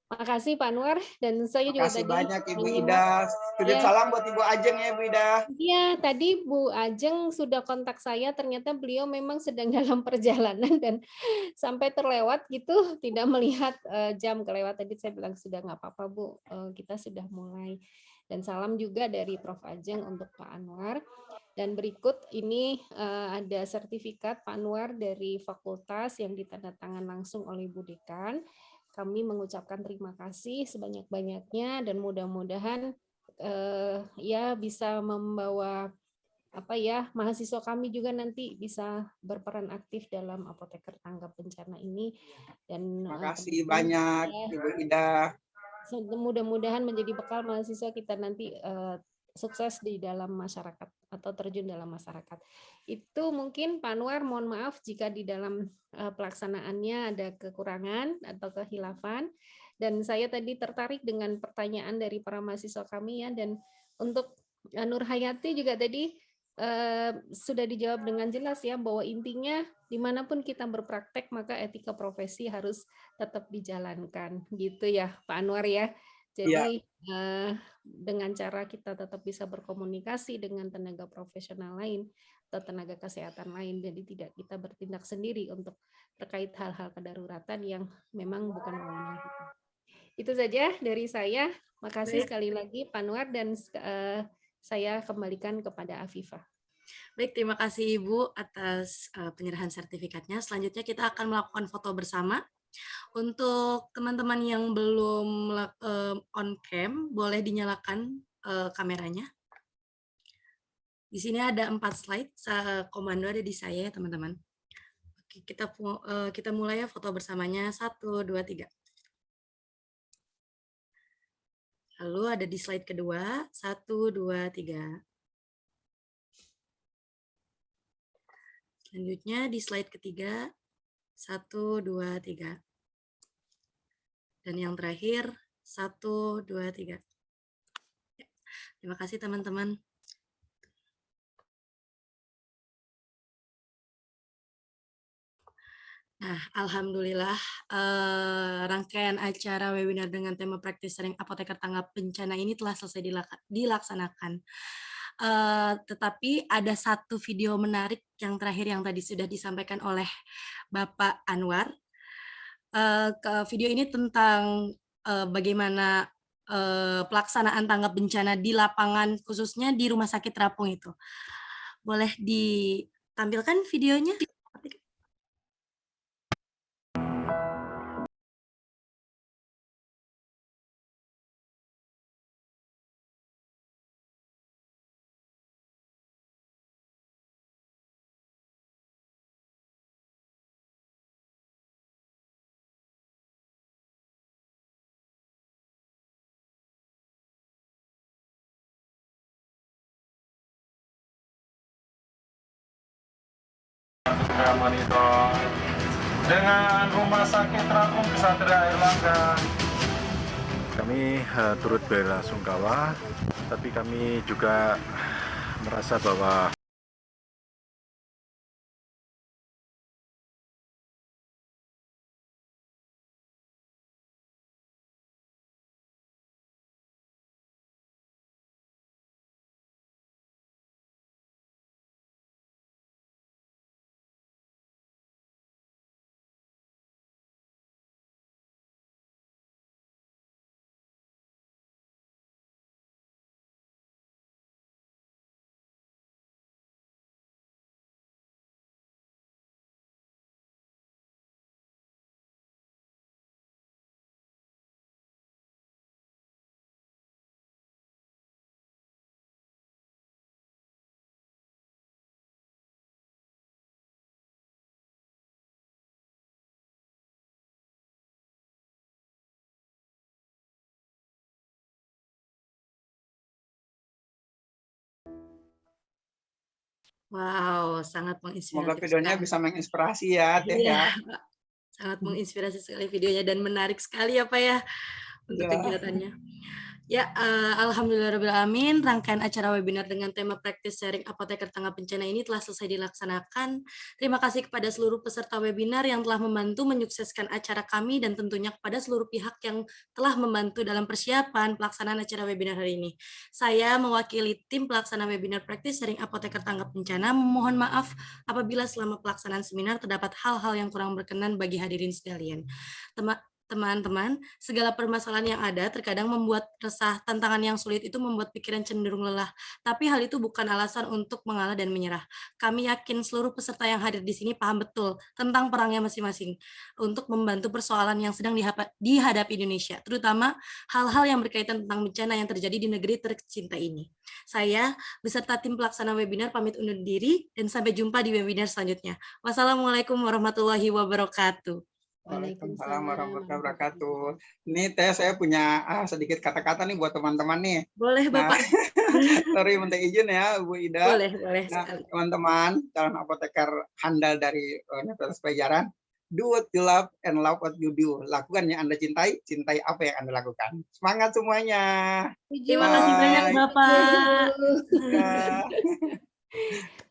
Makasih Pak Anwar, dan saya juga Makasih tadi banyak Ibu Ida. Titip salam buat Ibu Ajeng ya, Bu Ida. Iya, tadi Bu Ajeng sudah kontak saya, ternyata beliau memang sedang dalam perjalanan dan sampai terlewat gitu, tidak melihat jam kelewat. Tadi saya bilang sudah nggak apa-apa Bu, kita sudah mulai. Dan salam juga dari Prof. Ajeng untuk Pak Anwar. Dan berikut ini ada sertifikat Pak Anwar dari fakultas yang ditandatangan langsung oleh Bu Dekan. Kami mengucapkan terima kasih sebanyak-banyaknya dan mudah-mudahan ya bisa membawa apa ya, mahasiswa kami juga nanti bisa berperan aktif dalam apoteker tanggap bencana ini. Dan terima kasih banyak Ibu Ida. Mudah-mudahan menjadi bekal mahasiswa kita nanti sukses di dalam masyarakat atau terjun dalam masyarakat. Itu mungkin Pak Anwar, mohon maaf jika di dalam pelaksanaannya ada kekurangan atau kehilafan. Dan saya tadi tertarik dengan pertanyaan dari para mahasiswa kami ya, dan untuk Nur Hayati juga tadi sudah dijawab dengan jelas ya, bahwa intinya dimanapun kita berpraktek maka etika profesi harus tetap dijalankan gitu ya Pak Anwar ya. Jadi dengan cara kita tetap bisa berkomunikasi dengan tenaga profesional lain atau tenaga kesehatan lain, jadi tidak kita bertindak sendiri untuk terkait hal-hal kedaruratan yang memang bukan wewenang kita. Itu saja dari saya. Makasih sekali lagi Pak Anwar, dan saya kembalikan kepada Afifah. Baik, terima kasih Ibu atas penyerahan sertifikatnya. Selanjutnya kita akan melakukan foto bersama. Untuk teman-teman yang belum on cam, boleh dinyalakan kameranya. Di sini ada 4 slide, komando ada di saya ya teman-teman. Oke, kita mulai ya foto bersamanya, 1, 2, 3. Lalu ada di slide kedua, 1, 2, 3. Selanjutnya di slide ketiga, 1, 2, 3. Dan yang terakhir, 1, 2, 3. Ya, terima kasih teman-teman. Nah, alhamdulillah rangkaian acara webinar dengan tema praktis sharing apoteker tanggap bencana ini telah selesai dilaksanakan. Tetapi ada satu video menarik yang terakhir yang tadi sudah disampaikan oleh Bapak Anwar. Video ini tentang bagaimana pelaksanaan tanggap bencana di lapangan, khususnya di Rumah Sakit Terapung itu. Boleh ditampilkan videonya? Monitor dengan Rumah Sakit Terapung Kesatria Airlangga. Kami turut belasungkawa, tapi kami juga merasa bahwa Wow, sangat Semoga menginspiratif videonya sekali. bisa menginspirasi ya, Teh Iya, ya. Pak. Sangat menginspirasi sekali videonya dan menarik sekali ya Pak ya untuk Iya. kegiatannya. Ya, alhamdulillahirobbilalamin, rangkaian acara webinar dengan tema praktis sharing apoteker tangga bencana ini telah selesai dilaksanakan. Terima kasih kepada seluruh peserta webinar yang telah membantu menyukseskan acara kami dan tentunya kepada seluruh pihak yang telah membantu dalam persiapan pelaksanaan acara webinar hari ini. Saya mewakili tim pelaksana webinar praktis sharing apoteker tangga bencana, mohon maaf apabila selama pelaksanaan seminar terdapat hal-hal yang kurang berkenan bagi hadirin sekalian. Teman-teman, segala permasalahan yang ada terkadang membuat resah, tantangan yang sulit itu membuat pikiran cenderung lelah. Tapi hal itu bukan alasan untuk mengalah dan menyerah. Kami yakin seluruh peserta yang hadir di sini paham betul tentang perangnya masing-masing untuk membantu persoalan yang sedang dihadapi Indonesia, terutama hal-hal yang berkaitan tentang bencana yang terjadi di negeri tercinta ini. Saya beserta tim pelaksana webinar pamit undur diri dan sampai jumpa di webinar selanjutnya. Wassalamualaikum warahmatullahi wabarakatuh. Waalaikumsalam warahmatullahi wabarakatuh. Ini Teh, saya punya sedikit kata-kata nih buat teman-teman nih. Boleh Bapak. Sorry minta izin ya Bu Ida. Boleh Nah, sekali. teman-teman calon apoteker handal dari Universitas Pajajaran, do what you love and love what you do. Lakukan yang Anda cintai, cintai apa yang Anda lakukan. Semangat semuanya. Terima kasih banyak Bapak.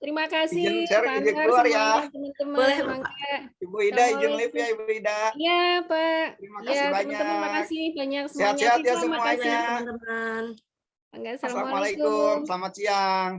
Terima kasih Izin Pak izin Anwar, keluar ya. semuanya teman-teman. Boleh, Mangga. Ibu Ida izin live ya Ibu Ida. Iya Pak. Terima Ya kasih banyak. teman-teman makasih banyak semuanya. Sehat-sehat ya Terima kasih semuanya. teman-teman. Assalamualaikum. Assalamualaikum, selamat siang.